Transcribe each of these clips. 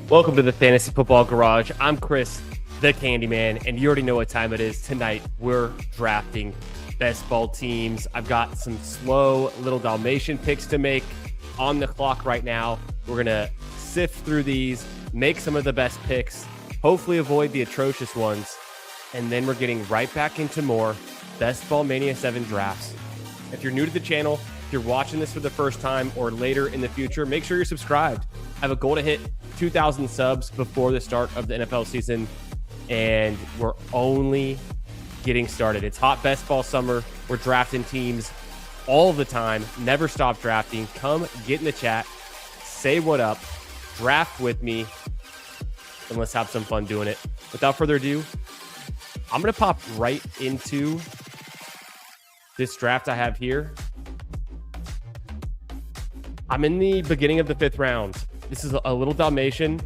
Welcome to the Fantasy Football Garage. I'm Chris, the Candyman, and you already know what time it is. Tonight, we're drafting best ball teams. I've got some slow little Dalmatian picks to make on the clock right now. We're going to sift through these, make some of the best picks, hopefully avoid the atrocious ones, and then we're getting right back into more Best Ball Mania 7 drafts. If you're new to the channel, if you're watching this for the first time or later in the future, make sure you're subscribed. I have a goal to hit 2,000 subs before the start of the NFL season, and we're only getting started. It's hot best ball summer. We're drafting teams all the time. Never stop drafting. Come get in the chat, say what up, draft with me, and let's have some fun doing it. Without further ado, I'm going to pop right into this draft I have here. I'm in the beginning of the 5th round. This is a little Dalmatian.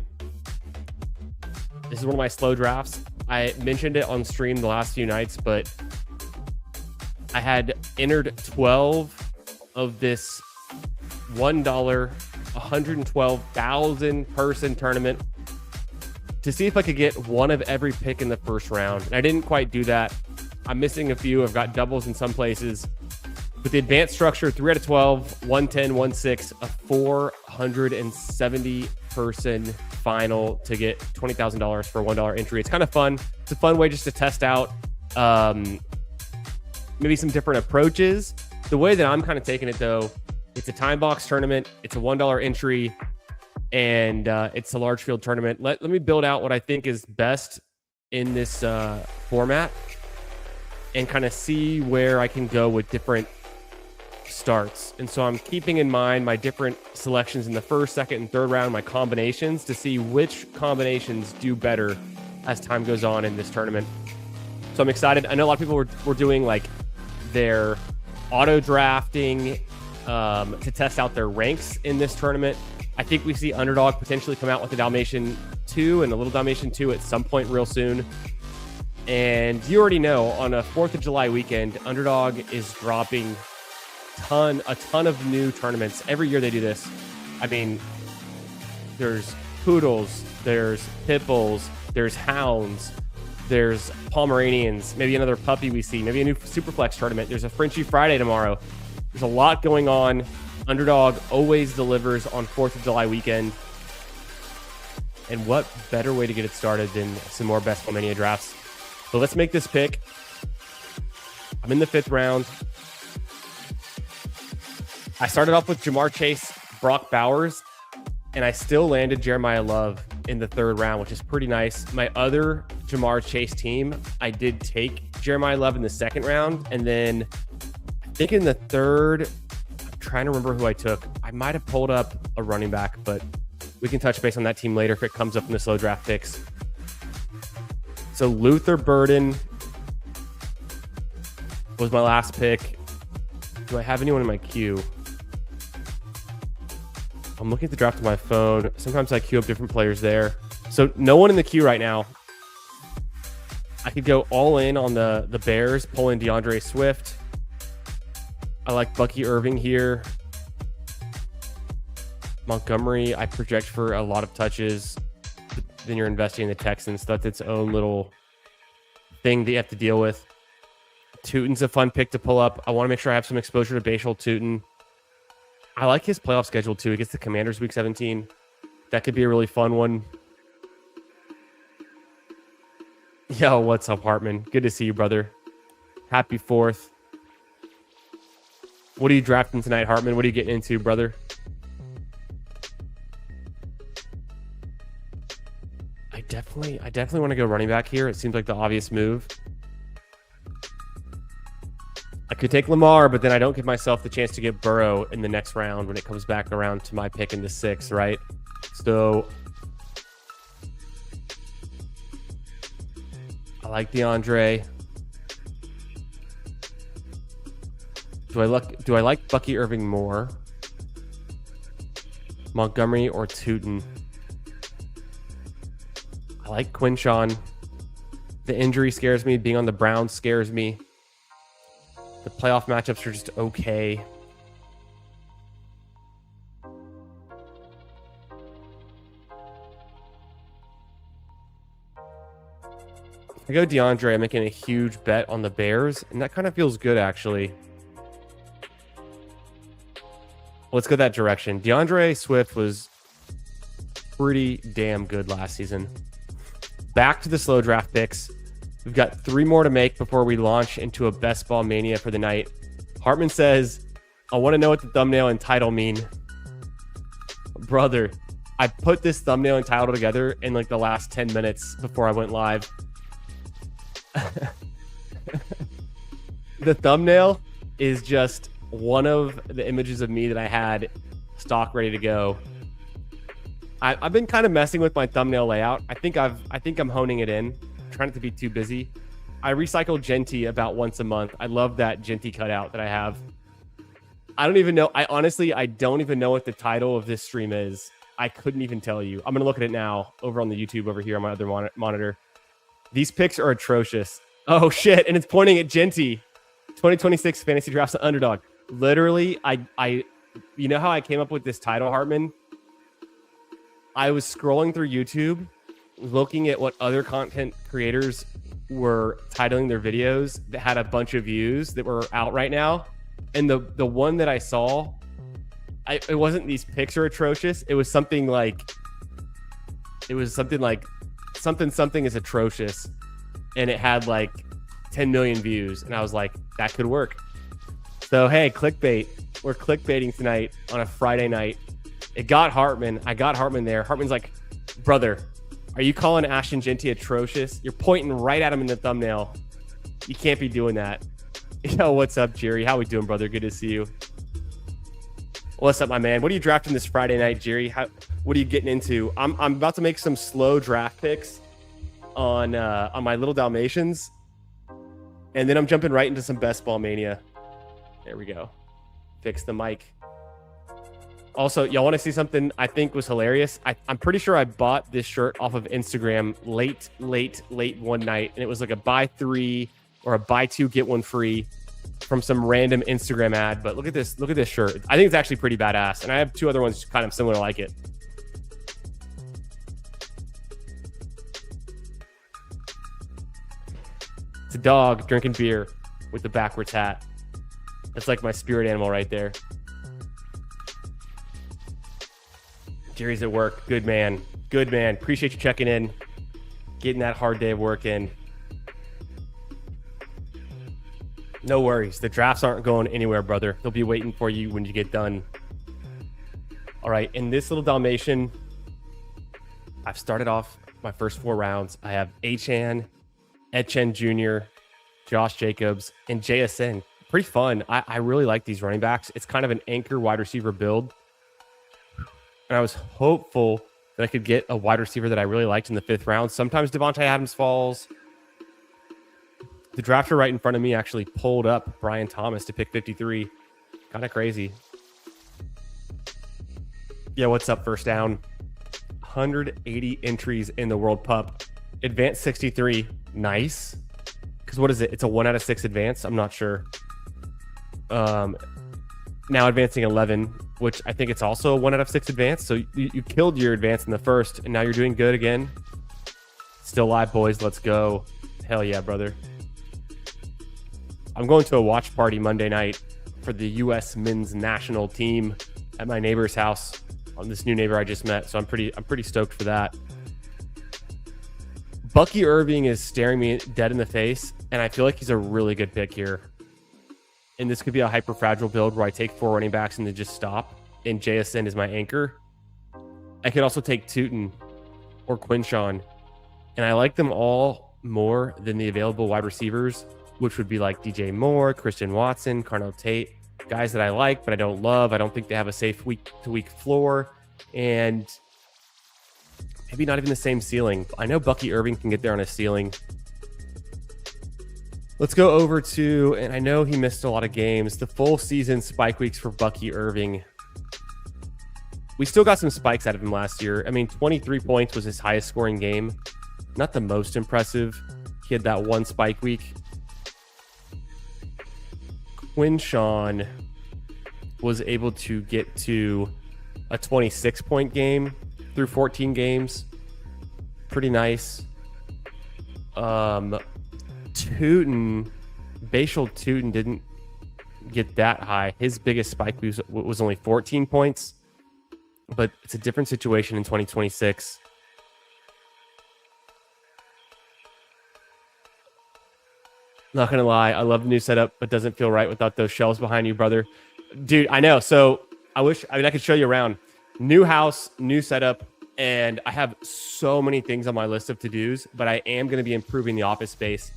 This is one of my slow drafts. I mentioned it on stream the last few nights, but I had entered 12 of this $1, 112,000 person tournament to see if I could get one of every pick in the first round. And I didn't quite do that. I'm missing a few. I've got doubles in some places. With the advanced structure, 3 out of 12, 110, 16, a 470 person final to get $20,000 for a $1 entry. It's kind of fun. It's a fun way just to test out maybe some different approaches. The way that I'm kind of taking it, though, it's a time box tournament. It's a $1 entry, and it's a large field tournament. Let me build out what I think is best in this format and kind of see where I can go with different starts. And so I'm keeping in mind my different selections in the first, second, and third round, my combinations, to see which combinations do better as time goes on in this tournament. So I'm excited. I know a lot of people were doing like their auto drafting to test out their ranks in this tournament. I think we see Underdog potentially come out with a Dalmatian 2 and a little Dalmatian 2 at some point real soon. And you already know, on a 4th of July weekend, Underdog is dropping a ton of new tournaments. Every year they do this. I mean, there's poodles, there's pit bulls, there's hounds, there's Pomeranians, maybe another puppy we see, maybe a new Superflex tournament. There's a Frenchie Friday tomorrow. There's a lot going on. Underdog always delivers on 4th of July weekend. And what better way to get it started than some more Best Ball Mania drafts? So let's make this pick. I'm in the 5th round. I started off with Jamar Chase, Brock Bowers, and I still landed Jeremiah Love in the 3rd round, which is pretty nice. My other Jamar Chase team, I did take Jeremiah Love in the 2nd round, and then I think in the 3rd, I'm trying to remember who I took. I might have pulled up a running back, but we can touch base on that team later if it comes up in the slow draft picks. So Luther Burden was my last pick. Do I have anyone in my queue? I'm looking at the draft on my phone. Sometimes I queue up different players there. So no one in the queue right now. I could go all in on the Bears, pull in DeAndre Swift. I like Bucky Irving here. Montgomery, I project for a lot of touches. Then you're investing in the Texans. So that's its own little thing that you have to deal with. Tootin's a fun pick to pull up. I want to make sure I have some exposure to Bashal Tootin. I like his playoff schedule too. He gets the Commanders week 17. That could be a really fun one. Yo, what's up, Hartman? Good to see you, brother. Happy 4th. What are you drafting tonight, Hartman? What are you getting into, brother? I definitely want to go running back here. It seems like the obvious move. I could take Lamar, but then I don't give myself the chance to get Burrow in the next round when it comes back around to my pick in the 6th, right? So I like DeAndre. Do I like Bucky Irving more? Montgomery or Tootin? I like Quinshawn. The injury scares me. Being on the Browns scares me. The playoff matchups are just okay. I go DeAndre. I'm making a huge bet on the Bears, and that kind of feels good, actually. Let's go that direction. DeAndre Swift was pretty damn good last season. Back to the slow draft picks. We've got 3 more to make before we launch into a best ball mania for the night. Hartman says, I want to know what the thumbnail and title mean. Brother, I put this thumbnail and title together in like the last 10 minutes before I went live. The thumbnail is just one of the images of me that I had stock ready to go. I've been kind of messing with my thumbnail layout. I think I'm honing it in. I'm trying not to be too busy. I recycle Genty about once a month. I love that Genty cutout that I have. I don't even know. I don't even know what the title of this stream is. I couldn't even tell you. I'm going to look at it now over on the YouTube over here on my other monitor. These picks are atrocious. Oh, shit. And it's pointing at Genty. 2026 Fantasy Drafts Underdog. Literally, you know how I came up with this title, Hartman? I was scrolling through YouTube, looking at what other content creators were titling their videos that had a bunch of views that were out right now. And the one that I saw, it wasn't these picks are atrocious. It was something like something is atrocious. And it had like 10 million views. And I was like, that could work. So, hey, clickbait. We're clickbaiting tonight on a Friday night. It got Hartman. I got Hartman there. Hartman's like, brother, are you calling Ashton Genty atrocious? You're pointing right at him in the thumbnail. You can't be doing that. Yo, what's up, Jerry? How we doing, brother? Good to see you. What's up, my man? What are you drafting this Friday night, Jerry? What are you getting into? I'm about to make some slow draft picks on my little Dalmatians, and then I'm jumping right into some best ball mania. There we go. Fix the mic. Also, y'all want to see something I think was hilarious? I'm pretty sure I bought this shirt off of Instagram late one night, and it was like a buy 3 or a buy 2 get 1 free from some random Instagram ad. But look at this shirt. I think it's actually pretty badass, and I have 2 other ones kind of similar like it. It's a dog drinking beer with the backwards hat. That's like my spirit animal right there. Jerry's at work. Good man. Good man. Appreciate you checking in. Getting that hard day of work in. No worries. The drafts aren't going anywhere, brother. They'll be waiting for you when you get done. All right. In this little Dalmatian, I've started off my first 4 rounds. I have Achan, Etienne Jr., Josh Jacobs, and JSN. Pretty fun. I really like these running backs. It's kind of an anchor wide receiver build. And I was hopeful that I could get a wide receiver that I really liked in the 5th round. Sometimes Devontae Adams falls. The drafter right in front of me actually pulled up Brian Thomas to pick 53. Kind of crazy. Yeah, what's up, first down? 180 entries in the World Pup. Advanced 63. Nice. Because what is it? It's a 1 out of 6 advance? I'm not sure. Now advancing 11, which I think it's also a 1 out of 6 advance. So you killed your advance in the first, and now you're doing good again. Still live, boys. Let's go. Hell yeah, brother. I'm going to a watch party Monday night for the U.S. men's national team at my neighbor's house on this new neighbor I just met. So I'm pretty stoked for that. Bucky Irving is staring me dead in the face, and I feel like he's a really good pick here. And this could be a hyper fragile build where I take 4 running backs and then just stop. And JSN is my anchor. I could also take Tootin or Quinshawn. And I like them all more than the available wide receivers, which would be like DJ Moore, Christian Watson, Carnell Tate. Guys that I like, but I don't love. I don't think they have a safe week-to-week floor. And maybe not even the same ceiling. I know Bucky Irving can get there on a ceiling. Let's go over to, and I know he missed a lot of games, the full season spike weeks for Bucky Irving. We still got some spikes out of him last year. I mean, 23 points was his highest scoring game. Not the most impressive. He had that 1 spike week. Quinshawn was able to get to a 26-point game through 14 games. Pretty nice. Tootin, Bashal Tootin didn't get that high. His biggest spike was only 14 points, but it's a different situation in 2026. Not gonna lie, I love the new setup, but doesn't feel right without those shelves behind you, brother. Dude, I know. So I could show you around. New house, new setup, and I have so many things on my list of to-dos, but I am going to be improving the office space.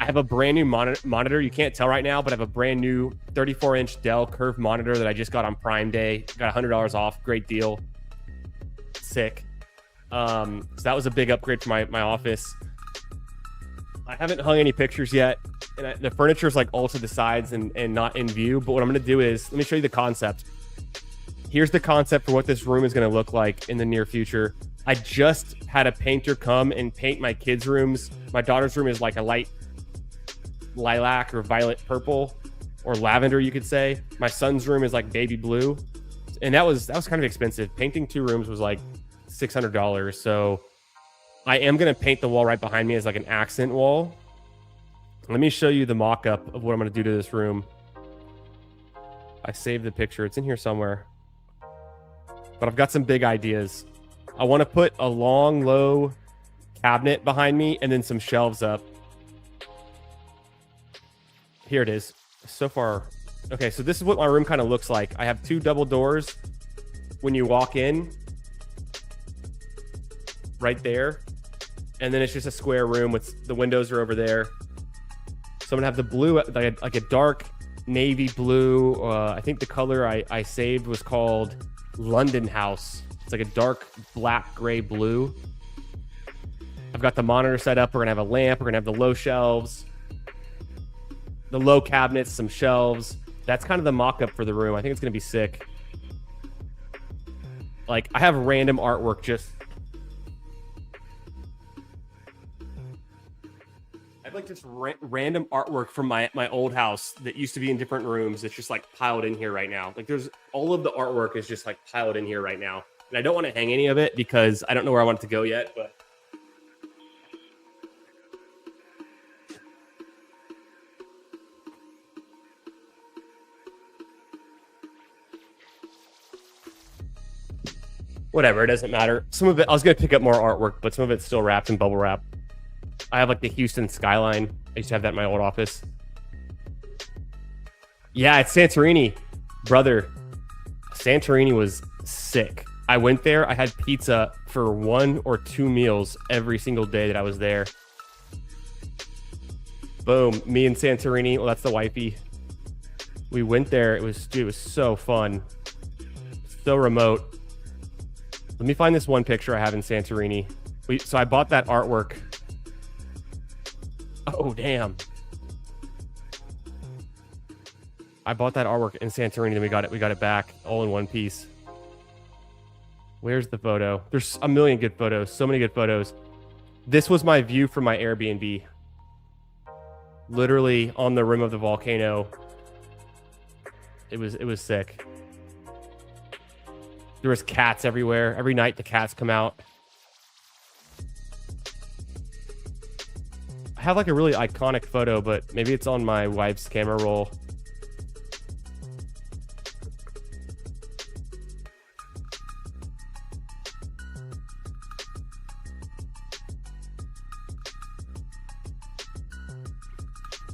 I have a brand new monitor. You can't tell right now, but I have a brand new 34-inch Dell curved monitor that I just got on Prime Day. Got $100 off. Great deal. Sick. So that was a big upgrade for my office. I haven't hung any pictures yet. And the furniture is like all to the sides and not in view. But what I'm going to do is, let me show you the concept. Here's the concept for what this room is going to look like in the near future. I just had a painter come and paint my kids' rooms. My daughter's room is like a light lilac or violet purple or lavender, you could say. My son's room is like baby blue. And that was kind of expensive. Painting 2 rooms was like $600. So I am going to paint the wall right behind me as like an accent wall. Let me show you the mock-up of what I'm going to do to this room. I saved the picture. It's in here somewhere. But I've got some big ideas. I want to put a long, low cabinet behind me and then some shelves up. Here it is. So far. Okay, so this is what my room kind of looks like. I have 2 double doors when you walk in. Right there. And then it's just a square room with the windows are over there. So I'm going to have the blue, like a dark navy blue. I think the color I saved was called London House. It's like a dark black gray blue. I've got the monitor set up. We're going to have a lamp. We're going to have the low shelves, the low cabinets, some shelves. That's kind of the mock-up for the room. I think it's going to be sick. Like, I have random artwork just... like just random artwork from my old house that used to be in different rooms. It's just like piled in here right now. Like there's all of the artwork is just like piled in here right now. And I don't want to hang any of it because I don't know where I want it to go yet, but whatever, it doesn't matter. Some of it, I was going to pick up more artwork, but some of it's still wrapped in bubble wrap. I have like the Houston skyline. I used to have that in my old office. Yeah, it's Santorini. Brother, Santorini was sick. I went there. I had pizza for 1 or 2 meals every single day that I was there. Boom. Me and Santorini. Well, that's the wifey. We went there. It was so fun. So remote. Let me find this one picture I have in Santorini. So I bought that artwork. Oh, damn. I bought that artwork in Santorini, then we got it back all in one piece. Where's the photo? There's a million good photos, so many good photos. This was my view from my Airbnb. Literally on the rim of the volcano. It was sick. There was cats everywhere. Every night the cats come out. I have like a really iconic photo, but maybe it's on my wife's camera roll.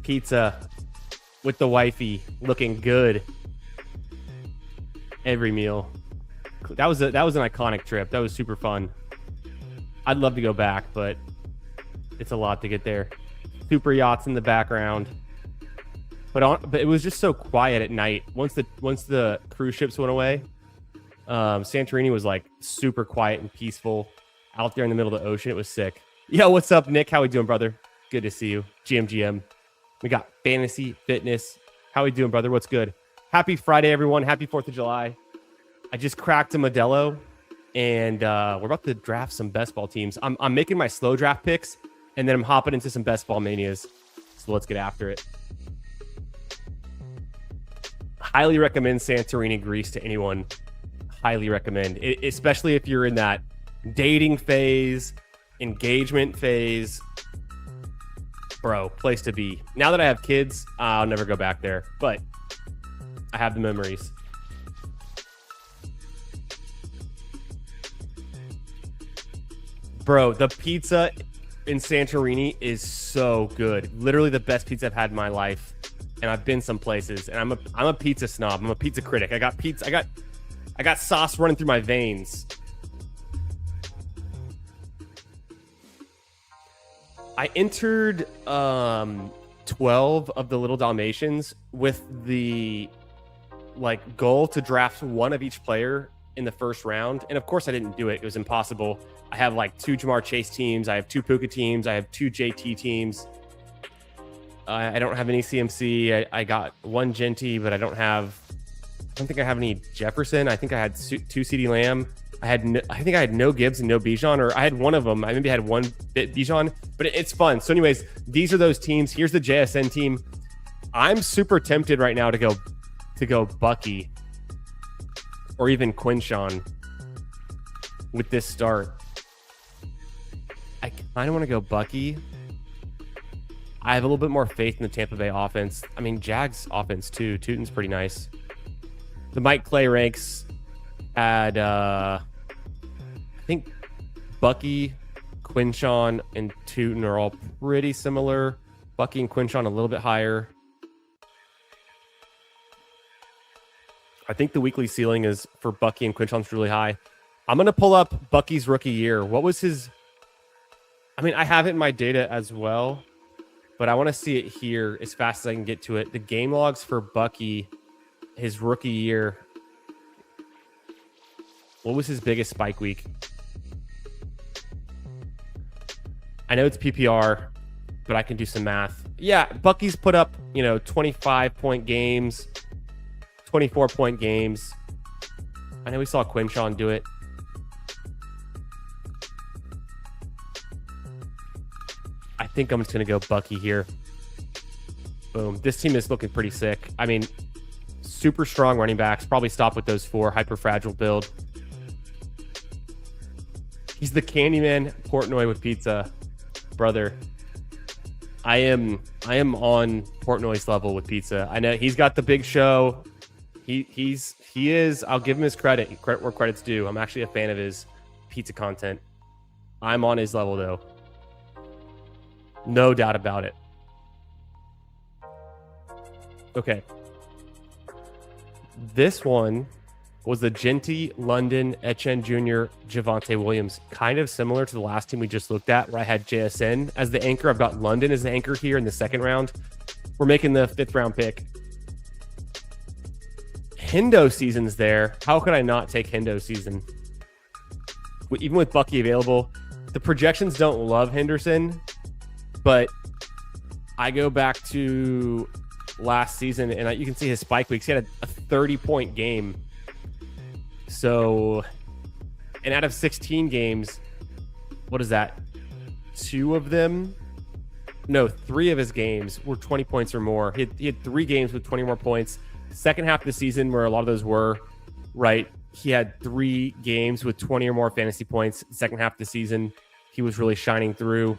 Pizza with the wifey, looking good. Every meal. That was an iconic trip. That was super fun. I'd love to go back, but it's a lot to get there. Super yachts in the background. But it was just so quiet at night. Once the cruise ships went away, Santorini was like super quiet and peaceful out there in the middle of the ocean. It was sick. Yo, what's up, Nick? How we doing, brother? Good to see you. GMGM. We got fantasy, fitness. How we doing, brother? What's good? Happy Friday, everyone. Happy 4th of July. I just cracked a Modelo, and we're about to draft some best ball teams. I'm making my slow draft picks, and then I'm hopping into some best ball manias. So let's get after it. Highly recommend Santorini, Greece to anyone. Highly recommend, especially if you're in that dating phase, engagement phase. Bro, place to be. Now that I have kids, I'll never go back there, but I have the memories. Bro, the pizza in Santorini is so good. Literally the best pizza I've had in my life. And I've been some places, and I'm a pizza snob. I'm a pizza critic. I got pizza. I got sauce running through my veins. I entered 12 of the Little Dalmatians with the goal to draft one of each player in the first round. And of course I didn't do it. It was impossible. I have 2 Jamar Chase teams. I have 2 Puka teams. I have 2 JT teams. I don't have any CMC. I got 1 Genty, but I don't think I have any Jefferson. I think I had 2 CeeDee Lamb. I think I had no Gibbs and no Bijan, or I had one of them. I maybe had 1 Bijan, but it's fun. So anyways, these are those teams. Here's the JSN team. I'm super tempted right now to go Bucky or even Quinshawn with this start. I kind of want to go Bucky. I have a little bit more faith in the Tampa Bay offense. I mean, Jags offense too. Tootin's pretty nice. The Mike Clay ranks had, I think Bucky, Quinshawn, and Tootin are all pretty similar. Bucky and Quinshawn a little bit higher. I think the weekly ceiling is for Bucky and Quinshawn's really high. I'm going to pull up Bucky's rookie year. What was his... I mean, I have it in my data as well, but I want to see it here as fast as I can get to it. The game logs for Bucky, his rookie year. What was his biggest spike week? I know it's PPR, but I can do some math. Yeah, Bucky's put up, 25-point games, 24-point games. I know we saw Quinshawn do it. I think I'm just going to go Bucky here. Boom. This team is looking pretty sick. I mean, super strong running backs. Probably stop with those 4. Hyper fragile build. He's the Candyman Portnoy with pizza, brother. I am on Portnoy's level with pizza. I know he's got the big show. He is. I'll give him his credit. Credit where credit's due. I'm actually a fan of his pizza content. I'm on his level though. No doubt about it. Okay. This one was the Genty, London, Etienne Jr., Javonte Williams. Kind of similar to the last team we just looked at, where I had JSN as the anchor. I've got London as the anchor here in the second round. We're making the 5th round pick. Hendo season's there. How could I not take Hendo season? Even with Bucky available, the projections don't love Henderson, but I go back to last season and you can see his spike weeks. He had a 30-point game. So, and out of 16 games, what is that? 2 of them? No, 3 of his games were 20 points or more. He had 3 games with 20 more points. Second half of the season, where a lot of those were, right, he had 3 games with 20 or more fantasy points. Second half of the season, he was really shining through.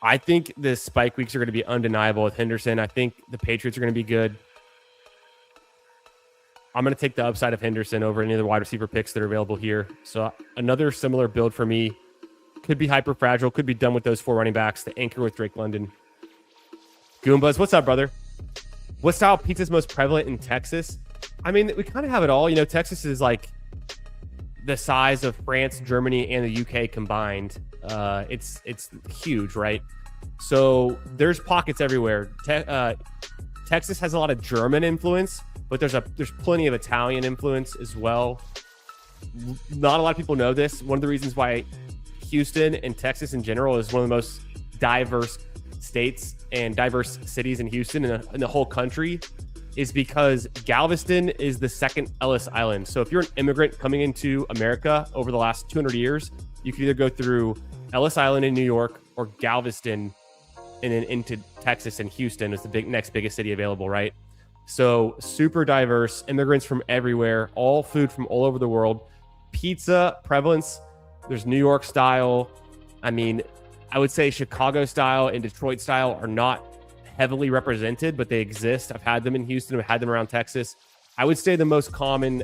I think the spike weeks are going to be undeniable with Henderson. I think the Patriots are going to be good. I'm going to take the upside of Henderson over any of the wide receiver picks that are available here. So another similar build for me. Could be hyper fragile. Could be done with those 4 running backs. The anchor with Drake London. Goombas, what's up, brother? What style pizza is most prevalent in Texas? I mean, we kind of have it all. Texas is like the size of France, Germany, and the UK combined. It's huge, right? So there's pockets everywhere. Texas has a lot of German influence, but there's plenty of Italian influence as well. Not a lot of people know this. One of the reasons why Houston and Texas in general is one of the most diverse states and diverse cities in Houston and in the whole country is because Galveston is the second Ellis Island. So if you're an immigrant coming into America over the last 200 years, you can either go through Ellis Island in New York or Galveston and then into Texas, and Houston is the next biggest city available, right? So super diverse, immigrants from everywhere, all food from all over the world. Pizza prevalence, there's New York style. I mean, I would say Chicago style and Detroit style are not heavily represented, but they exist. I've had them in Houston. I've had them around Texas. I would say the most common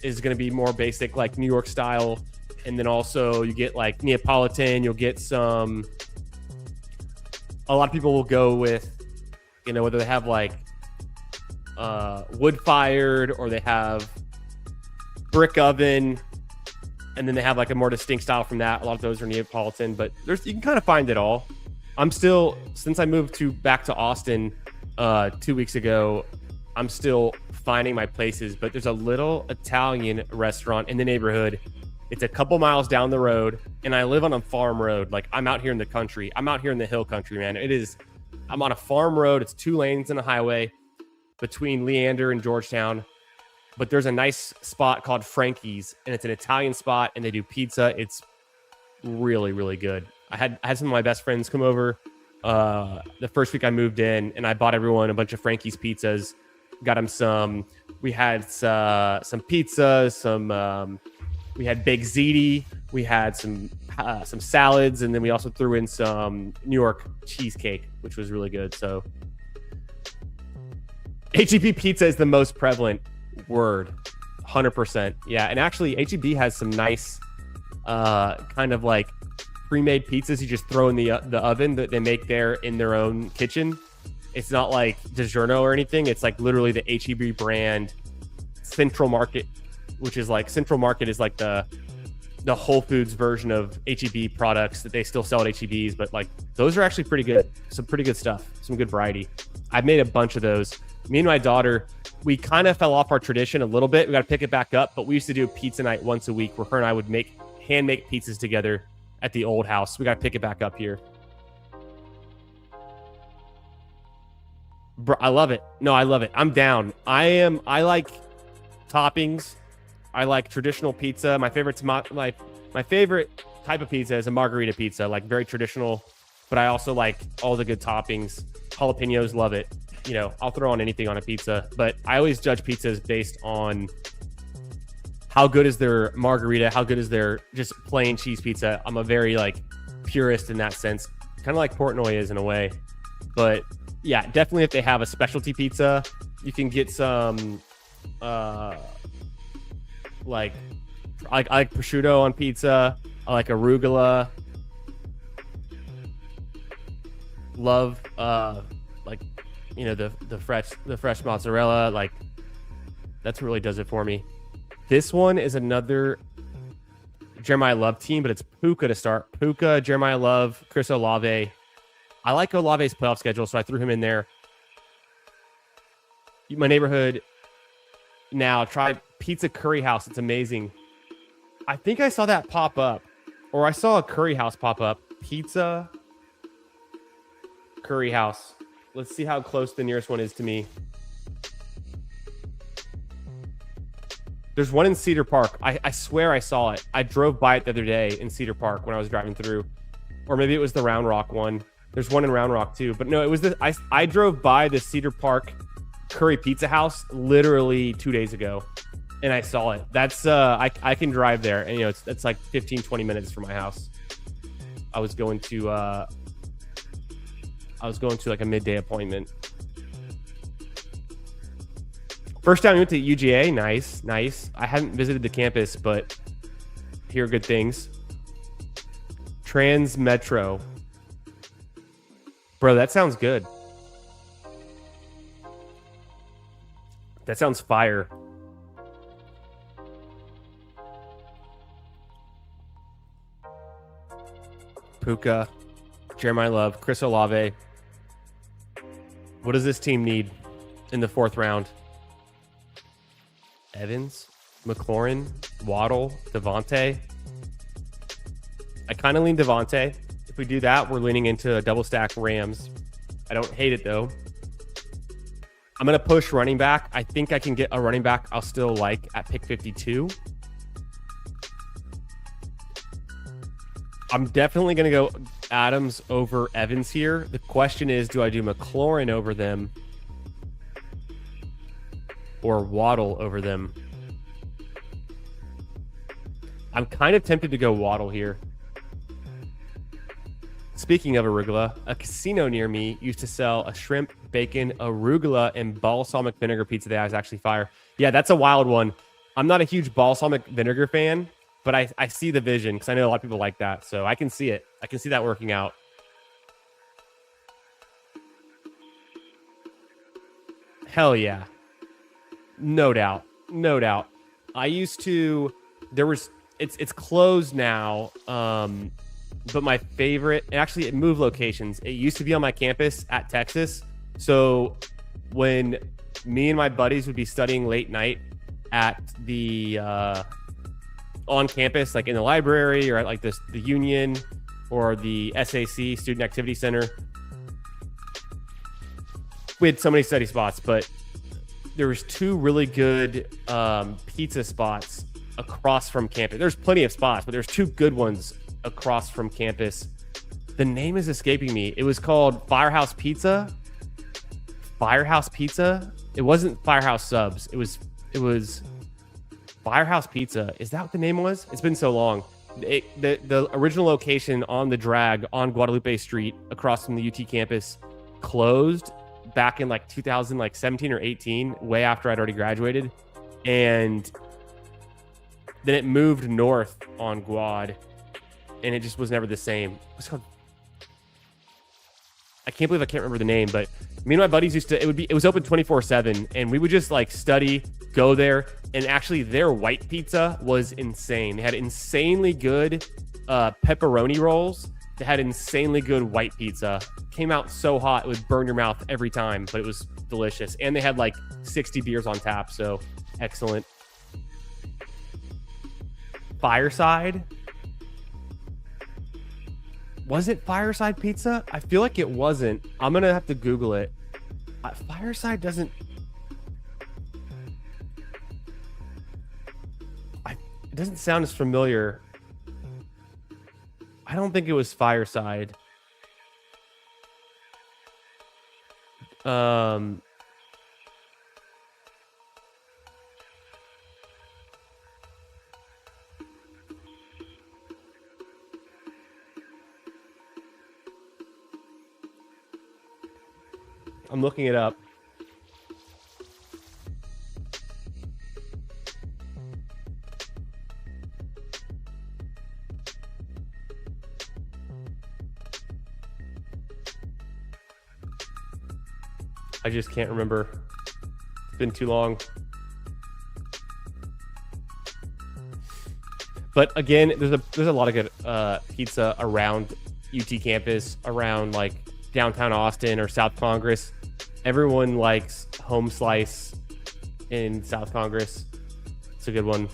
is going to be more basic, like New York style. And then also you get like Neapolitan. You'll get some, a lot of people will go with, you know, whether they have like wood fired or they have brick oven, and then they have like a more distinct style from that. A lot of those are Neapolitan, but you can kind of find it all. I'm still, since I moved back to Austin 2 weeks ago, I'm still finding my places, but there's a little Italian restaurant in the neighborhood. It's a couple miles down the road, and I live on a farm road. Like, I'm out here in the country. I'm out here in the hill country, man. I'm on a farm road. It's 2 lanes and a highway between Leander and Georgetown. But there's a nice spot called Frankie's, and it's an Italian spot, and they do pizza. It's really, really good. I had some of my best friends come over the first week I moved in, and I bought everyone a bunch of Frankie's pizzas. Got them some. We had some pizza, we had baked ziti. We had some salads, and then we also threw in some New York cheesecake, which was really good. So HEB pizza is the most prevalent word, 100%. Yeah, and actually HEB has some nice kind of like pre-made pizzas you just throw in the oven that they make there in their own kitchen. It's not like DiGiorno or anything. It's like literally the HEB brand Central Market, which is like Central Market is like the Whole Foods version of HEB products that they still sell at HEBs, but like those are actually pretty good. Some pretty good stuff, some good variety. I've made a bunch of those. Me and my daughter, we kind of fell off our tradition a little bit. We got to pick it back up, but we used to do pizza night once a week where her and I would hand make pizzas together at the old house. We got to pick it back up here. Bro, I love it. No, I love it. I'm down. I like toppings. I like traditional pizza. My favorite type of pizza is a margarita pizza, like very traditional, but I also like all the good toppings. Jalapenos, love it. You know, I'll throw on anything on a pizza, but I always judge pizzas based on how good is their margarita, how good is their just plain cheese pizza. I'm a very like purist in that sense, kind of like Portnoy is in a way. But yeah, definitely if they have a specialty pizza, you can get some I like prosciutto on pizza. I like arugula. Love like, you know, the fresh mozzarella. Like, that's what really does it for me. This one is another Jeremiah Love team, but it's Puka to start. Puka, Jeremiah Love, Chris Olave. I like Olave's playoff schedule, so I threw him in there. My neighborhood now, try Pizza Curry House. It's amazing. I think I saw that pop up, or I saw a curry house pop up. Pizza Curry House. Let's see how close the nearest one is to me. There's one in Cedar Park. I swear I saw it. I drove by it the other day in Cedar Park when I was driving through. Or maybe it was the Round Rock one. There's one in Round Rock too. But no, it was I drove by the Cedar Park Curry Pizza House literally 2 days ago. And I saw it. That's I can drive there. And you know, it's like 15, 20 minutes from my house. I was going to like a midday appointment. First time we went to UGA, nice. I haven't visited the campus, but hear good things. Trans Metro. Bro, that sounds good. That sounds fire. Puka, Jeremiah Love, Chris Olave. What does this team need in the 4th round? Evans, McLaurin, Waddle, Devontae. I kind of lean Devontae. If we do that, we're leaning into a double stack Rams. I don't hate it though. I'm going to push running back. I think I can get a running back I'll still like at pick 52. I'm definitely going to go Adams over Evans here. The question is, do I do McLaurin over them or Waddle over them? I'm kind of tempted to go Waddle here. Speaking of arugula, a casino near me used to sell a shrimp, bacon, arugula, and balsamic vinegar pizza that was actually fire. Yeah, that's a wild one. I'm not a huge balsamic vinegar fan, but I see the vision because I know a lot of people like that. So I can see it. I can see that working out. Hell yeah. No doubt. No doubt. I used to, there was, it's closed now. But my favorite, actually, it moved locations. It used to be on my campus at Texas. So when me and my buddies would be studying late night at the on campus, like in the library or at like the Union or the SAC Student Activity Center, we had so many study spots, but there was two really good pizza spots across from campus. There's plenty of spots, but there's two good ones across from campus. The name is escaping me. It was called Firehouse Pizza. Firehouse Pizza. It wasn't Firehouse Subs. It was Firehouse Pizza. Is that what the name was? It's been so long. The original location on the drag on Guadalupe Street across from the UT campus closed back in like 2017 or 18, way after I'd already graduated. And then it moved north on Guad, and it just was never the same. What's called? I can't believe I can't remember the name, but me and my buddies used to, it was open 24/7, and we would just like study, go there, and actually their white pizza was insane. They had insanely good pepperoni rolls. They had insanely good white pizza. Came out so hot, it would burn your mouth every time, but it was delicious. And they had like 60 beers on tap, so excellent. Fireside? Was it Fireside Pizza? I feel like it wasn't. I'm going to have to Google it. Fireside doesn't... It doesn't sound as familiar. I don't think it was Fireside. I'm looking it up. I just can't remember. It's been too long. But again, there's a lot of good pizza around UT campus, around like downtown Austin or South Congress. Everyone likes Home Slice in South Congress. It's a good one.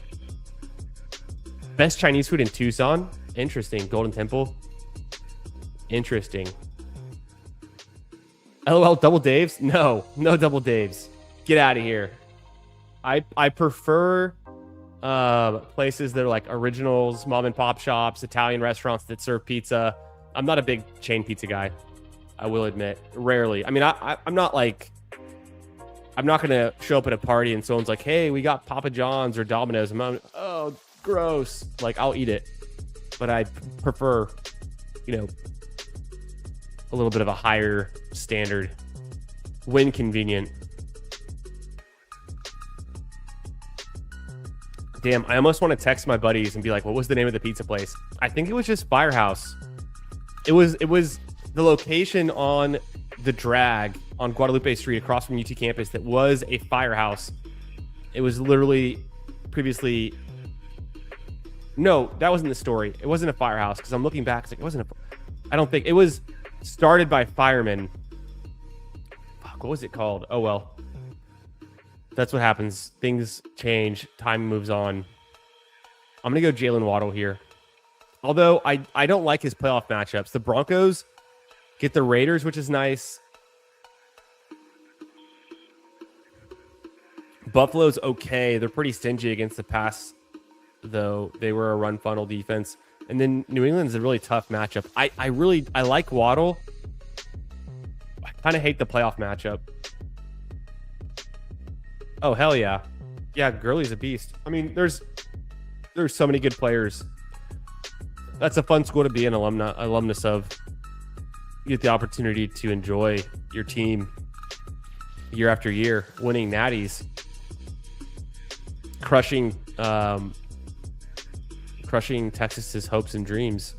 Best Chinese food in Tucson? Interesting. Golden Temple? Interesting. LOL, Double Dave's? No Double Dave's. Get out of here. I prefer places that are like originals, mom and pop shops, Italian restaurants that serve pizza. I'm not a big chain pizza guy, I will admit. Rarely. I mean, I'm not like, I'm not going to show up at a party and someone's like, hey, we got Papa John's or Domino's. I'm like, oh, gross. Like, I'll eat it. But I prefer, you know, a little bit of a higher standard when convenient. Damn, I almost want to text my buddies and be like, what was the name of the pizza place? I think it was just Firehouse. It was the location on the drag on Guadalupe Street across from UT campus that was a Firehouse. It was literally previously... No, that wasn't the story. It wasn't a Firehouse, because I'm looking back. It's like, it wasn't a... I don't think... It was started by firemen. Fuck, what was it called? Oh, well. That's what happens. Things change. Time moves on. I'm going to go Jalen Waddle here. Although, I don't like his playoff matchups. The Broncos get the Raiders, which is nice. Buffalo's okay. They're pretty stingy against the pass, though. They were a run funnel defense. And then New England's a really tough matchup. I like Waddle. I kind of hate the playoff matchup. Oh, hell yeah. Yeah, Gurley's a beast. I mean, there's so many good players. That's a fun school to be an alumnus of. you get the opportunity to enjoy your team year after year, winning natties, crushing Texas's hopes and dreams.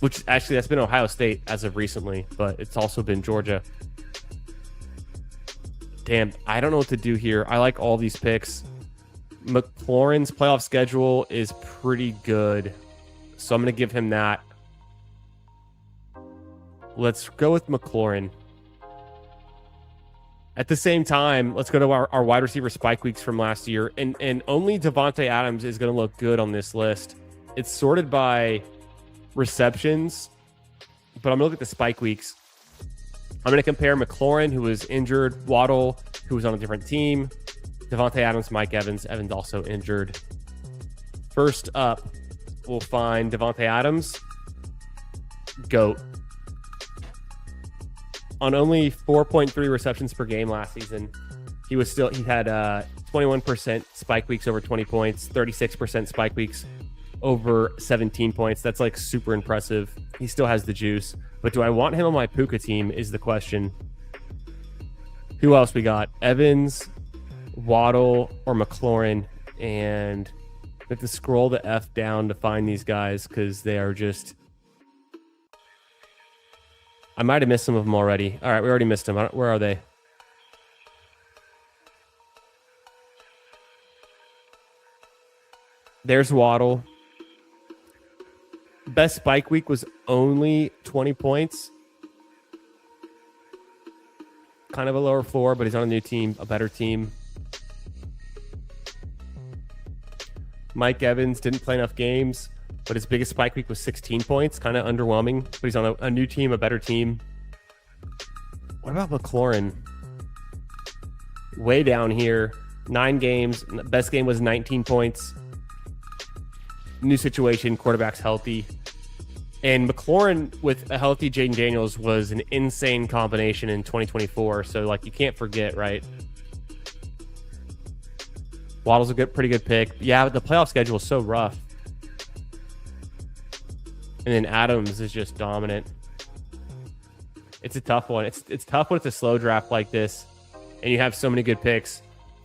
Which actually, that's been Ohio State as of recently, but it's also been Georgia. Damn, I don't know what to do here. I like all these picks. McLaurin's playoff schedule is pretty good, so I'm going to give him that. Let's go with McLaurin. At the same time, let's go to our wide receiver spike weeks from last year, and only Davante Adams is going to look good on this list. It's sorted by receptions, but I'm going to look at the spike weeks. I'm going to compare McLaurin, who was injured, Waddle, who was on a different team, Davante Adams, Mike Evans. Evans also injured. First up, we'll find Davante Adams, GOAT. On only 4.3 receptions per game last season, he had 21% spike weeks over 20 points, 36% spike weeks over 17 points. That's like super impressive. He still has the juice. But do I want him on my Puka team is the question. Who else we got? Evans, Waddle, or McLaurin. And I have to scroll the F down to find these guys because they are just... I might have missed some of them already. All right, we already missed them. Where are they? There's Waddle. Best spike week was only 20 points. Kind of a lower floor, but he's on a new team, a better team. Mike Evans didn't play enough games, but his biggest spike week was 16 points. Kind of underwhelming, but he's on a new team, a better team. What about McLaurin? Way down here. 9 games. Best game was 19 points. New situation, quarterback's healthy. And McLaurin with a healthy Jaden Daniels was an insane combination in 2024. So, like, you can't forget, right? Waddle's a pretty good pick. Yeah, but the playoff schedule is so rough. And then Adams is just dominant. It's a tough one. It's tough when it's a slow draft like this and you have so many good picks.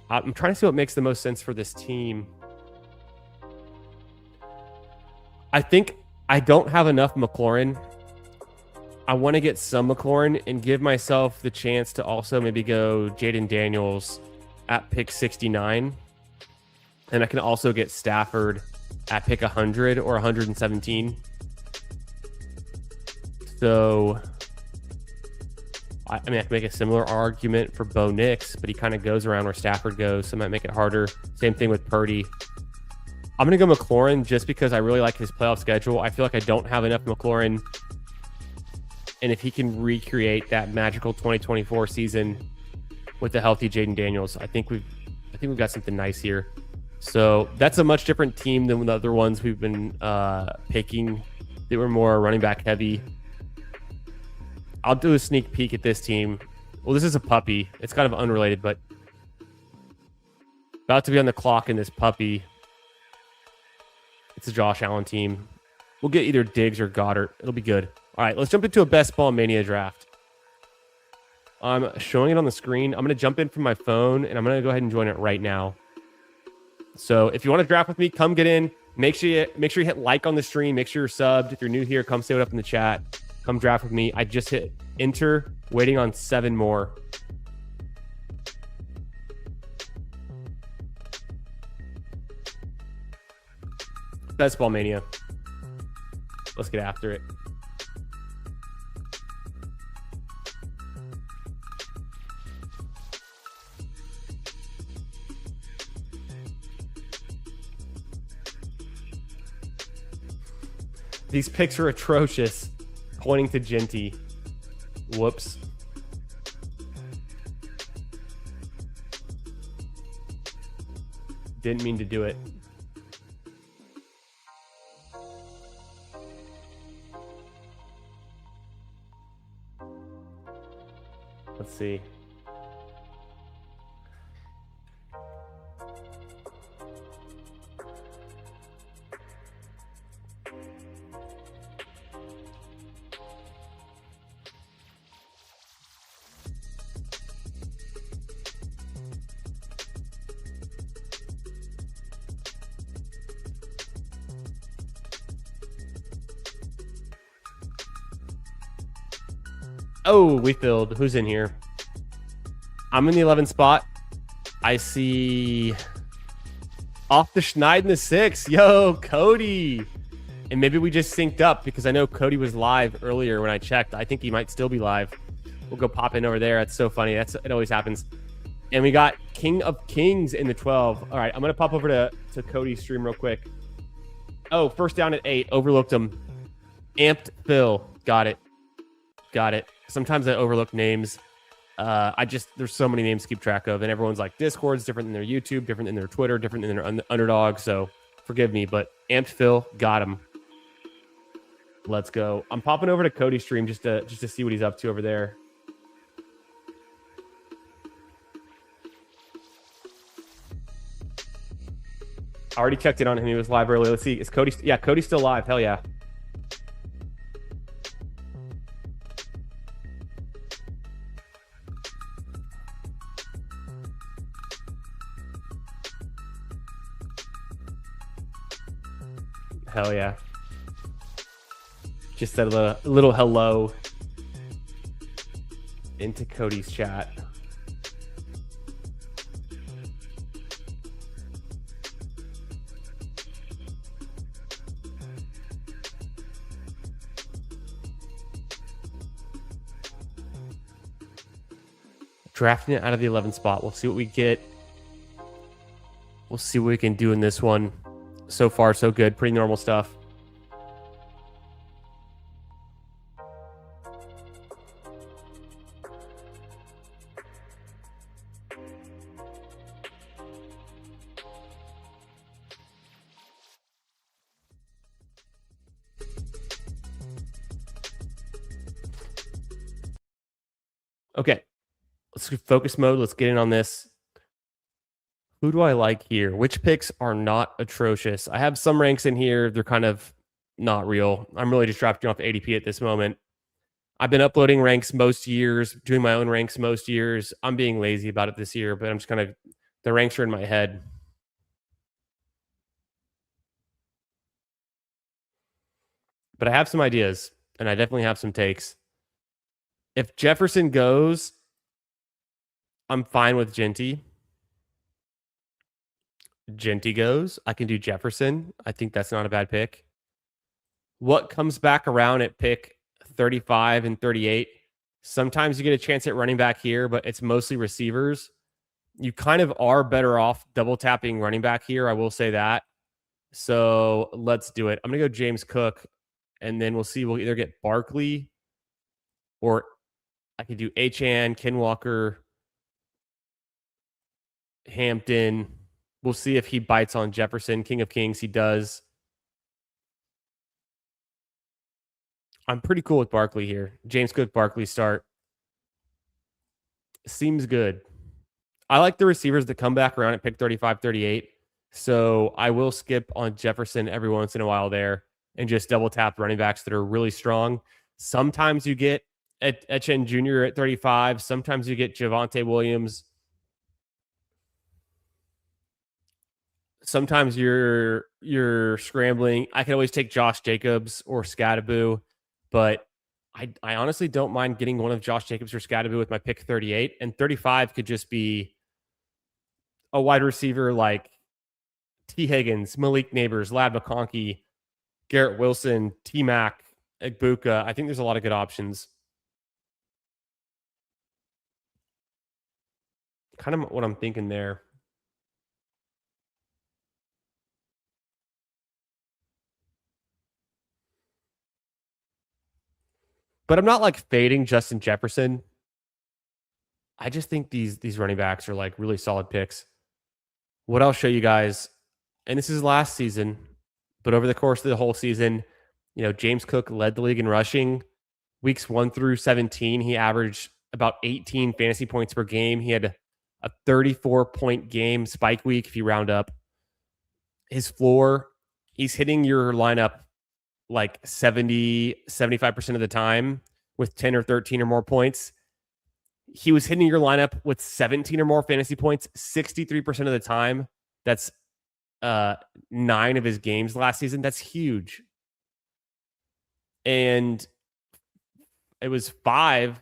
I'm trying to see what makes the most sense for this team. I think I don't have enough McLaurin. I want to get some McLaurin and give myself the chance to also maybe go Jaden Daniels at pick 69. And I can also get Stafford at pick 100 or 117. So, I mean, I can make a similar argument for Bo Nix, but he kind of goes around where Stafford goes, so it might make it harder. Same thing with Purdy. I'm going to go McLaurin just because I really like his playoff schedule. I feel like I don't have enough McLaurin. And if he can recreate that magical 2024 season with the healthy Jaden Daniels, I think we've got something nice here. So that's a much different team than the other ones we've been picking. They were more running back heavy. I'll do a sneak peek at this team. Well, this is a puppy. It's kind of unrelated, but about to be on the clock in this puppy. It's a Josh Allen team. We'll get either Diggs or Goddard. It'll be good. All right, let's jump into a Best Ball Mania draft. I'm showing it on the screen. I'm going to jump in from my phone, and I'm going to go ahead and join it right now. So if you want to draft with me, come get in. Make sure you hit like on the stream. Make sure you're subbed. If you're new here, come say what up in the chat. Come draft with me. I just hit enter, waiting on 7 more. Best Ball Mania. Let's get after it. These picks are atrocious. Pointing to Genty. Whoops. Didn't mean to do it. Let's see. Oh, we filled. Who's in here? I'm in the 11th spot. I see off the Schneid in the 6. Yo, Cody. And maybe we just synced up because I know Cody was live earlier when I checked. I think he might still be live. We'll go pop in over there. That's so funny. It always happens. And we got King of Kings in the 12. All right, I'm going to pop over to Cody's stream real quick. Oh, first down at 8. Overlooked him. Amped Phil. Got it. Sometimes I overlook names. There's so many names to keep track of, and everyone's like, Discord's different than their YouTube, different than their Twitter, different than their Underdog. So forgive me, but Amped Phil, got him. Let's go. I'm popping over to Cody's stream just to see what he's up to over there. I already checked in on him. He was live earlier. Let's see. Is Cody? Yeah, Cody's still live. Hell yeah. Hell yeah. Just said a little hello into Cody's chat. Drafting it out of the 11th spot. We'll see what we get. We'll see what we can do in this one. So far, so good. Pretty normal stuff. Okay. Let's do focus mode. Let's get in on this. Who do I like here? Which picks are not atrocious? I have some ranks in here. They're kind of not real. I'm really just drafting off ADP at this moment. I've been uploading ranks most years, doing my own ranks most years. I'm being lazy about it this year, but I'm just kind of, the ranks are in my head. But I have some ideas, and I definitely have some takes. If Jefferson goes, I'm fine with Genty. Genty goes, I can do Jefferson. I think that's not a bad pick. What comes back around at pick 35 and 38? Sometimes you get a chance at running back here, but it's mostly receivers. You kind of are better off double tapping running back here. I will say that. So let's do it. I'm going to go James Cook, and then we'll see. We'll either get Barkley or I could do H.N., Ken Walker, Hampton. We'll see if he bites on Jefferson. King of Kings, he does. I'm pretty cool with Barkley here. James Cook, Barkley start. Seems good. I like the receivers that come back around at pick 35, 38. So I will skip on Jefferson every once in a while there and just double tap running backs that are really strong. Sometimes you get Etienne Jr. at 35. Sometimes you get Javonte Williams. Sometimes you're scrambling. I can always take Josh Jacobs or Scadaboo, but I honestly don't mind getting one of Josh Jacobs or Scadaboo with my pick 38. And 35 could just be a wide receiver like T. Higgins, Malik Neighbors, Lad McConkey, Garrett Wilson, T. Mac, Egbuka. I think there's a lot of good options. Kind of what I'm thinking there. But I'm not like fading Justin Jefferson. I just think these running backs are like really solid picks. What I'll show you guys, and this is last season, but over the course of the whole season, James Cook led the league in rushing. Weeks 1 through 17, he averaged about 18 fantasy points per game. He had a 34-point game spike week if you round up. His floor, he's hitting your lineup like 70, 75% of the time with 10 or 13 or more points. He was hitting your lineup with 17 or more fantasy points 63% of the time. That's 9 of his games last season. That's huge. And it was 5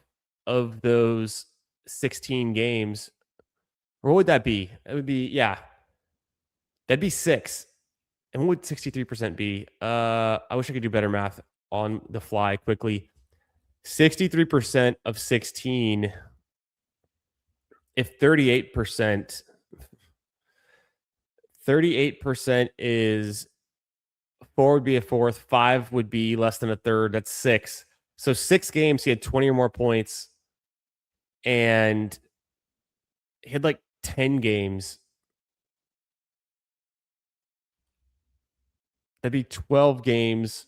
of those 16 games, or what would that be? It would be, yeah, that'd be 6. And what would 63% be? I wish I could do better math on the fly quickly. 63% of 16, if 38% is 4 would be a fourth, 5 would be less than a third. That's 6. So 6 games, he had 20 or more points, and he had like 10 games. That'd be 12 games.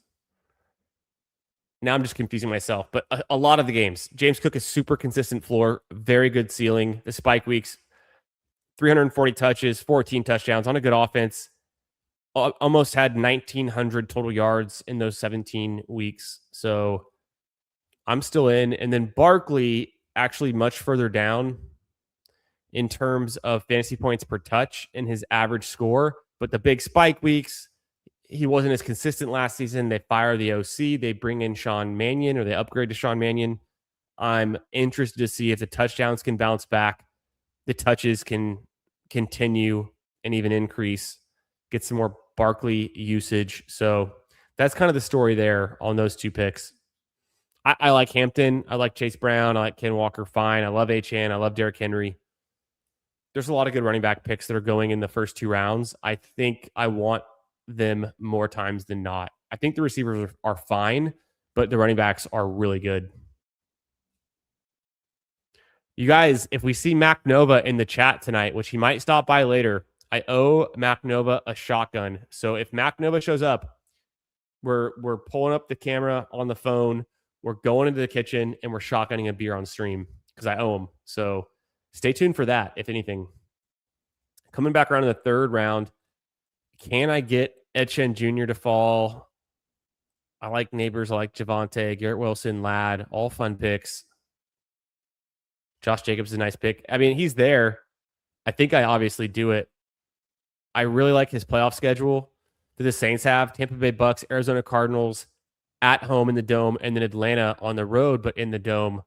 Now I'm just confusing myself, but a lot of the games. James Cook is super consistent floor, very good ceiling. The spike weeks, 340 touches, 14 touchdowns on a good offense. Almost had 1,900 total yards in those 17 weeks. So I'm still in. And then Barkley, actually much further down in terms of fantasy points per touch and his average score. But the big spike weeks, he wasn't as consistent last season. They fire the OC. They bring in Sean Mannion, or they upgrade to Sean Mannion. I'm interested to see if the touchdowns can bounce back, the touches can continue and even increase, get some more Barkley usage. So that's kind of the story there on those 2 picks. I like Hampton. I like Chase Brown. I like Ken Walker fine. I love Achane. I love Derrick Henry. There's a lot of good running back picks that are going in the first 2 rounds. I think I want them more times than not. I think the receivers are fine, but the running backs are really good. You guys, if we see Mac Nova in the chat tonight, which he might stop by later, I owe Mac Nova a shotgun. So if Mac Nova shows up, we're pulling up the camera on the phone, we're going into the kitchen, and we're shotgunning a beer on stream because I owe him. So stay tuned for that, if anything. Coming back around in the 3rd round, can I get Etienne Jr. to fall? I like Neighbors. I like Javonte, Garrett Wilson, Ladd, all fun picks. Josh Jacobs is a nice pick. I mean, he's there. I think I obviously do it. I really like his playoff schedule that the Saints have. Tampa Bay Bucks, Arizona Cardinals at home in the Dome, and then Atlanta on the road, but in the Dome.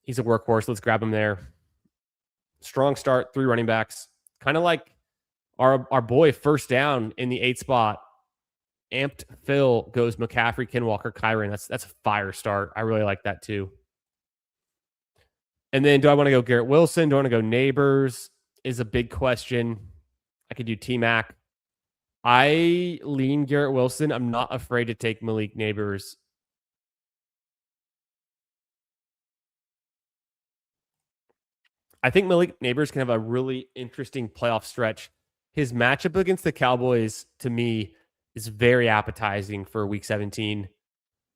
He's a workhorse. Let's grab him there. Strong start, 3 running backs. Kind of like our boy first down in the 8th spot. Amped Phil goes McCaffrey, Ken Walker, Kyron. That's a fire start. I really like that too. And then do I want to go Garrett Wilson? Do I want to go Neighbors? Is a big question. I could do T-Mac. I lean Garrett Wilson. I'm not afraid to take Malik Neighbors. I think Malik Neighbors can have a really interesting playoff stretch. His matchup against the Cowboys, to me, is very appetizing for Week 17.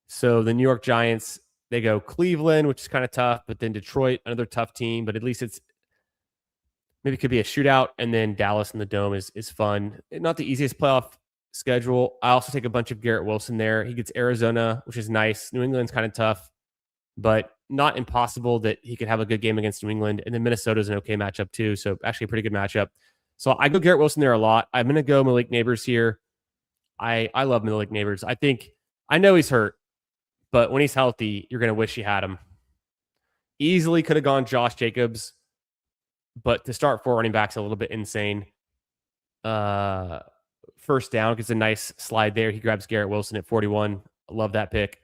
So the New York Giants, they go Cleveland, which is kind of tough, but then Detroit, another tough team, but at least it's maybe it could be a shootout, and then Dallas in the Dome is fun. Not the easiest playoff schedule. I also take a bunch of Garrett Wilson there. He gets Arizona, which is nice. New England's kind of tough, but not impossible that he could have a good game against New England. And then Minnesota's an okay matchup too, so actually a pretty good matchup. So I go Garrett Wilson there a lot. I'm going to go Malik Neighbors here. I love Malik Neighbors. I know he's hurt, but when he's healthy, you're going to wish you had him. Easily could have gone Josh Jacobs, but to start 4 running backs, a little bit insane. First down gets a nice slide there. He grabs Garrett Wilson at 41. I love that pick.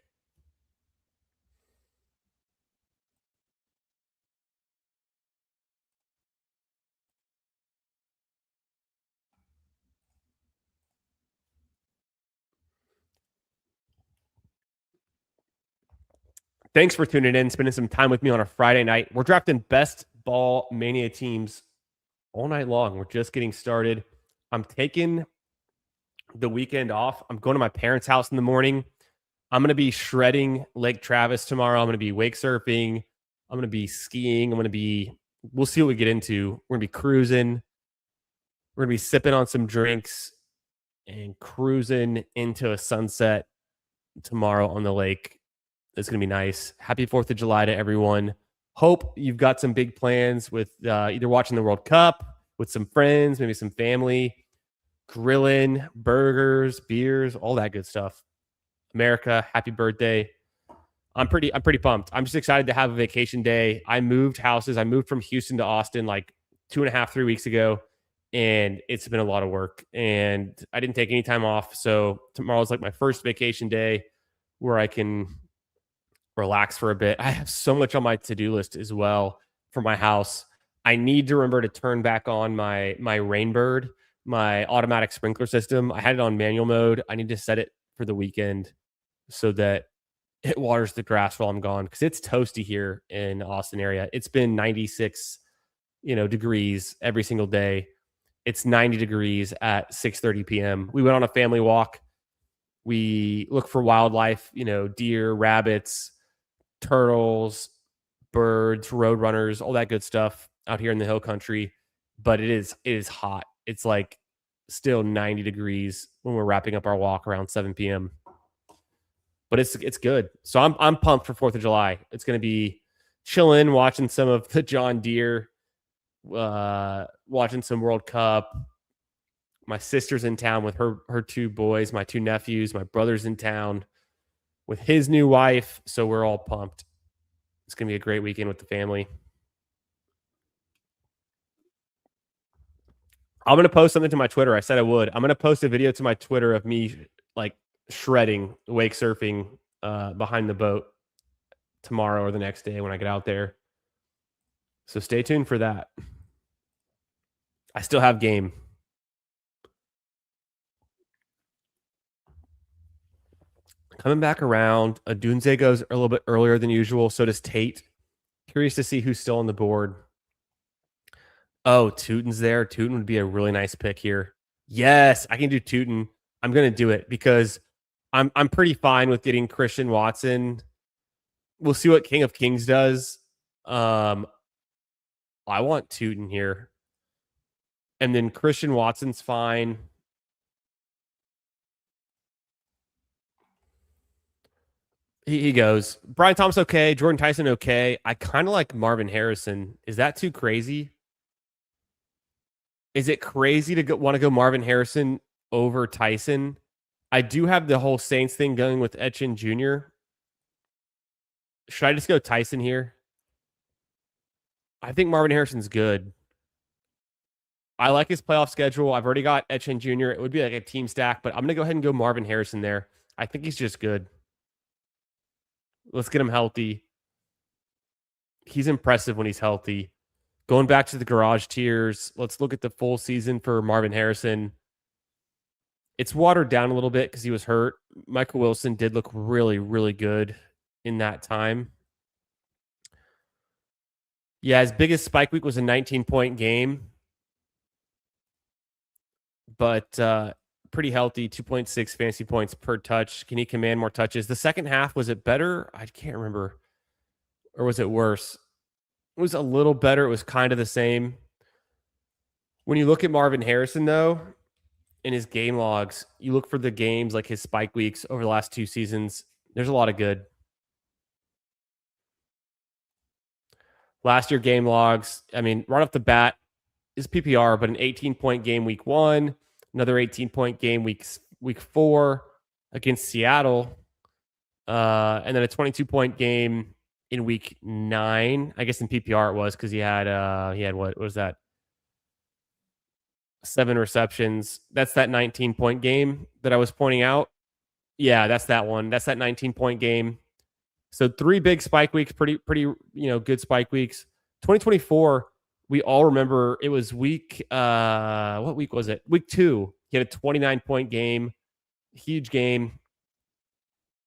Thanks for tuning in, spending some time with me on a Friday night. We're drafting best ball mania teams all night long. We're just getting started. I'm taking the weekend off. I'm going to my parents' house in the morning. I'm going to be shredding Lake Travis tomorrow. I'm going to be wake surfing. I'm going to be skiing. We'll see what we get into. We're going to be cruising. We're going to be sipping on some drinks and cruising into a sunset tomorrow on the lake. It's going to be nice. Happy 4th of July to everyone. Hope you've got some big plans with either watching the World Cup with some friends, maybe some family, grilling, burgers, beers, all that good stuff. America, happy birthday. I'm pretty pumped. I'm just excited to have a vacation day. I moved houses. I moved from Houston to Austin like 2.5, 3 weeks ago, and it's been a lot of work. And I didn't take any time off, so tomorrow's like my first vacation day where I can relax for a bit. I have so much on my to-do list as well for my house. I need to remember to turn back on my Rainbird, my automatic sprinkler system. I had it on manual mode. I need to set it for the weekend so that it waters the grass while I'm gone because it's toasty here in Austin area. It's been 96, degrees every single day. It's 90 degrees at 6:30 p.m. We went on a family walk. We look for wildlife, deer, rabbits, turtles, birds, road runners, all that good stuff out here in the hill country. But it is hot. It's like still 90 degrees when we're wrapping up our walk around 7 p.m. But it's good. So I'm pumped for 4th of July. It's going to be chilling, watching some of the John Deere, watching some World Cup. My sister's in town with her two boys, my two nephews. My brother's in town with his new wife. So we're all pumped. It's going to be a great weekend with the family. I'm going to post something to my Twitter. I said I would. I'm going to post a video to my Twitter of me like shredding, wake surfing behind the boat tomorrow or the next day when I get out there. So stay tuned for that. I still have game. Coming back around, Adunze goes a little bit earlier than usual. So does Tate. Curious to see who's still on the board. Oh, Tootin's there. Tootin would be a really nice pick here. Yes, I can do Tootin. I'm going to do it because I'm pretty fine with getting Christian Watson. We'll see what King of Kings does. I want Tootin here. And then Christian Watson's fine. He goes. Brian Thomas, okay. Jordan Tyson, okay. I kind of like Marvin Harrison. Is that too crazy? Is it crazy to want to go Marvin Harrison over Tyson? I do have the whole Saints thing going with Etchen Jr. Should I just go Tyson here? I think Marvin Harrison's good. I like his playoff schedule. I've already got Etchen Jr. It would be like a team stack, but I'm going to go ahead and go Marvin Harrison there. I think he's just good. Let's get him healthy. He's impressive when he's healthy. Going back to the garage tiers, let's look at the full season for Marvin Harrison. It's watered down a little bit because he was hurt. Michael Wilson did look really, really good in that time. Yeah, his biggest spike week was a 19-point game, but pretty healthy, 2.6 fantasy points per touch. Can he command more touches? The second half, was it better? I can't remember. Or was it worse? It was a little better. It was kind of the same. When you look at Marvin Harrison, though, in his game logs, you look for the games like his spike weeks over the last 2 seasons. There's a lot of good. Last year game logs, I mean, right off the bat is PPR, but an 18-point game week 1, another 18-point game week 4 against Seattle, and then a 22-point game in week 9. I guess in PPR it was because he had what was that? 7 receptions. That's that 19-point game that I was pointing out. Yeah, that's that one. That's that 19-point game. So 3 big spike weeks, pretty good spike weeks. 2024, we all remember it was week what week was it? Week 2. He had a 29-point game, huge game.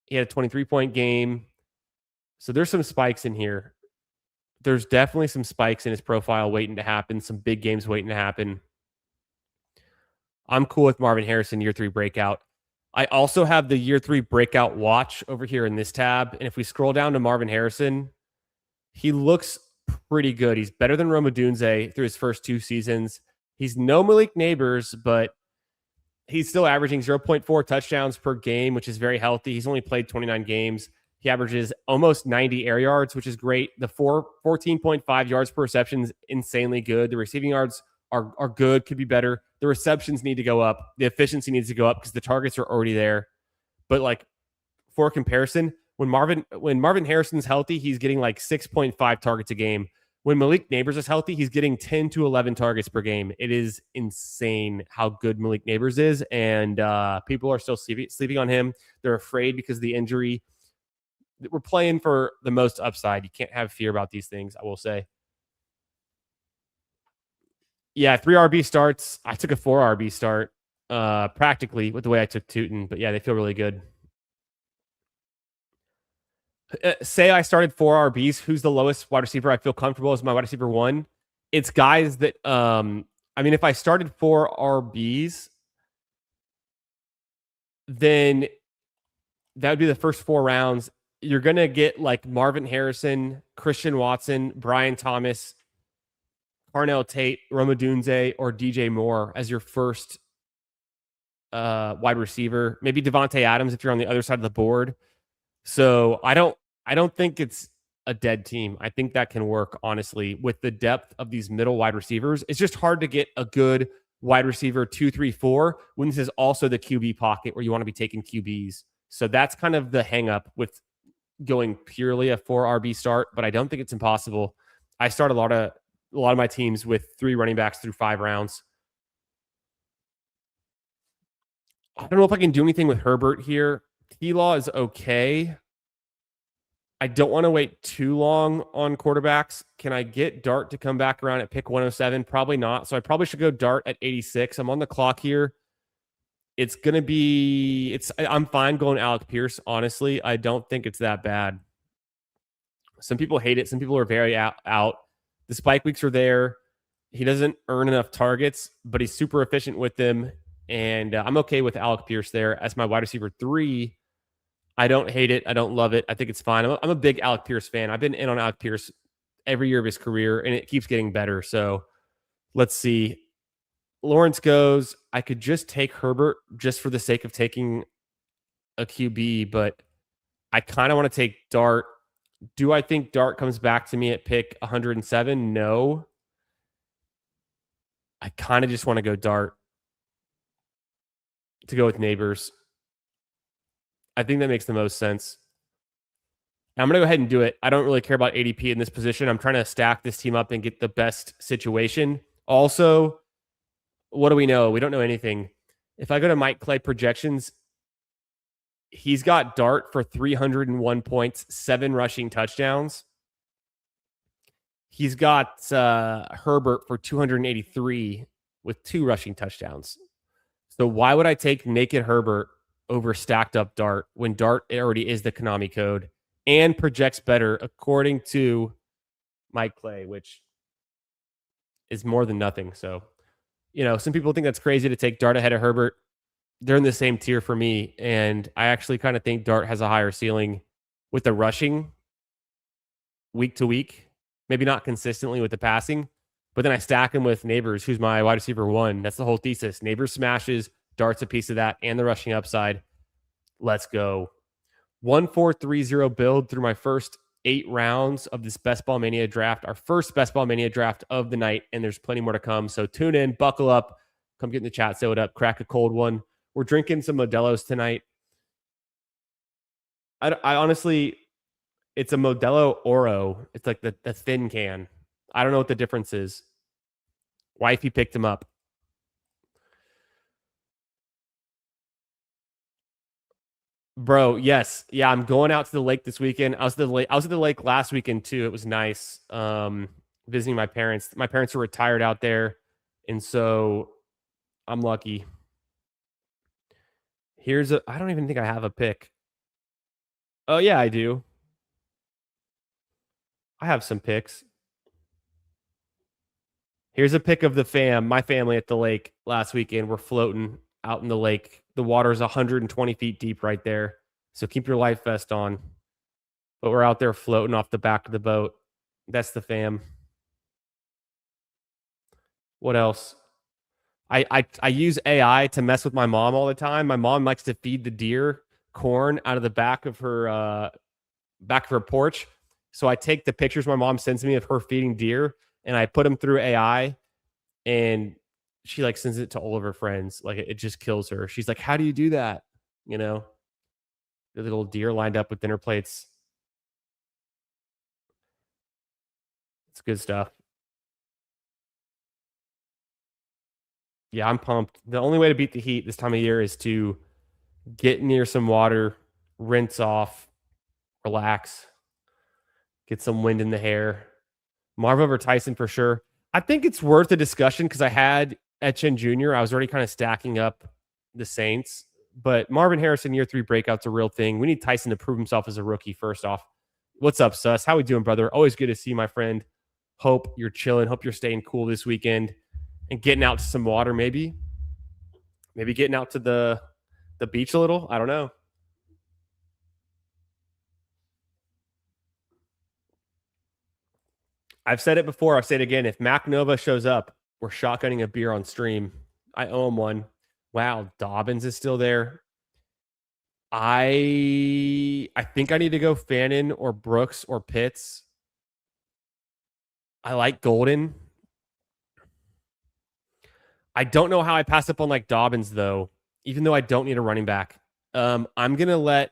He had a 23-point game. So there's some spikes in here. There's definitely some spikes in his profile waiting to happen, some big games waiting to happen. I'm cool with Marvin Harrison year 3 breakout. I also have the year 3 breakout watch over here in this tab. And if we scroll down to Marvin Harrison, he looks pretty good. He's better than Rome Odunze through his first 2 seasons. He's no Malik Neighbors, but he's still averaging 0.4 touchdowns per game, which is very healthy. He's only played 29 games. He averages almost 90 air yards, which is great. The 14.5 yards per reception is insanely good. The receiving yards are good, could be better. The receptions need to go up. The efficiency needs to go up because the targets are already there. But like for comparison, When Marvin Harrison's healthy, he's getting like 6.5 targets a game. When Malik Neighbors is healthy, he's getting 10 to 11 targets per game. It is insane how good Malik Neighbors is, and people are still sleeping on him. They're afraid because of the injury. We're playing for the most upside. You can't have fear about these things, I will say. Yeah, 3 RB starts. I took a 4 RB start, practically with the way I took Tootin, but yeah, they feel really good. Say I started 4 RBs. Who's the lowest wide receiver I feel comfortable as my wide receiver one? It's guys that, I mean, if I started 4 RBs, then that would be the first 4 rounds. You're going to get like Marvin Harrison, Christian Watson, Brian Thomas, Carnell Tate, Roma Dunze, or DJ Moore as your first wide receiver. Maybe Devontae Adams if you're on the other side of the board. So I don't think it's a dead team. I think that can work, honestly, with the depth of these middle wide receivers. It's just hard to get a good wide receiver 2, 3, 4 when this is also the QB pocket where you want to be taking QBs. So that's kind of the hang up with going purely a 4 RB start, but I don't think it's impossible. I start a lot of my teams with 3 running backs through 5 rounds. I don't know if I can do anything with Herbert here. T-Law is okay. I don't want to wait too long on quarterbacks. Can I get Dart to come back around at pick 107? Probably not. So I probably should go Dart at 86. I'm on the clock here. I'm fine going Alec Pierce, honestly. I don't think it's that bad. Some people hate it. Some people are very out. The spike weeks are there. He doesn't earn enough targets, but he's super efficient with them. And I'm okay with Alec Pierce there as my wide receiver 3. I don't hate it. I don't love it. I think it's fine. I'm a big Alec Pierce fan. I've been in on Alec Pierce every year of his career, and it keeps getting better. So let's see. Lawrence goes. I could just take Herbert just for the sake of taking a QB, but I kind of want to take Dart. Do I think Dart comes back to me at pick 107? No. I kind of just want to go Dart to go with Neighbors. I think that makes the most sense. I'm going to go ahead and do it. I don't really care about ADP in this position. I'm trying to stack this team up and get the best situation. Also, what do we know? We don't know anything. If I go to Mike Clay projections, he's got Dart for 301 points, 7 rushing touchdowns. He's got Herbert for 283 with 2 rushing touchdowns. So why would I take naked Herbert over stacked up Dart when Dart already is the Konami code and projects better according to Mike Clay, which is more than nothing. So, some people think that's crazy to take Dart ahead of Herbert. They're in the same tier for me. And I actually kind of think Dart has a higher ceiling with the rushing week to week, maybe not consistently with the passing, but then I stack him with Neighbors, who's my wide receiver 1. That's the whole thesis. Neighbors smashes, Dart's a piece of that, and the rushing upside. Let's go. 1-4-3-0 build through my first 8 rounds of this Best Ball Mania draft, our first Best Ball Mania draft of the night, and there's plenty more to come. So tune in, buckle up, come get in the chat, sew it up, crack a cold one. We're drinking some Modelo's tonight. I honestly, it's a Modelo Oro. It's like the thin can. I don't know what the difference is. Wifey picked him up. Bro, yes. Yeah, I'm going out to the lake this weekend. I was at the lake last weekend too. It was nice. Visiting my parents. My parents are retired out there, and so I'm lucky. I don't even think I have a pick. Oh yeah, I do. I have some picks. Here's a pic of my family at the lake last weekend. We're floating out in the lake. The water is 120 feet deep right there. So keep your life vest on. But we're out there floating off the back of the boat. That's the fam. What else? I use AI to mess with my mom all the time. My mom likes to feed the deer corn out of the back of her porch. So I take the pictures my mom sends me of her feeding deer and I put them through AI, and she like sends it to all of her friends. Like it just kills her. She's like, "How do you do that?" You know? The little deer lined up with dinner plates. It's good stuff. Yeah, I'm pumped. The only way to beat the heat this time of year is to get near some water, rinse off, relax, get some wind in the hair. Marv over Tyson for sure. I think it's worth a discussion because I had Etchen Jr. I was already kind of stacking up the Saints, but Marvin Harrison year 3 breakout's a real thing. We need Tyson to prove himself as a rookie first off. What's up, Sus? How we doing, brother? Always good to see you, my friend. Hope you're chilling. Hope you're staying cool this weekend and getting out to some water, maybe. Maybe getting out to the beach a little. I don't know. I've said it before. I'll say it again. If Mac Nova shows up, we're shotgunning a beer on stream. I owe him one. Wow, Dobbins is still there. I think I need to go Fannin or Brooks or Pitts. I like Golden. I don't know how I pass up on like Dobbins though, even though I don't need a running back. I'm gonna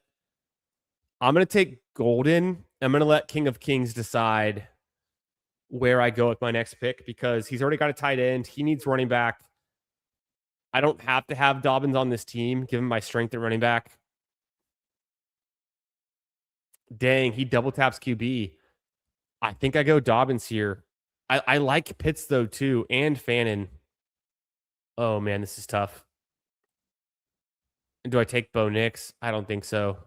take Golden. I'm gonna let King of Kings decide where I go with my next pick because he's already got a tight end. He needs running back. I don't have to have Dobbins on this team, given my strength at running back. Dang, he double taps QB. I think I go Dobbins here. I like Pitts though too, and Fannin. Oh man, this is tough. Do I take Bo Nix? I don't think so.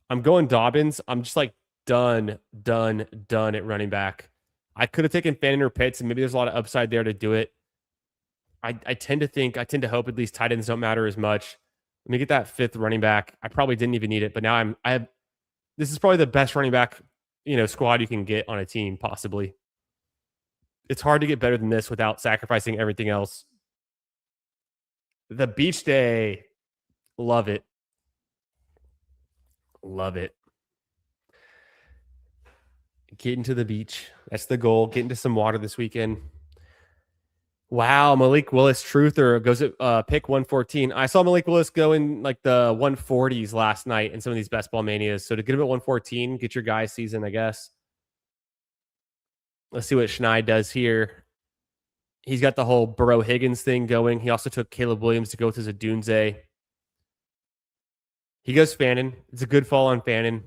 I'm going Dobbins. I'm just like done at running back. I could have taken Fannin or Pitts, and maybe there's a lot of upside there to do it. I tend to hope at least tight ends don't matter as much. Let me get that 5th running back. I probably didn't even need it, but now this is probably the best running back, squad you can get on a team, possibly. It's hard to get better than this without sacrificing everything else. The beach day. Love it. Love it. Getting to the beach. That's the goal. Get into some water this weekend. Wow, Malik Willis truther goes at pick 114. I saw Malik Willis go in like the 140s last night in some of these best ball manias. So to get him at 114, get your guy season, I guess. Let's see what Schneid does here. He's got the whole Burrow Higgins thing going. He also took Caleb Williams to go with his Adunze. He goes Fannin. It's a good fall on Fannin.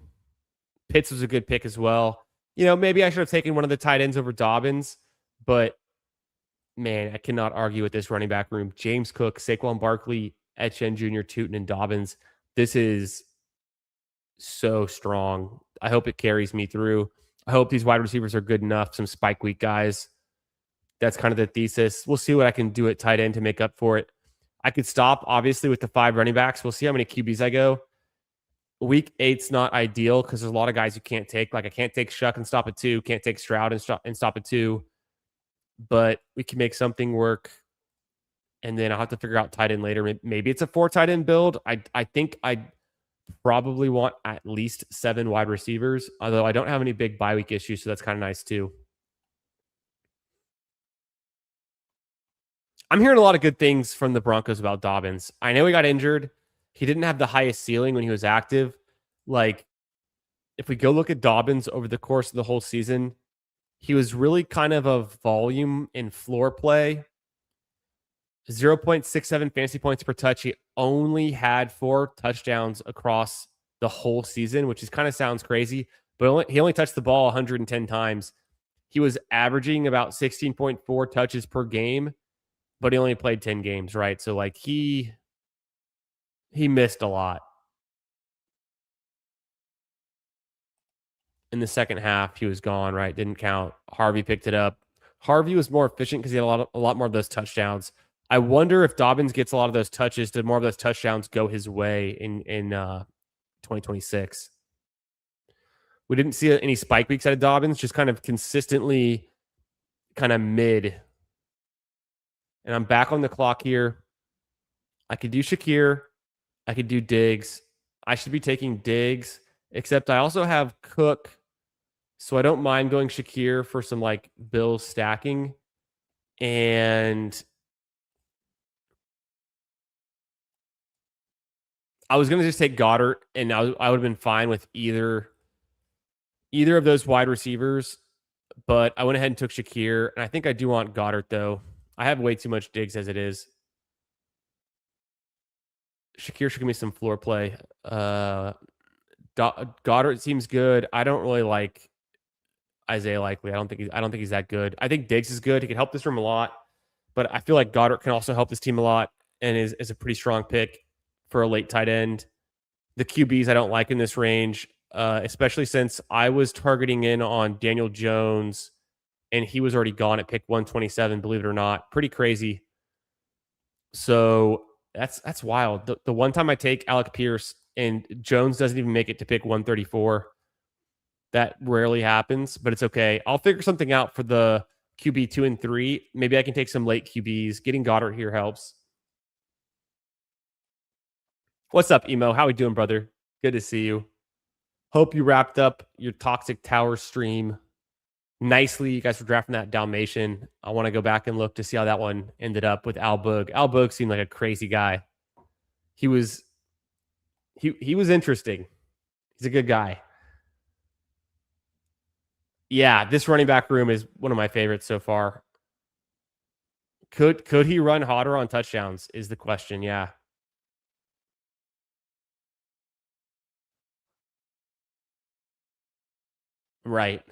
Pitts was a good pick as well. Maybe I should have taken one of the tight ends over Dobbins, but man, I cannot argue with this running back room. James Cook, Saquon Barkley, Etchen Jr., Tootin, and Dobbins. This is so strong. I hope it carries me through. I hope these wide receivers are good enough. Some spike week guys. That's kind of the thesis. We'll see what I can do at tight end to make up for it. I could stop, obviously, with the 5 running backs. We'll see how many QBs I go. Week 8's not ideal because there's a lot of guys you can't take. Like I can't take Shuck and stop at 2. Can't take Stroud and stop at 2. But we can make something work. And then I'll have to figure out tight end later. Maybe it's a 4 tight end build. I think I probably want at least 7 wide receivers, although I don't have any big bye week issues, so that's kind of nice too. I'm hearing a lot of good things from the Broncos about Dobbins. I know he got injured. He didn't have the highest ceiling when he was active. Like, if we go look at Dobbins over the course of the whole season, he was really kind of a volume in floor play. 0.67 fantasy points per touch. He only had 4 touchdowns across the whole season, which is kind of sounds crazy, but he only touched the ball 110 times. He was averaging about 16.4 touches per game, but he only played 10 games, right? So like he missed a lot. In the second half, he was gone, right? Didn't count. Harvey picked it up. Harvey was more efficient because he had a lot more of those touchdowns. I wonder if Dobbins gets a lot of those touches. Did more of those touchdowns go his way in 2026? We didn't see any spike weeks out of Dobbins, just kind of consistently kind of mid. And I'm back on the clock here. I could do Shakir. I could do Diggs. I should be taking Diggs, except I also have Cook. So I don't mind going Shakir for some like Bills stacking. And I was gonna just take Goddard, and I would have been fine with either of those wide receivers, but I went ahead and took Shakir, and I think I do want Goddard though. I have way too much Diggs as it is. Shakir should give me some floor play. Goddard seems good. I don't really like Isaiah Likely. I don't think he's that good. I think Diggs is good. He can help this room a lot, but I feel like Goddard can also help this team a lot and is a pretty strong pick for a late tight end. The QBs I don't like in this range, especially since I was targeting in on Daniel Jones and he was already gone at pick 127, believe it or not. Pretty crazy. So that's wild. The one time I take Alec Pierce and Jones doesn't even make it to pick 134, that rarely happens, but it's okay. I'll figure something out for the QB 2 and 3. Maybe I can take some late QBs. Getting Goddard here helps. What's up, Emo? How we doing, brother? Good to see you. Hope you wrapped up your Toxic Tower stream nicely. You guys were drafting that Dalmatian. I want to go back and look to see how that one ended up with Al Boog. Al Boog seemed like a crazy guy. He was interesting. He's a good guy. Yeah, this running back room is one of my favorites so far. Could he run hotter on touchdowns is the question. Yeah. Right.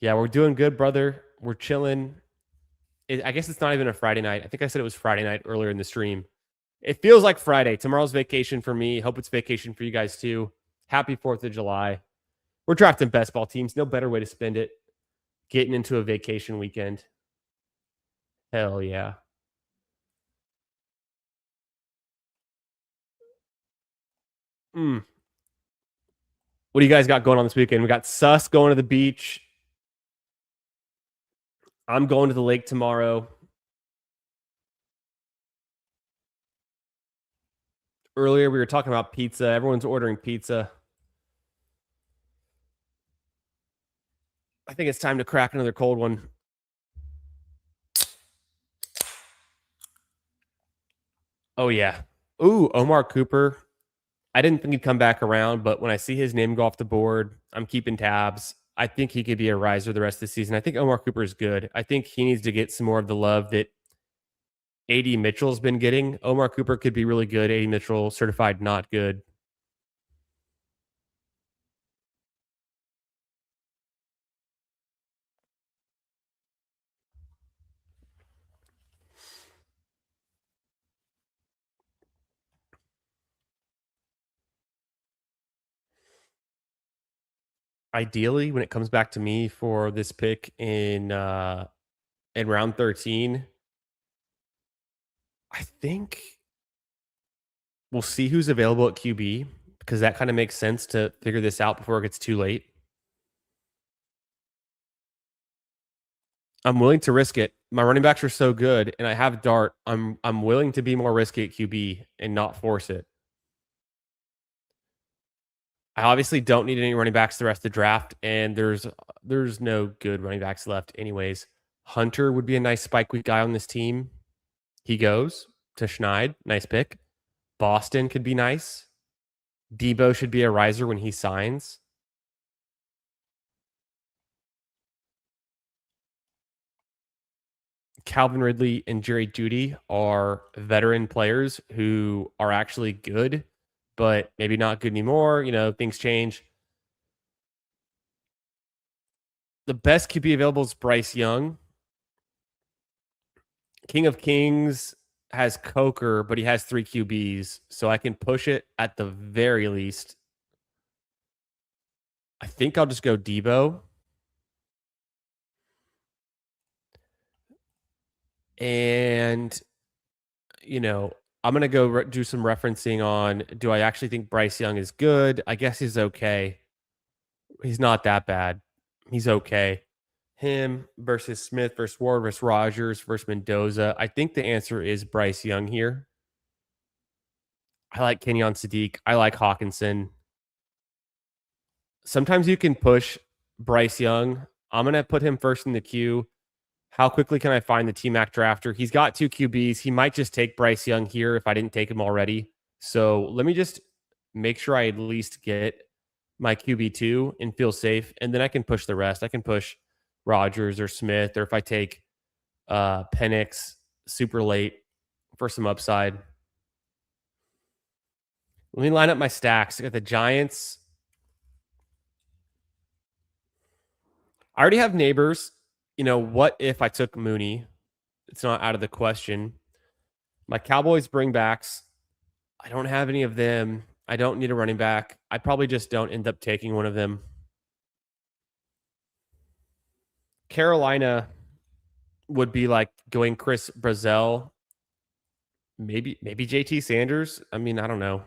Yeah, we're doing good, brother. We're chilling. I guess it's not even a Friday night. I think I said it was Friday night earlier in the stream. It feels like Friday. Tomorrow's vacation for me. Hope it's vacation for you guys too. Happy 4th of July. We're drafting best ball teams. No better way to spend it. Getting into a vacation weekend. Hell yeah. What do you guys got going on this weekend? We got Sus going to the beach. I'm going to the lake tomorrow. Earlier, we were talking about pizza. Everyone's ordering pizza. I think it's time to crack another cold one. Oh, yeah. Ooh, Omar Cooper. I didn't think he'd come back around, but when I see his name go off the board, I'm keeping tabs. I think he could be a riser the rest of the season. I think Omar Cooper is good. I think he needs to get some more of the love that AD Mitchell's been getting. Omar Cooper could be really good. AD Mitchell certified not good. Ideally, when it comes back to me for this pick in round 13, I think we'll see who's available at QB because that kind of makes sense to figure this out before it gets too late. I'm willing to risk it. My running backs are so good, and I have Dart. I'm willing to be more risky at QB and not force it. I obviously don't need any running backs the rest of the draft, and there's no good running backs left, anyways. Hunter would be a nice spike week guy on this team. He goes to Schneid. Nice pick. Boston could be nice. Debo should be a riser when he signs. Calvin Ridley and Jerry Jeudy are veteran players who are actually good, but maybe not good anymore. You know, things change. The best QB available is Bryce Young. King of Kings has Coker, but he has 3 QBs, so I can push it at the very least. I think I'll just go Debo. And, you know, I'm going to go do some referencing on, do I actually think Bryce Young is good? I guess he's okay. He's not that bad. He's okay. Him versus Smith versus Ward versus Rogers versus Mendoza. I think the answer is Bryce Young here. I like Kenyon Sadiq. I like Hawkinson. Sometimes you can push Bryce Young. I'm going to put him first in the queue. How quickly can I find the T-Mac drafter? He's got 2 QBs. He might just take Bryce Young here if I didn't take him already. So let me just make sure I at least get my QB2 and feel safe, and then I can push the rest. I can push Rogers or Smith, or if I take Penix super late for some upside. Let me line up my stacks. I got the Giants. I already have neighbors. What if I took Mooney? It's not out of the question. My Cowboys bring backs. I don't have any of them. I don't need a running back. I probably just don't end up taking one of them. Carolina would be like going Chris Brazel, maybe JT Sanders. I mean, I don't know.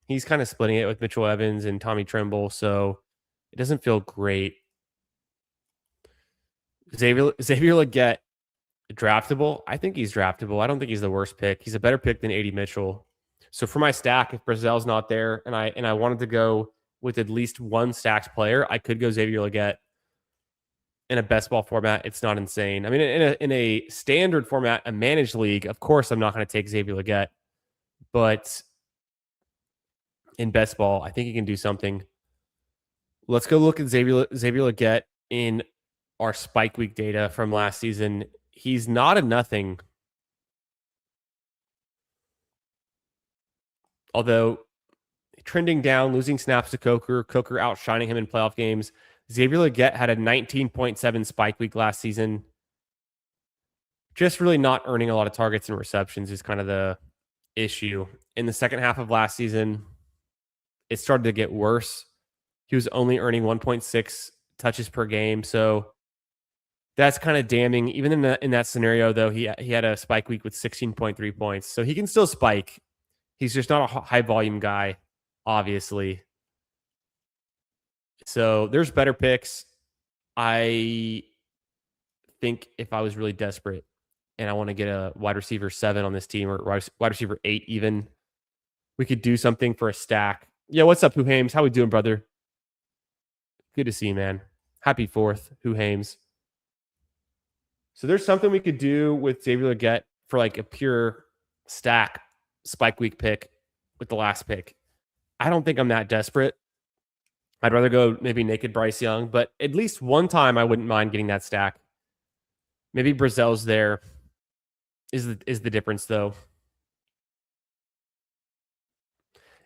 He's kind of splitting it with Mitchell Evans and Tommy Tremble, so it doesn't feel great. Xavier Legette, draftable. I think he's draftable. I don't think he's the worst pick. He's a better pick than AD Mitchell. So for my stack, if Brazel's not there and I wanted to go with at least one stacked player, I could go Xavier Legette. In a best ball format, it's not insane. I mean, in a standard format, a managed league, of course, I'm not going to take Xavier Legette, but in best ball, I think he can do something. Let's go look at Xavier Legette in our spike week data from last season. He's not a nothing, although trending down, losing snaps to Coker outshining him in playoff games. Xavier Legette had a 19.7 spike week last season. Just really not earning a lot of targets and receptions is kind of the issue. In the second half of last season, it started to get worse. He was only earning 1.6 touches per game, so that's kind of damning. Even in that scenario, though, he had a spike week with 16.3 points, so he can still spike. He's just not a high volume guy, obviously. So there's better picks. I think if I was really desperate and I want to get a wide receiver 7 on this team, or wide receiver 8 even, we could do something for a stack. Yeah, what's up, Who Hames? How we doing, brother? Good to see you, man. Happy 4th, Who Hames. So there's something we could do with Xavier Legette for like a pure stack spike week pick with the last pick. I don't think I'm that desperate. I'd rather go maybe naked Bryce Young, but at least one time I wouldn't mind getting that stack. Maybe Brazel's there is the difference, though.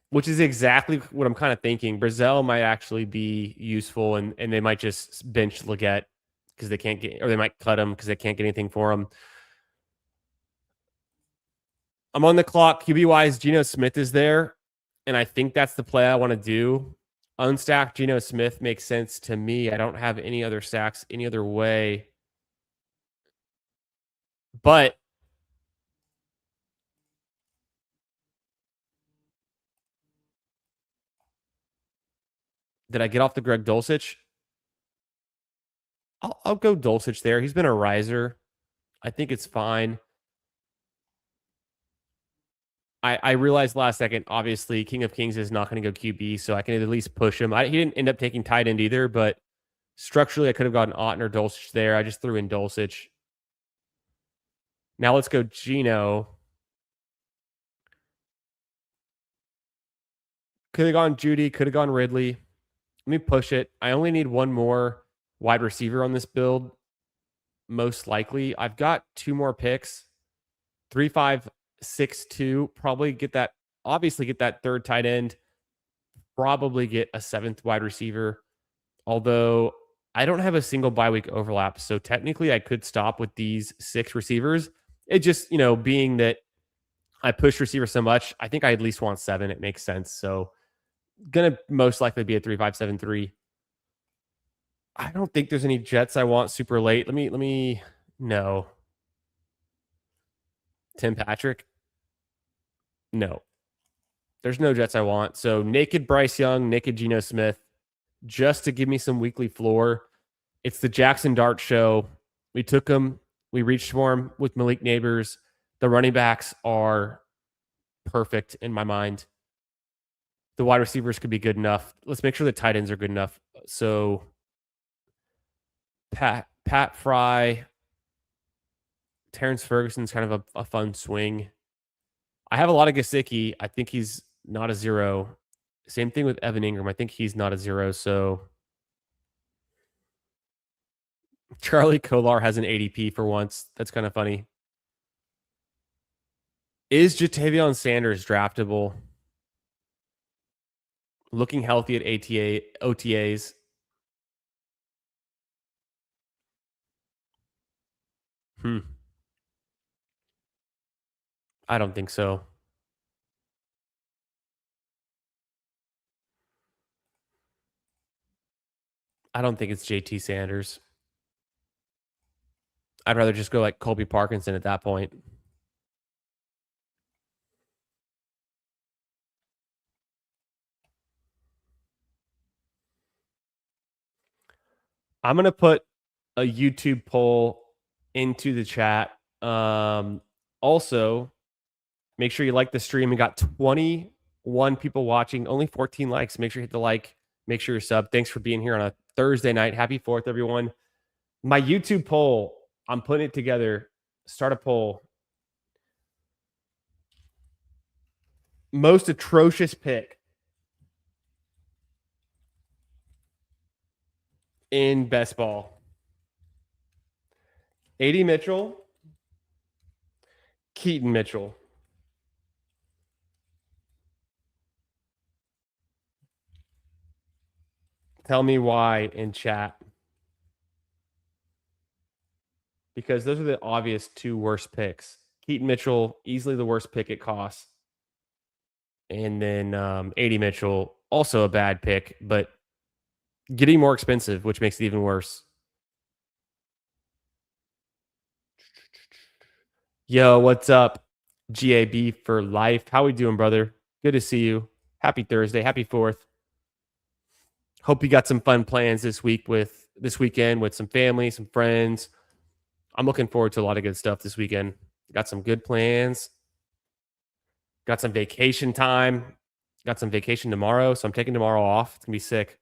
Which is exactly what I'm kind of thinking. Brazel might actually be useful, and they might just bench Legette because they can't get, or they might cut him because they can't get anything for him. I'm on the clock. QB wise, Geno Smith is there, and I think that's the play I want to do. Unstacked Geno Smith makes sense to me. I don't have any other stacks any other way. But did I get off the Greg Dulcich? I'll go Dulcich there. He's been a riser. I think it's fine. I realized last second, obviously, King of Kings is not going to go QB, so I can at least push him. He didn't end up taking tight end either, but structurally, I could have gotten Otten or Dulcich there. I just threw in Dulcich. Now let's go Geno. Could have gone Judy. Could have gone Ridley. Let me push it. I only need one more wide receiver on this build, most likely. I've got 2 more picks. 3, 5, 6, 2. Probably get that. Obviously, get that third tight end. Probably get a 7th wide receiver. Although I don't have a single bye week overlap, so technically I could stop with these 6 receivers. It just, being that I push receiver so much, I think I at least want 7. It makes sense. So gonna most likely be a 3-5-7-3. I don't think there's any Jets I want super late. Let me no. Tim Patrick? No. There's no Jets I want. So naked Bryce Young, naked Geno Smith, just to give me some weekly floor. It's the Jackson Dart show. We took him. We reached for him with Malik Neighbors. The running backs are perfect in my mind. The wide receivers could be good enough. Let's make sure the tight ends are good enough. So Pat Fry, Terrence Ferguson's kind of a fun swing. I have a lot of Gesicki. I think he's not a zero. Same thing with Evan Ingram. I think he's not a zero. So Charlie Kolar has an ADP for once. That's kind of funny. Is Jatavion Sanders draftable? Looking healthy at OTAs. Hmm. I don't think so. I don't think it's JT Sanders. I'd rather just go like Colby Parkinson at that point. I'm gonna put a YouTube poll into the chat. Also, make sure you like the stream. We got 21 people watching, only 14 likes. Make sure you hit the like. Make sure you're sub. Thanks for being here on a Thursday night. Happy 4th, everyone. My YouTube poll, I'm putting it together. Start a poll. Most atrocious pick in best ball. AD Mitchell, Keaton Mitchell. Tell me why in chat. Because those are the obvious two worst picks. Keaton Mitchell, easily the worst pick it costs. And then AD Mitchell, also a bad pick, but getting more expensive, which makes it even worse. Yo, what's up? GAB for life. How we doing, brother? Good to see you. Happy Thursday. Happy 4th. Hope you got some fun plans this weekend with some family, some friends. I'm looking forward to a lot of good stuff this weekend. Got some good plans. Got some vacation time. Got some vacation tomorrow, so I'm taking tomorrow off. It's gonna be sick.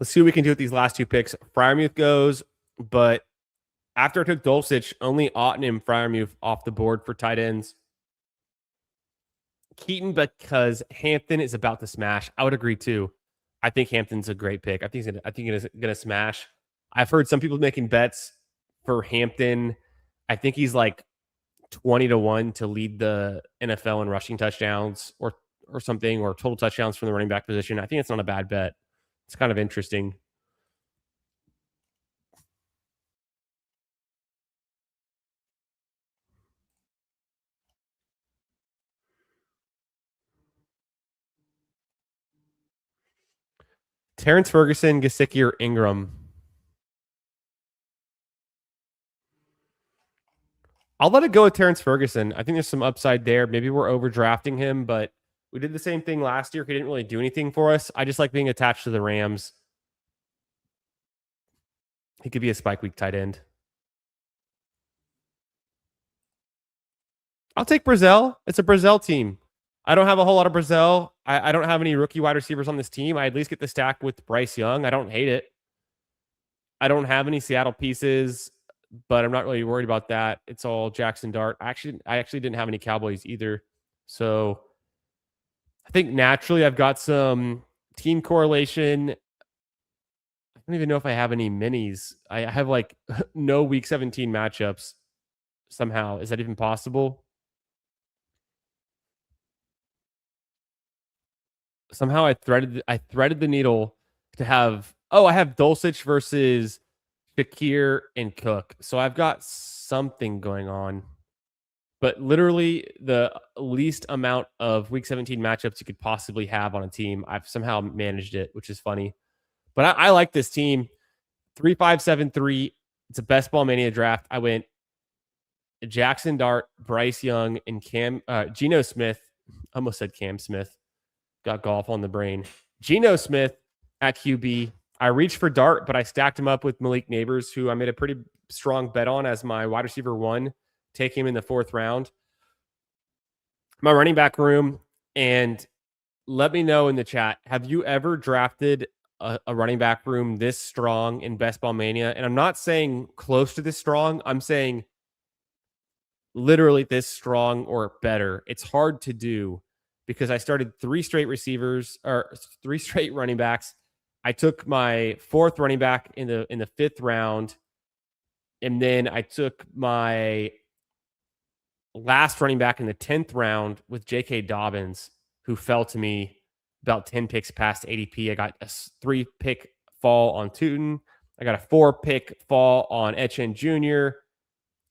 Let's see what we can do with these last two picks. Freiermuth goes, but after I took Dulcich, only Otten and Freiermuth off the board for tight ends. Keaton, because Hampton is about to smash. I would agree too. I think Hampton's a great pick. I think he's gonna smash. I've heard some people making bets for Hampton. I think he's like 20-1 to lead the NFL in rushing touchdowns or something, or total touchdowns from the running back position. I think it's not a bad bet. It's kind of interesting. Terrence Ferguson, Gesicki, or Ingram? I'll let it go with Terrence Ferguson. I think there's some upside there. Maybe we're overdrafting him, but we did the same thing last year. He didn't really do anything for us. I just like being attached to the Rams. He could be a spike week tight end. I'll take Brazil. It's a Brazil team. I don't have a whole lot of Brazil. I don't have any rookie wide receivers on this team. I at least get the stack with Bryce Young. I don't hate it. I don't have any Seattle pieces, but I'm not really worried about that. It's all Jackson Dart. I actually didn't have any Cowboys either. So I think naturally I've got some team correlation. I don't even know if I have any minis. I have like no week 17 matchups somehow. Is that even possible? Somehow I threaded the needle to have I have Dulcich versus Shakir and Cook. So I've got something going on. But literally the least amount of week 17 matchups you could possibly have on a team. I've somehow managed it, which is funny. But I like this team. 3-5-7-3. It's a best ball mania draft. I went Jackson Dart, Bryce Young, and Geno Smith. I almost said Cam Smith. Got golf on the brain. Geno Smith at QB. I reached for Dart, but I stacked him up with Malik Neighbors, who I made a pretty strong bet on as my wide receiver 1. Take him in the 4th round. My running back room, and let me know in the chat, have you ever drafted a running back room this strong in Best Ball Mania. And I'm not saying close to this strong. I'm saying literally this strong or better. It's hard to do because I started three straight receivers or three straight running backs. I took my fourth running back in the fifth round, and then I took my last running back in the 10th round with J.K. Dobbins, who fell to me about 10 picks past ADP. I got a 3-pick fall on Tootin. I got a 4-pick fall on Etienne Jr.,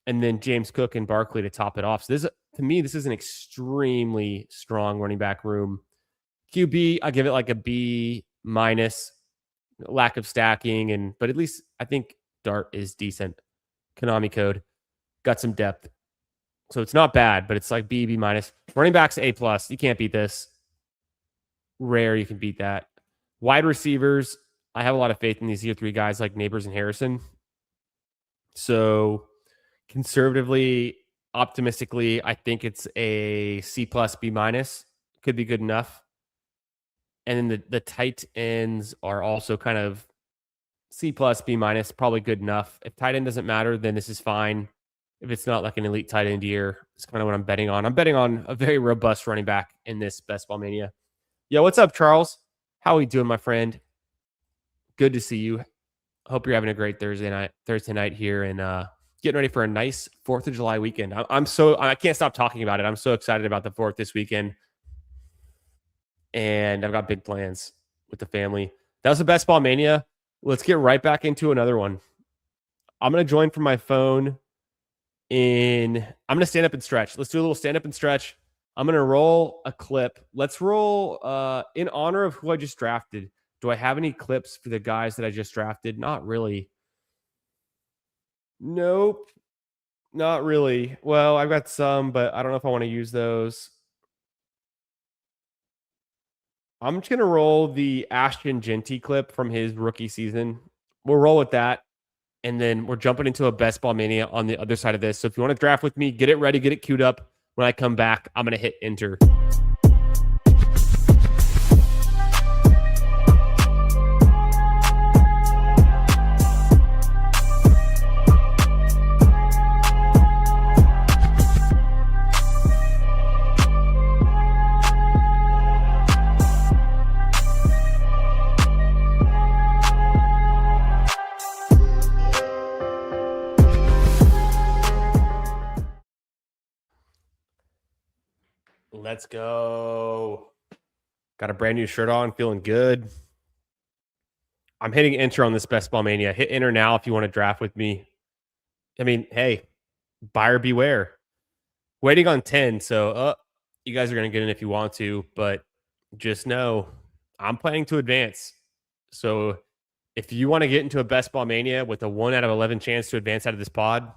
and then James Cook and Barkley to top it off. So this, to me, this is an extremely strong running back room. QB, I give it like a B minus. Lack of stacking, but at least I think Dart is decent. Konami code got some depth, so it's not bad, but it's like B minus. Running backs A plus. You can't beat this. Rare you can beat that. Wide receivers, I have a lot of faith in these year 3 guys like Neighbors and Harrison. So conservatively, optimistically, I think it's a C plus B minus. Could be good enough. And then the tight ends are also kind of C plus B minus, probably good enough. If tight end doesn't matter, then this is fine. If it's not like an elite tight end year, it's kind of what I'm betting on. I'm betting on a very robust running back in this Best Ball Mania. Yo, what's up, Charles? How are you doing, my friend? Good to see you. Hope you're having a great Thursday night here, and getting ready for a nice 4th of July weekend. I can't stop talking about it. I'm so excited about the 4th this weekend. And I've got big plans with the family. That was the Best Ball Mania. Let's get right back into another one. I'm going to join from my phone I'm going to stand up and stretch. Let's do a little stand up and stretch. I'm going to roll a clip. Let's roll in honor of who I just drafted. Do I have any clips for the guys that I just drafted? Not really. Nope. Not really. Well, I've got some, but I don't know if I want to use those. I'm just going to roll the Ashton Genty clip from his rookie season. We'll roll with that. And then we're jumping into a Best Ball Mania on the other side of this. So if you want to draft with me, get it ready, get it queued up. When I come back, I'm going to hit enter. Let's go. Got a brand new shirt on, feeling good. I'm hitting enter on this Best Ball Mania. Hit enter now if you want to draft with me. I mean, hey, buyer beware. Waiting on 10, so you guys are going to get in if you want to, but just know I'm planning to advance. So if you want to get into a Best Ball Mania with a 1 out of 11 chance to advance out of this pod,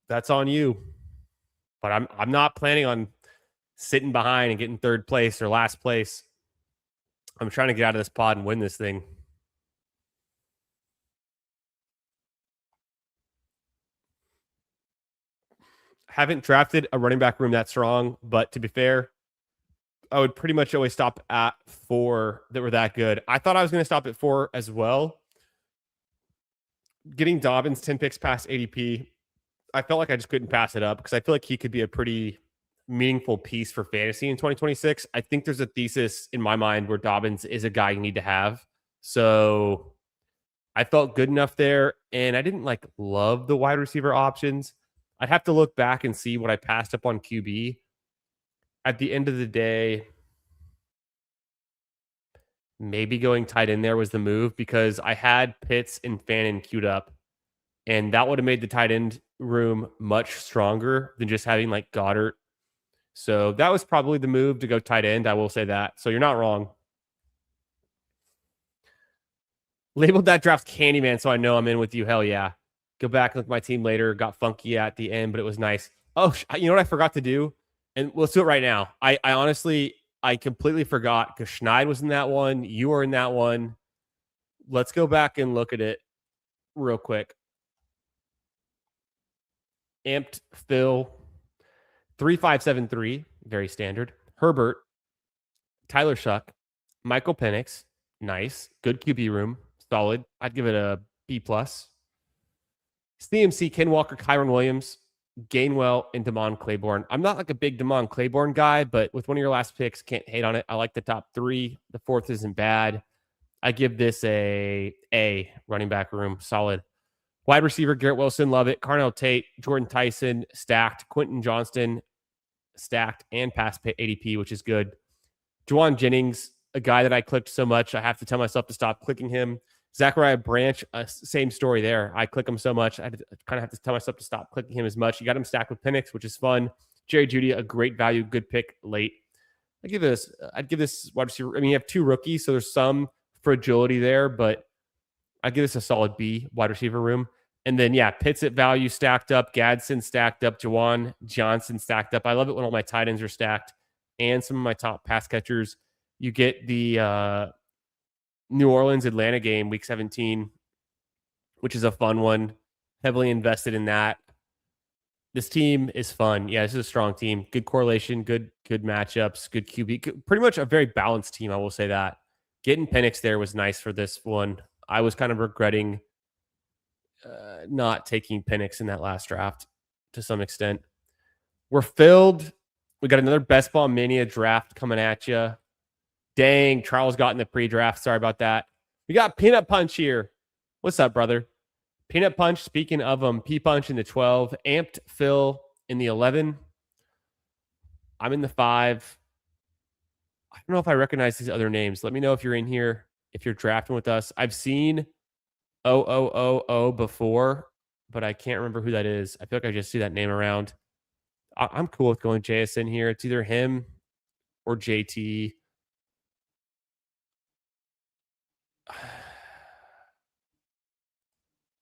that's on you. But I'm not planning on sitting behind and getting 3rd place or last place. I'm trying to get out of this pod and win this thing. Haven't drafted a running back room that strong, but to be fair, I would pretty much always stop at 4 that were that good. I thought I was going to stop at 4 as well. Getting Dobbins 10 picks past ADP, I felt like I just couldn't pass it up because I feel like he could be a pretty meaningful piece for fantasy in 2026. I think there's a thesis in my mind where Dobbins is a guy you need to have. So I felt good enough there, and I didn't like love the wide receiver options. I'd have to look back and see what I passed up on QB. At the end of the day, maybe going tight end there was the move because I had Pitts and Fannin queued up, and that would have made the tight end room much stronger than just having like Goddard. So that was probably the move to go tight end. I will say that. So you're not wrong. Labeled that draft Candyman, so I know I'm in with you. Hell yeah. Go back and look at my team later. Got funky at the end, but it was nice. Oh, you know what I forgot to do? And let's do it right now. I honestly, I completely forgot because Schneid was in that one. You were in that one. Let's go back and look at it real quick. Amped Phil, 3573, very standard. Herbert, Tyler Shuck, Michael Penix, Nice. Good QB room. Solid. I'd give it a B plus. CMC, Ken Walker, Kyron Williams, Gainwell, and Damon Claiborne. I'm not like a big Damon Claiborne guy, but with one of your last picks, can't hate on it. I like the top three. The fourth isn't bad. I give this a running back room. Solid. Wide receiver, Garrett Wilson, love it. Carnell Tate, Jordan Tyson, stacked. Quentin Johnston, stacked and past ADP, which is good. Juwan Jennings, a guy that I clicked so much, I have to tell myself to stop clicking him. Zachariah Branch, same story there. I click him so much, I kind of have to tell myself to stop clicking him as much. You got him stacked with Penix, which is fun. Jerry Jeudy, a great value, good pick late. I'd give this wide receiver. I mean, you have two rookies, so there's some fragility there, but I'd give this a solid B wide receiver room. And then, yeah, Pitts at value stacked up, Gadsden stacked up, Juwan Johnson stacked up. I love it when all my tight ends are stacked and some of my top pass catchers. You get the New Orleans Atlanta game, week 17, which is a fun one. Heavily invested in that. This team is fun. Yeah, this is a strong team. Good correlation, good matchups, good QB. Pretty much a very balanced team, I will say that. Getting Penix there was nice for this one. I was kind of regretting not taking Penix in that last draft to some extent. We're filled. We got another Best Ball Mania draft coming at you. Dang, Charles got in the pre-draft. Sorry about that. We got Peanut Punch here. What's up, brother? Peanut Punch, speaking of them, P-Punch in the 12. Amped Phil in the 11. I'm in the 5. I don't know if I recognize these other names. Let me know if you're in here, if you're drafting with us. I've seen before, but I can't remember who that is. I feel like I just see that name around. I'm cool with going JSN here. It's either him or JT.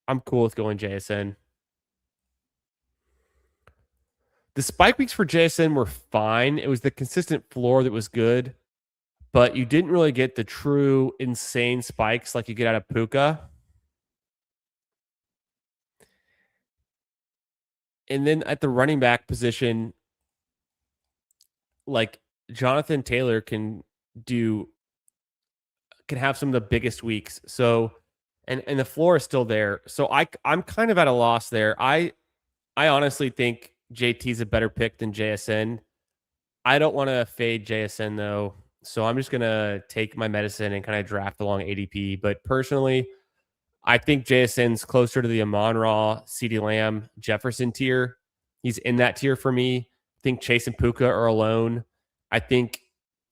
I'm cool with going JSN. The spike weeks for JSN were fine. It was the consistent floor that was good, but you didn't really get the true insane spikes like you get out of Puka. And then at the running back position, like Jonathan Taylor can have some of the biggest weeks. So, and the floor is still there. So I'm kind of at a loss there. I honestly think JT's a better pick than JSN. I don't want to fade JSN though. So I'm just going to take my medicine and kind of draft along ADP. But personally, I think JSN's closer to the Amon-Ra, CeeDee Lamb, Jefferson tier. He's in that tier for me. I think Chase and Puka are alone. I think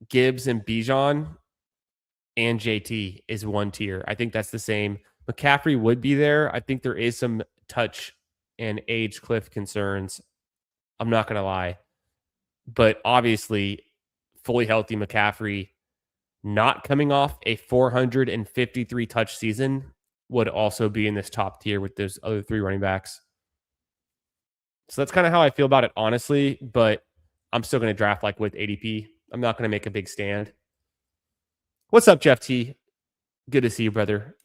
Gibbs and Bijan and JT is one tier. I think that's the same. McCaffrey would be there. I think there is some touch and age cliff concerns. I'm not going to lie. But obviously, fully healthy McCaffrey not coming off a 453 touch season would also be in this top tier with those other three running backs. So that's kind of how I feel about it, honestly. But I'm still going to draft like with ADP. I'm not going to make a big stand. What's up, Jeff T? Good to see you, brother.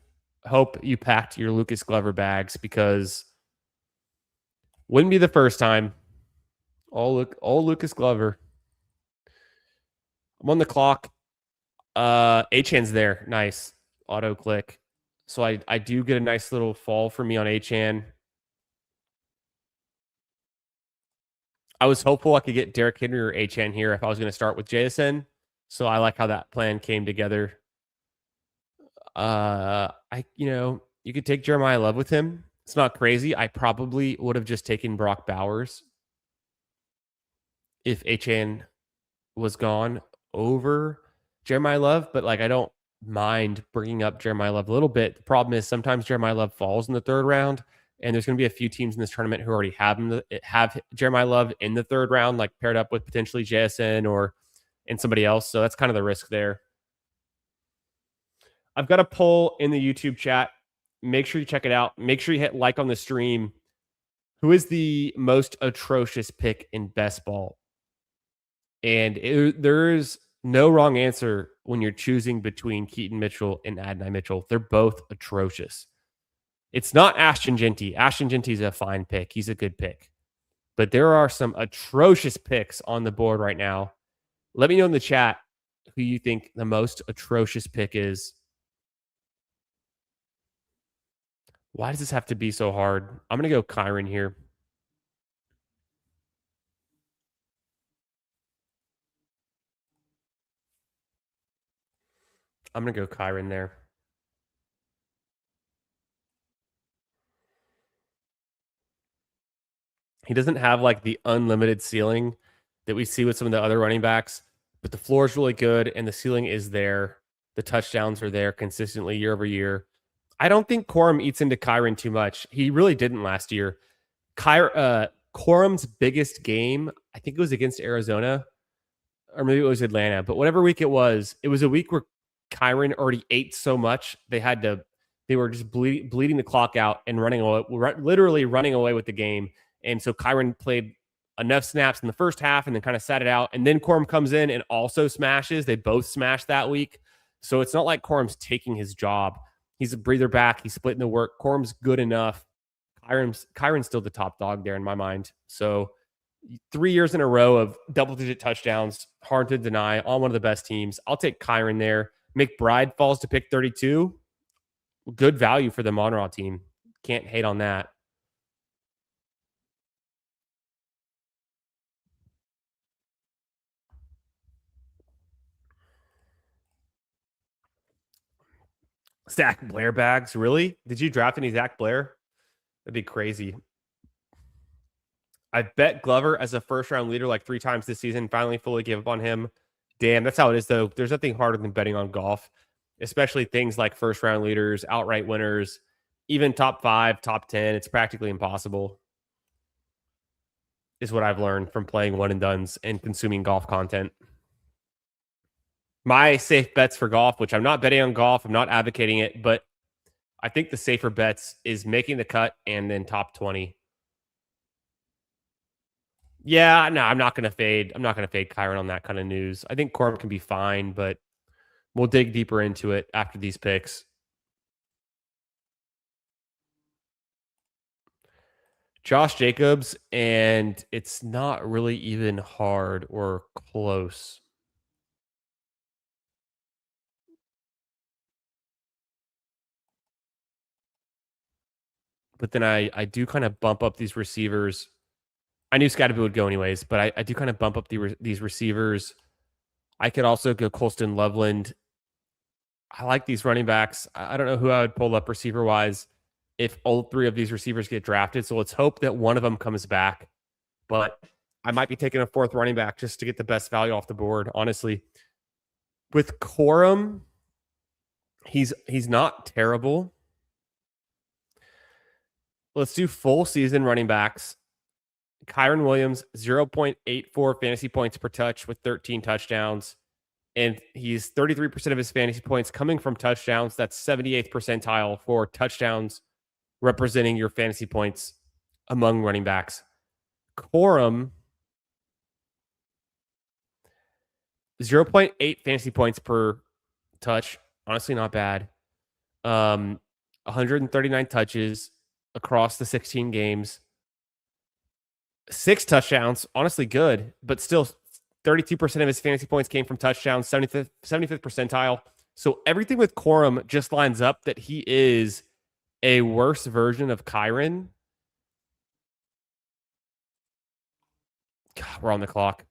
Hope you packed your Lucas Glover bags because wouldn't be the first time. All Lucas Glover. I'm on the clock. Achan's there. Nice. Auto click. So I do get a nice little fall for me on Achan. I was hopeful I could get Derrick Henry or Achan here if I was going to start with JSN. So I like how that plan came together. You could take Jeremiah Love with him. It's not crazy. I probably would have just taken Brock Bowers if Achan was gone over Jeremiah Love, but like I don't mind bringing up Jeremiah Love a little bit. The problem is sometimes Jeremiah Love falls in the third round, and there's going to be a few teams in this tournament who already have Jeremiah Love in the third round, like paired up with potentially JSN and somebody else. So that's kind of the risk there. I've got a poll in the YouTube chat. Make sure you check it out. Make sure you hit like on the stream. Who is the most atrocious pick in best ball? And there's no wrong answer when you're choosing between Keaton Mitchell and Adonai Mitchell. They're both atrocious. It's not Ashton Genty. Ashton Genty's a fine pick. He's a good pick. But there are some atrocious picks on the board right now. Let me know in the chat who you think the most atrocious pick is. Why does this have to be so hard? I'm gonna go Kyron here. I'm gonna go Kyron there. He doesn't have like the unlimited ceiling that we see with some of the other running backs, but the floor is really good and the ceiling is there. The touchdowns are there consistently year over year. I don't think Corum eats into Kyron too much. He really didn't last year. Corum's biggest game, I think it was against Arizona, or maybe it was Atlanta, but whatever week it was a week where Kyron already ate so much they were just bleeding the clock out and running away, literally running away with the game. And so Kyron played enough snaps in the first half and then kind of sat it out. And then Corum comes in and also smashes. They both smashed that week. So it's not like Corum's taking his job. He's a breather back. He's splitting the work. Corum's good enough. Kyron's still the top dog there in my mind. So 3 years in a row of double-digit touchdowns, hard to deny, on one of the best teams. I'll take Kyron there. McBride falls to pick 32. Good value for the Monroe team. Can't hate on that. Zach Blair bags, really? Did you draft any Zach Blair? That'd be crazy. I bet Glover as a first round leader like 3 times this season. Finally, fully gave up on him. Damn, that's how it is though. There's nothing harder than betting on golf, especially things like first round leaders, outright winners, even top 5, top 10. It's practically impossible, is what I've learned from playing one and dones and consuming golf content. My safe bets for golf, which I'm not betting on golf, I'm not advocating it, but I think the safer bets is making the cut and then top 20. Yeah, no, I'm not going to fade. I'm not going to fade Kyron on that kind of news. I think Corum can be fine, but we'll dig deeper into it after these picks. Josh Jacobs, and it's not really even hard or close. But then I do kind of bump up these receivers. I knew Scotty would go anyways, but I do kind of bump up these receivers. I could also go Colston Loveland. I like these running backs. I don't know who I would pull up receiver wise if all 3 of these receivers get drafted. So let's hope that one of them comes back. But I might be taking a 4th running back just to get the best value off the board, honestly. With Corum, he's not terrible. Let's do full season running backs. Kyron Williams, 0.84 fantasy points per touch with 13 touchdowns. And he's 33% of his fantasy points coming from touchdowns. That's 78th percentile for touchdowns representing your fantasy points among running backs. Corum, 0.8 fantasy points per touch. Honestly, not bad. 139 touches across the 16 games. 6 touchdowns. Honestly, good, but still 32% of his fantasy points came from touchdowns, 75th percentile. So everything with Corum just lines up that he is a worse version of Kyron. God, we're on the clock.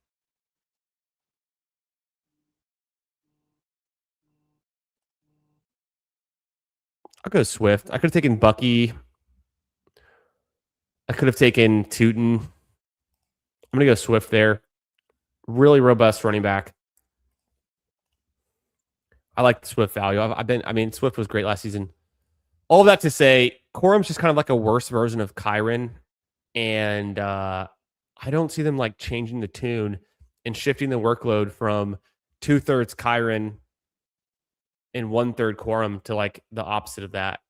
I'll go Swift. I could have taken Bucky. I could have taken Tootin. I'm going to go Swift there. Really robust running back. I like the Swift value. Swift was great last season. All of that to say, Corum's just kind of like a worse version of Kyron. And I don't see them like changing the tune and shifting the workload from 2/3 Kyron and 1/3 Corum to like the opposite of that.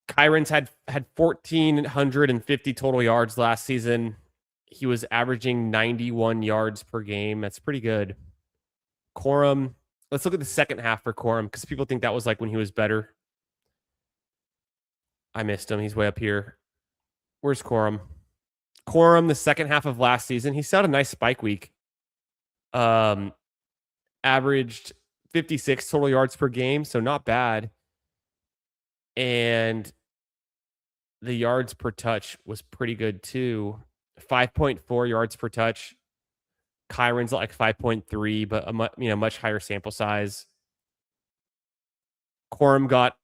Kyron's had 1,450 total yards last season. He was averaging 91 yards per game. That's pretty good. Corum, let's look at the second half for Corum because people think that was like when he was better. I missed him. He's way up here. Where's Corum? Corum, the second half of last season, he still had a nice spike week. Averaged 56 total yards per game, so not bad. And the yards per touch was pretty good too. 5.4 yards per touch. Kyron's like 5.3, but much higher sample size. Corum got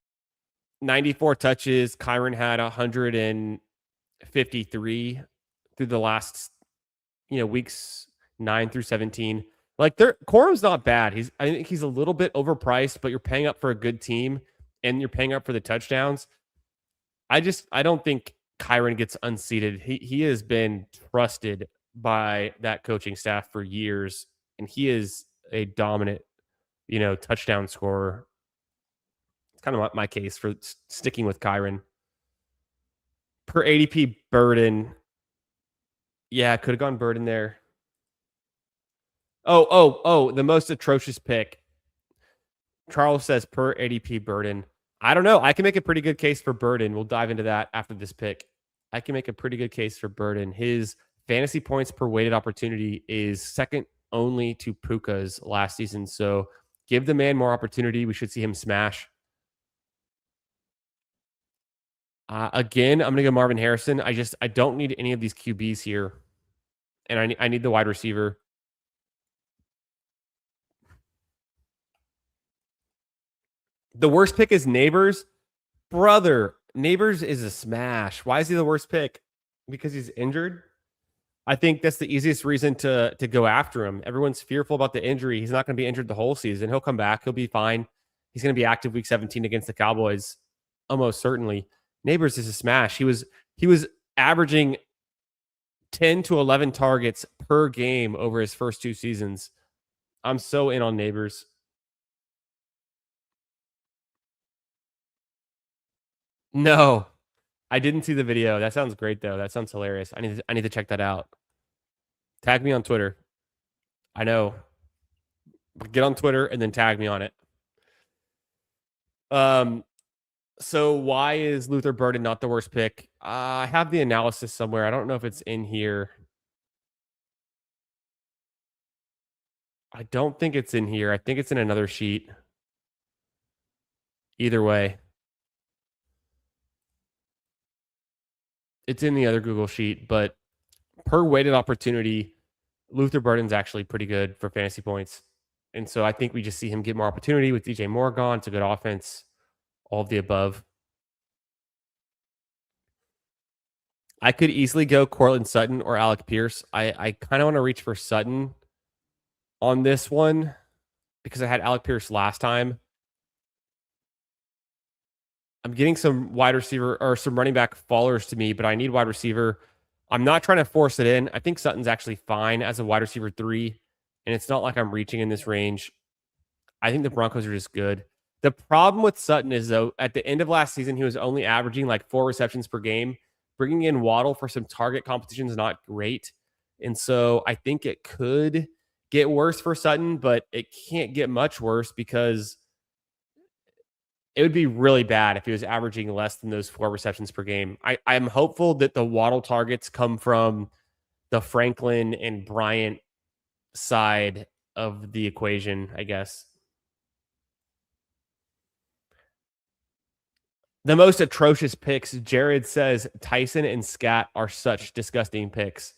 94 touches. Kyron had 153 through the last, weeks 9 through 17. Like Corum's not bad. I think he's a little bit overpriced, but you're paying up for a good team and you're paying up for the touchdowns. I don't think Kyron gets unseated. He has been trusted by that coaching staff for years, and he is a dominant, touchdown scorer. It's kind of my case for sticking with Kyron. Per ADP Burden. Yeah, could have gone Burden there. Oh, the most atrocious pick. Charles says per ADP Burden. I don't know. I can make a pretty good case for Burden. We'll dive into that after this pick. I can make a pretty good case for Burden. His fantasy points per weighted opportunity is second only to Puka's last season. So give the man more opportunity. We should see him smash. Again, I'm going to go Marvin Harrison. I don't need any of these QBs here. And I need the wide receiver. The worst pick is Neighbors. Brother, Neighbors is a smash. Why is he the worst pick? Because he's injured? I think that's the easiest reason to go after him. Everyone's fearful about the injury. He's not going to be injured the whole season. He'll come back. He'll be fine. He's going to be active week 17 against the Cowboys, almost certainly. Neighbors is a smash. He was averaging 10 to 11 targets per game over his first 2 seasons. I'm so in on Neighbors. No, I didn't see the video. That sounds great though. That sounds hilarious. I need to check that out. Tag me on Twitter. I know. Get on Twitter and then tag me on it. So why is Luther Burden not the worst pick? I have the analysis somewhere. I don't know if it's in here. I don't think it's in here. I think it's in another sheet. Either way, it's in the other Google sheet, but per weighted opportunity, Luther Burden's actually pretty good for fantasy points. And so I think we just see him get more opportunity with DJ Moore gone. It's a good offense. All of the above. I could easily go Cortland Sutton or Alec Pierce. I kind of want to reach for Sutton on this one because I had Alec Pierce last time. I'm getting some wide receiver or some running back fallers to me, but I need wide receiver. I'm not trying to force it in. I think Sutton's actually fine as a wide receiver 3, and it's not like I'm reaching in this range. I think the Broncos are just good. The problem with Sutton is, though, at the end of last season, he was only averaging like 4 receptions per game. Bringing in Waddle for some target competition is not great. And so I think it could get worse for Sutton, but it can't get much worse because it would be really bad if he was averaging less than those 4 receptions per game. I'm hopeful that the Waddle targets come from the Franklin and Bryant side of the equation, I guess. The most atrocious picks, Jared says Tyson and Scat are such disgusting picks.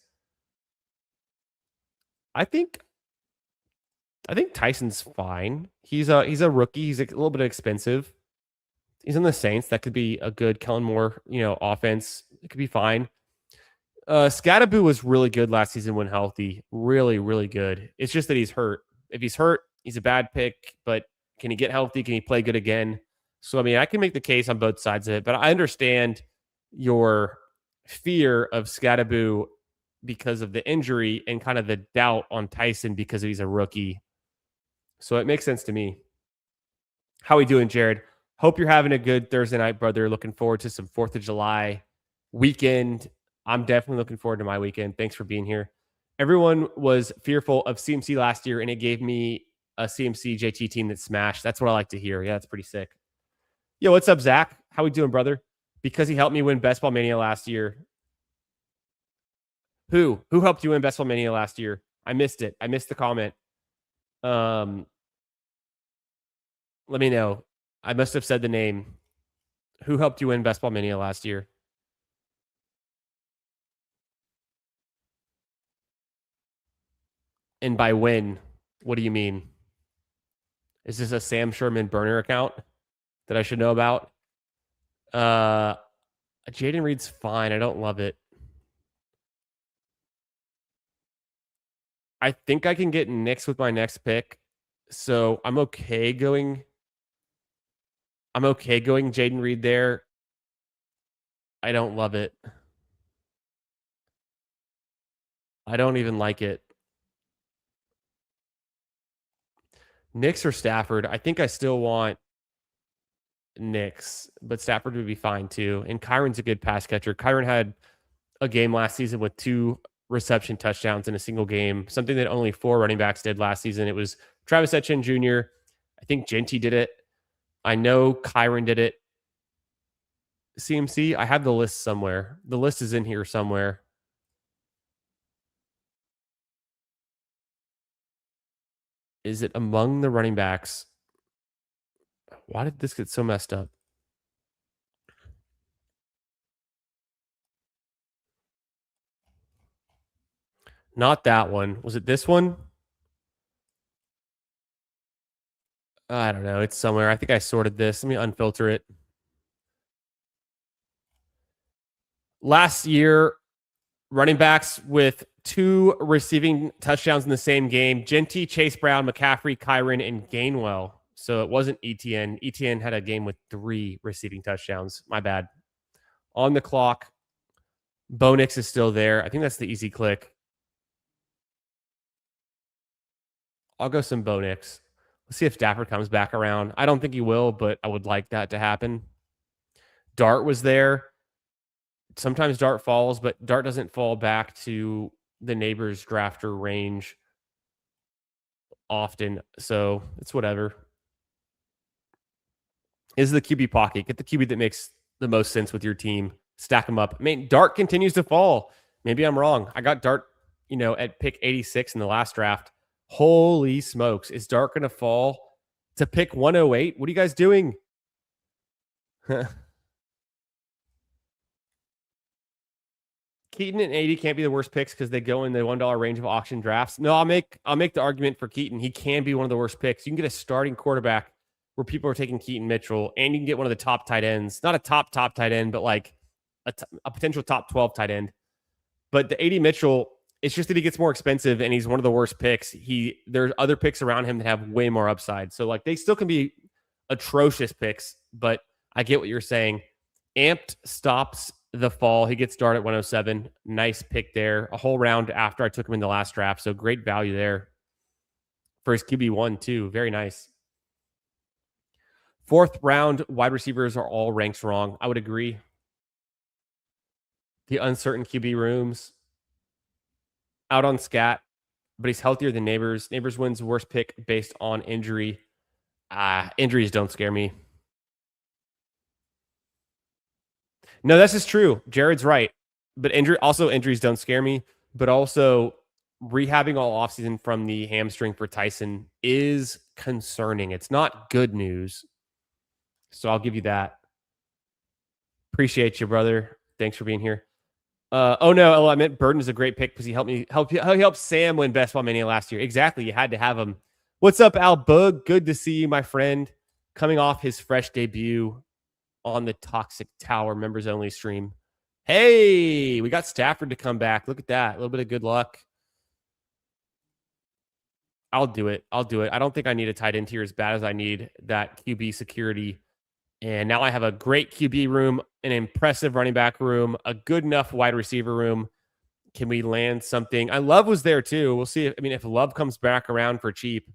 I think Tyson's fine. He's a rookie. He's a little bit expensive. He's in the Saints. That could be a good Kellen Moore, offense. It could be fine. Scattaboo was really good last season when healthy. Really, really good. It's just that he's hurt. If he's hurt, he's a bad pick, but can he get healthy? Can he play good again? So, I mean, I can make the case on both sides of it, but I understand your fear of Scattaboo because of the injury and kind of the doubt on Tyson because he's a rookie. So it makes sense to me. How we doing, Jared? Hope you're having a good Thursday night, brother. Looking forward to some 4th of July weekend. I'm definitely looking forward to my weekend. Thanks for being here. Everyone was fearful of CMC last year, and it gave me a CMC JT team that smashed. That's what I like to hear. Yeah, that's pretty sick. Yo, what's up, Zach? How we doing, brother? Because he helped me win Best Ball Mania last year. Who helped you win Best Ball Mania last year? I missed it. I missed the comment. Let me know. I must have said the name. Who helped you win Best Ball Mania last year? And by win, what do you mean? Is this a Sam Sherman burner account that I should know about? Uh, Jaden Reed's fine. I don't love it. I think I can get Knicks with my next pick, so I'm okay going. I'm okay going Jaden Reed there. I don't love it. I don't even like it. Knicks or Stafford? I think I still want Knicks, but Stafford would be fine too. And Kyron's a good pass catcher. Kyron had a game last season with 2 reception touchdowns in a single game, something that only 4 running backs did last season. It was Travis Etienne Jr. I think Genty did it. I know Kyron did it. CMC, I have the list somewhere. The list is in here somewhere. Is it among the running backs? Why did this get so messed up? Not that one. Was it this one? I don't know. It's somewhere. I think I sorted this. Let me unfilter it. Last year, running backs with 2 receiving touchdowns in the same game: Genty, Chase Brown, McCaffrey, Kyron, and Gainwell. So it wasn't ETN. ETN had a game with 3 receiving touchdowns. My bad. On the clock, Bo Nix is still there. I think that's the easy click. I'll go some Bo Nix. Let's see if Stafford comes back around. I don't think he will, but I would like that to happen. Dart was there. Sometimes Dart falls, but Dart doesn't fall back to the neighbor's drafter range often. So it's whatever. Is the QB pocket. Get the QB that makes the most sense with your team. Stack them up. I mean, Dart continues to fall. Maybe I'm wrong. I got Dart, at pick 86 in the last draft. Holy smokes. Is Dart going to fall to pick 108? What are you guys doing? Keaton and 80 can't be the worst picks because they go in the $1 range of auction drafts. No, I'll make the argument for Keaton. He can be one of the worst picks. You can get a starting quarterback where people are taking Keaton Mitchell, and you can get one of the top tight ends. Not a top tight end, but like a potential top 12 tight end. But the 80 Mitchell, it's just that he gets more expensive and he's one of the worst picks. There's other picks around him that have way more upside. So like they still can be atrocious picks, but I get what you're saying. Amped stops the fall. He gets started at 107. Nice pick there. A whole round after I took him in the last draft. So great value there for his QB1 too. Very nice. 4th round wide receivers are all ranked wrong. I would agree. The uncertain QB rooms out on scat, but he's healthier than Neighbors. Neighbors wins worst pick based on injury. Injuries don't scare me. No, this is true. Jared's right. But injuries don't scare me. But also rehabbing all offseason from the hamstring for Tyson is concerning. It's not good news. So I'll give you that. Appreciate you, brother. Thanks for being here. Oh no, I meant Burton is a great pick because he helped Sam win Best Ball Mania last year. Exactly, you had to have him. What's up, Al Bug? Good to see you, my friend. Coming off his fresh debut on the Toxic Tower members only stream. Hey, we got Stafford to come back. Look at that. A little bit of good luck. I'll do it. I don't think I need a tight end here as bad as I need that QB security. And now I have a great QB room, an impressive running back room, a good enough wide receiver room. Can we land something? Love was there too. We'll see. If Love comes back around for cheap.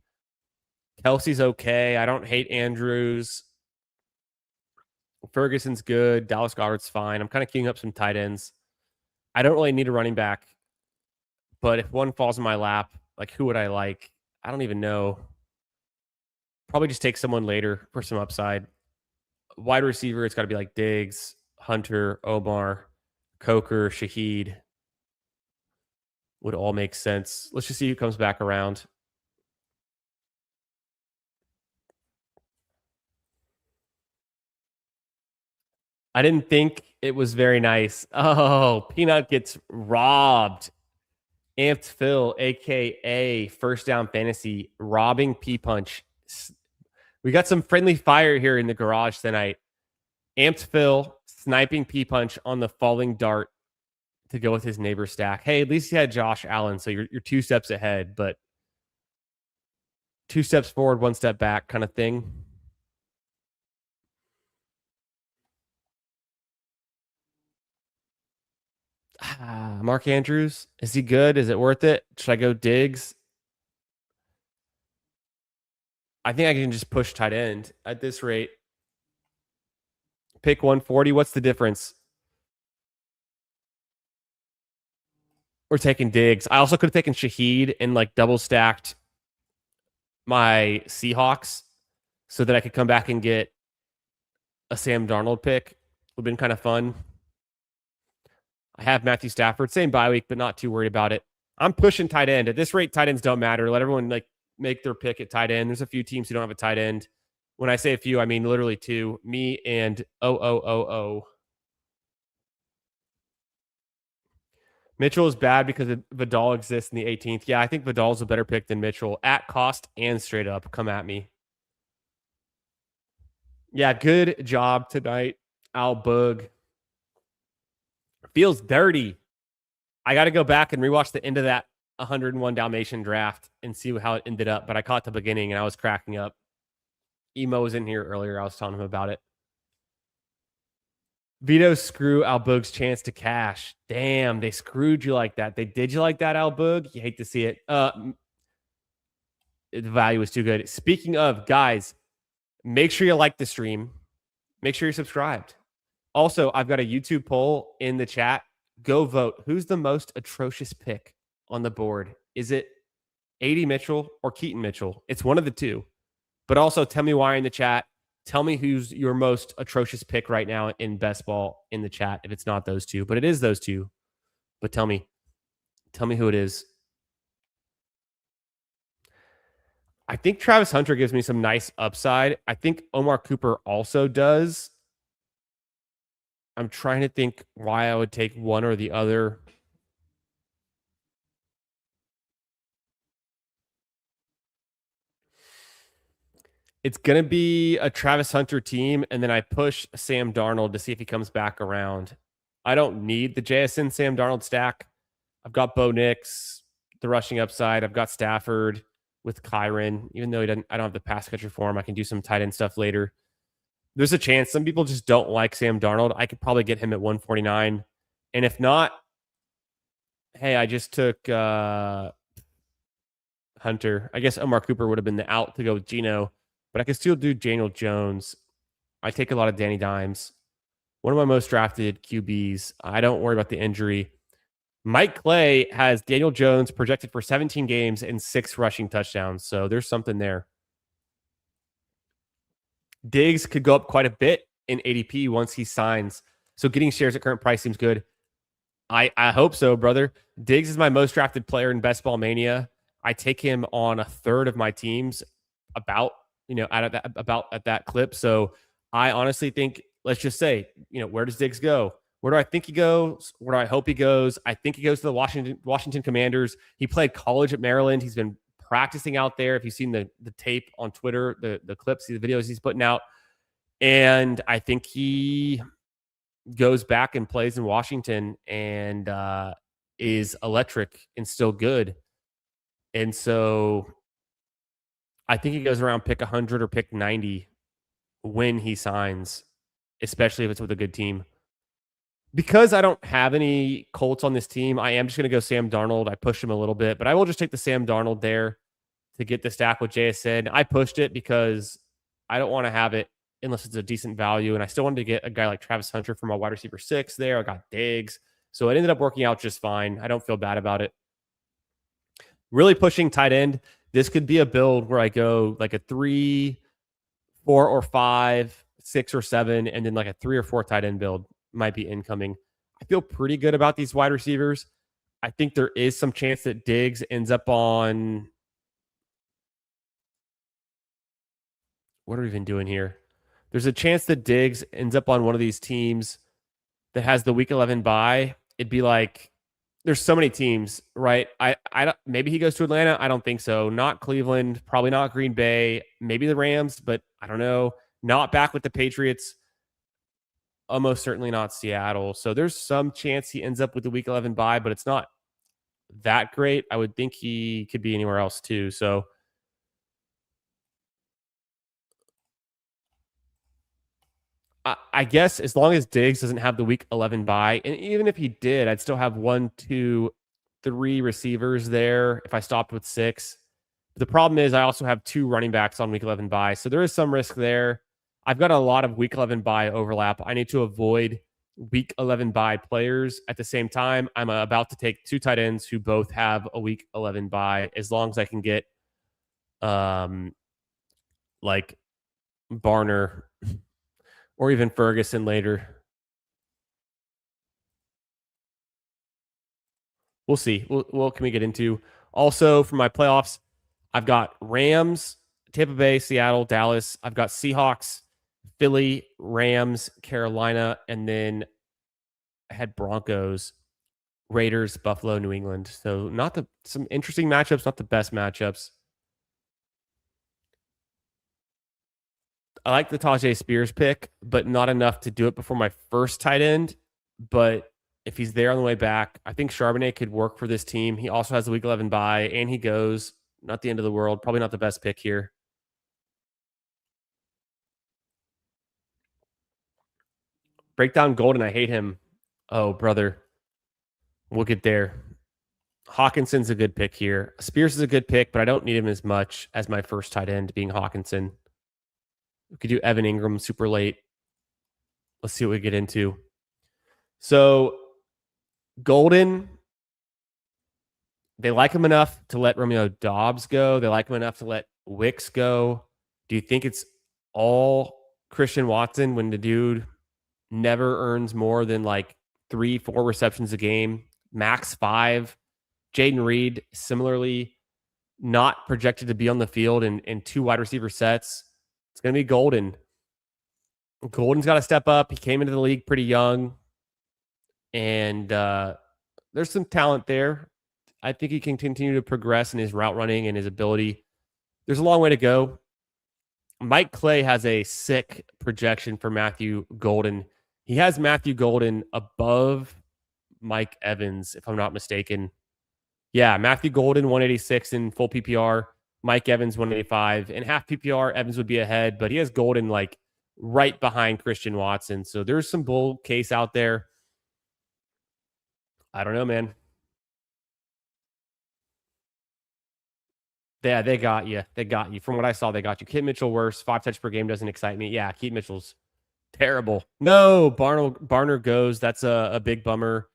Kelsey's okay. I don't hate Andrews. Ferguson's good. Dallas Goedert's fine. I'm kind of queuing up some tight ends. I don't really need a running back, but if one falls in my lap, like who would I like? I don't even know. Probably just take someone later for some upside. Wide receiver, it's got to be like Diggs, Hunter, Omar, Coker, Shaheed. Would all make sense. Let's just see who comes back around. I didn't think it was very nice. Oh, Peanut gets robbed. Amped Phil, aka First Down Fantasy, robbing P Punch. We got some friendly fire here in the garage tonight. Amped Phil sniping P Punch on the falling dart to go with his neighbor stack. Hey, at least he had Josh Allen, so you're 2 steps ahead, but 2 steps forward, 1 step back kind of thing. Mark Andrews, is he good? Is it worth it? Should I go Diggs? I think I can just push tight end at this rate. Pick 140. What's the difference? We're taking Diggs. I also could have taken Shaheed and like double stacked my Seahawks so that I could come back and get a Sam Darnold pick. Would have been kind of fun. I have Matthew Stafford, same bye week, but not too worried about it. I'm pushing tight end. At this rate, tight ends don't matter. Let everyone like make their pick at tight end. There's a few teams who don't have a tight end. When I say a few, I mean literally two. Me and Mitchell is bad because Vidal exists in the 18th. Yeah, I think Vidal's a better pick than Mitchell at cost and straight up. Come at me. Yeah, good job tonight, Al Bug. Feels dirty. I got to go back and rewatch the end of that 101 Dalmatian draft and see how it ended up. But I caught the beginning and I was cracking up. Emo was in here earlier. I was telling him about it. Vito screw Albug's chance to cash. Damn, they screwed you like that. They did you like that, Albug? You hate to see it. The value was too good. Speaking of, guys, make sure you like the stream. Make sure you're subscribed. Also, I've got a YouTube poll in the chat. Go vote. Who's the most atrocious pick on the board? Is it A.D. Mitchell or Keaton Mitchell? It's one of the two. But also tell me why in the chat. Tell me who's your most atrocious pick right now in best ball in the chat if it's not those two. But it is those two. But tell me who it is. I think Travis Hunter gives me some nice upside. I think Omar Cooper also does. I'm trying to think why I would take one or the other. It's going to be a Travis Hunter team, and then I push Sam Darnold to see if he comes back around. I don't need the JSN Sam Darnold stack. I've got Bo Nix, the rushing upside. I've got Stafford with Kyron. Even though I don't have the pass catcher for him, I can do some tight end stuff later. There's a chance some people just don't like Sam Darnold. I could probably get him at 149. And if not, hey, I just took Hunter. I guess Omar Cooper would have been the out to go with Geno, but I could still do Daniel Jones. I take a lot of Danny Dimes. One of my most drafted QBs. I don't worry about the injury. Mike Clay has Daniel Jones projected for 17 games and 6 rushing touchdowns. So there's something there. Diggs could go up quite a bit in ADP once he signs. So getting shares at current price seems good. I hope so, brother. Diggs is my most drafted player in Best Ball Mania. I take him on a third of my teams about at that clip. So I honestly think, let's just say, where does Diggs go? Where do I think he goes? Where do I hope he goes? I think he goes to the Washington Commanders. He played college at Maryland. He's been practicing out there. If you've seen the tape on Twitter, the clips, the videos he's putting out. And I think he goes back and plays in Washington and is electric and still good. And so I think he goes around pick 100 or pick 90 when he signs, especially if it's with a good team. Because I don't have any Colts on this team, I am just going to go Sam Darnold. I pushed him a little bit, but I will just take the Sam Darnold there to get the stack with JSN. I pushed it because I don't want to have it unless it's a decent value. And I still wanted to get a guy like Travis Hunter for my wide receiver 6 there. I got Diggs. So it ended up working out just fine. I don't feel bad about it. Really pushing tight end. This could be a build where I go like a 3, 4, or 5, 6 or 7, and then like a 3 or 4 tight end build might be incoming. I feel pretty good about these wide receivers. I think there is some chance that Diggs ends up on. What are we even doing here? There's a chance that Diggs ends up on one of these teams that has the week 11 bye. It'd be like there's so many teams, right? I don't, maybe he goes to Atlanta. I don't think so. Not Cleveland, probably not Green Bay, maybe the Rams, but I don't know. Not back with the Patriots. Almost certainly not Seattle. So there's some chance he ends up with the week 11 bye, but it's not that great. I would think he could be anywhere else too. So I guess as long as Diggs doesn't have the week 11 bye, and even if he did, I'd still have one, two, three receivers there if I stopped with six. The problem is I also have two running backs on week 11 bye. So there is some risk there. I've got a lot of week 11 bye overlap. I need to avoid week 11 bye players. At the same time, I'm about to take two tight ends who both have a week 11 bye as long as I can get like Barner or even Ferguson later. We'll see. What can we get into? Also, for my playoffs, I've got Rams, Tampa Bay, Seattle, Dallas. I've got Seahawks, Philly, Rams, Carolina, and then I had Broncos, Raiders, Buffalo, New England. So not the some interesting matchups, not the best matchups. I like the Tajay Spears pick, but not enough to do it before my first tight end. But if he's there on the way back, I think Charbonnet could work for this team. He also has the week 11 bye, and he goes. Not the end of the world. Probably not the best pick here. Breakdown Golden. I hate him. Oh, brother. We'll get there. Hawkinson's a good pick here. Spears is a good pick, but I don't need him as much as my first tight end being Hawkinson. We could do Evan Ingram super late. Let's see what we get into. So Golden, they like him enough to let Romeo Dobbs go. They like him enough to let Wicks go. Do you think it's all Christian Watson when the dude never earns more than like 3-4 receptions a game, max 5? Jaden Reed, similarly, not projected to be on the field in two wide receiver sets. It's going to be Golden. Golden's got to step up. He came into the league pretty young, and there's some talent there. I think he can continue to progress in his route running and his ability. There's a long way to go. Mike Clay has a sick projection for Matthew Golden. He has Matthew Golden above Mike Evans, if I'm not mistaken. Yeah, Matthew Golden, 186 in full PPR. Mike Evans, 185. In half PPR, Evans would be ahead, but he has Golden like right behind Christian Watson. So there's some bull case out there. I don't know, man. Yeah, they got you. They got you. From what I saw, they got you. Kit Mitchell worse. 5 touch per game doesn't excite me. Yeah, Keith Mitchell's terrible. No, Barner goes. That's a big bummer.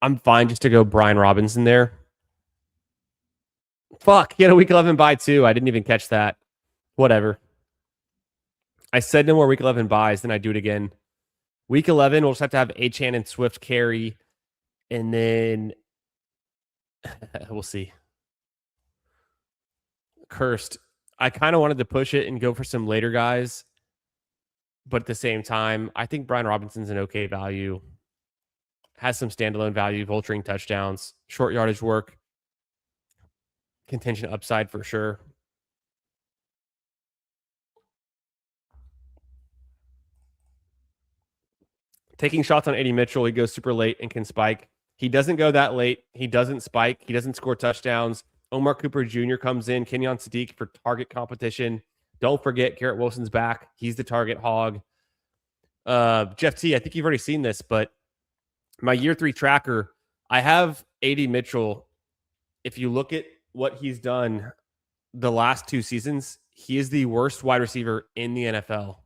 I'm fine just to go Brian Robinson there. Fuck, he had a week 11 bye too. I didn't even catch that. Whatever. I said no more week 11 buys, then I do it again. Week 11, we'll just have to have Achane and Swift carry, and then we'll see. Cursed. I kind of wanted to push it and go for some later guys, but at the same time, I think Brian Robinson's an okay value. Has some standalone value, vulturing touchdowns, short yardage work, contention upside for sure. Taking shots on Eddie Mitchell, he goes super late and can spike. He doesn't go that late. He doesn't spike. He doesn't score touchdowns. Omar Cooper Jr. comes in. Kenyon Sadiq for target competition. Don't forget, Garrett Wilson's back. He's the target hog. Jeff T, I think you've already seen this, but my year 3 tracker, I have A.D. Mitchell. If you look at what he's done the last 2 seasons, he is the worst wide receiver in the NFL.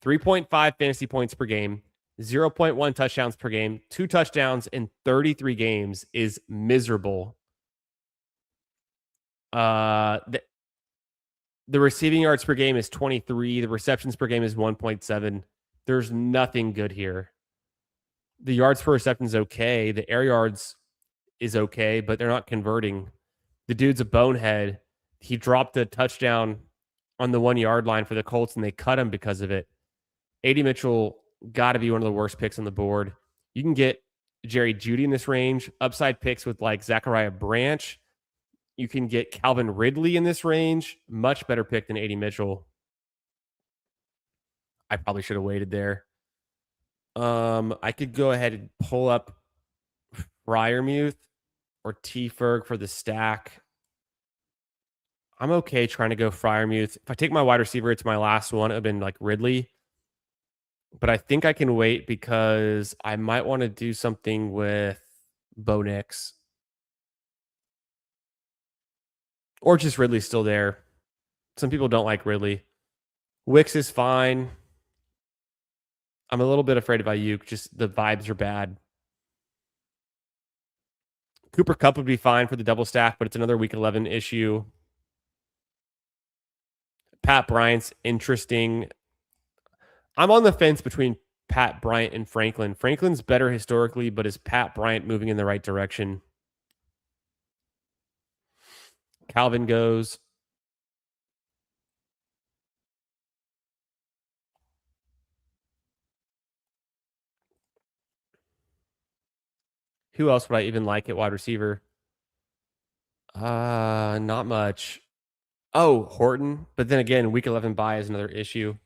3.5 fantasy points per game, 0.1 touchdowns per game, 2 touchdowns in 33 games is miserable. The receiving yards per game is 23. The receptions per game is 1.7. There's nothing good here. The yards per reception is okay. The air yards is okay, but they're not converting. The dude's a bonehead. He dropped a touchdown on the 1 yard line for the Colts, and they cut him because of it. AD Mitchell got to be one of the worst picks on the board. You can get Jerry Jeudy in this range, upside picks with like Zachariah Branch. You can get Calvin Ridley in this range. Much better pick than AD Mitchell. I probably should have waited there. I could go ahead and pull up Fryermuth or T Ferg for the stack. I'm okay trying to go Fryermuth. If I take my wide receiver, it's my last one. It would have been like Ridley. But I think I can wait because I might want to do something with Bo Nix. Or just Ridley's still there. Some people don't like Ridley. Wicks is fine. I'm a little bit afraid of Ayuk. Just the vibes are bad. Cooper Kupp would be fine for the double stack, but it's another week 11 issue. Pat Bryant's interesting. I'm on the fence between Pat Bryant and Franklin. Franklin's better historically, but is Pat Bryant moving in the right direction? Calvin goes. Who else would I even like at wide receiver? Not much. Oh, Horton. But then again, week 11 bye is another issue.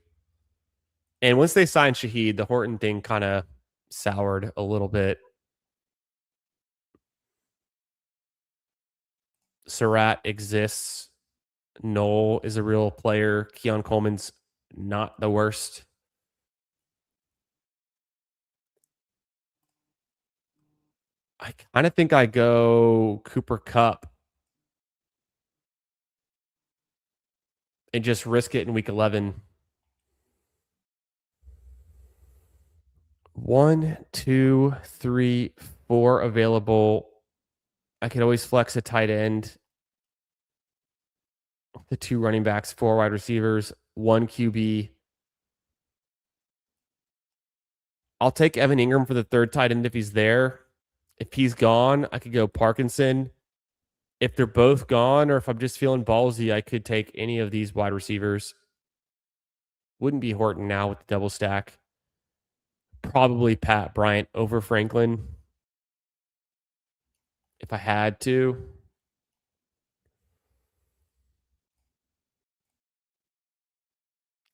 And once they signed Shaheed, the Horton thing kind of soured a little bit. Surratt exists. Knoll is a real player. Keon Coleman's not the worst. I kind of think I go Cooper Kupp and just risk it in week 11. 1, 2, 3, 4 available. I could always flex a tight end. The 2 running backs, 4 wide receivers, 1 QB. I'll take Evan Ingram for the 3rd tight end if he's there. If he's gone, I could go Parkinson. If they're both gone, or if I'm just feeling ballsy, I could take any of these wide receivers. Wouldn't be Horton now with the double stack. Probably Pat Bryant over Franklin if I had to.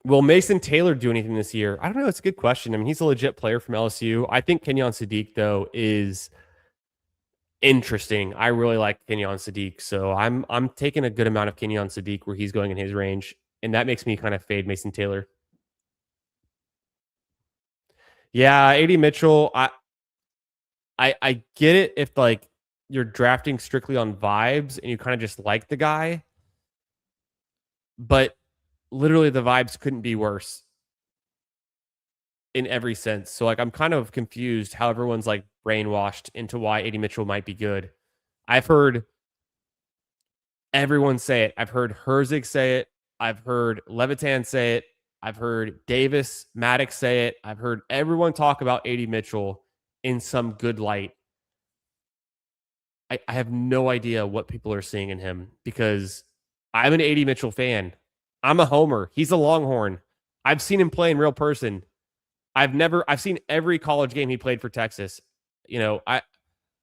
Will Mason Taylor do anything this year? I don't know. It's a good question. I mean, he's a legit player from LSU. I think Kenyon Sadiq, though, is interesting. I really like Kenyon Sadiq. So I'm taking a good amount of Kenyon Sadiq where he's going in his range. And that makes me kind of fade Mason Taylor. Yeah, AD Mitchell, I get it if like you're drafting strictly on vibes and you kind of just like the guy. But literally the vibes couldn't be worse in every sense. So like I'm kind of confused how everyone's like brainwashed into why AD Mitchell might be good. I've heard everyone say it. I've heard Herzig say it. I've heard Levitan say it. I've heard Davis, Maddox say it. I've heard everyone talk about AD Mitchell in some good light. I have no idea what people are seeing in him because I'm an AD Mitchell fan. I'm a homer. He's a Longhorn. I've seen him play in real person. I've seen every college game he played for Texas. You know,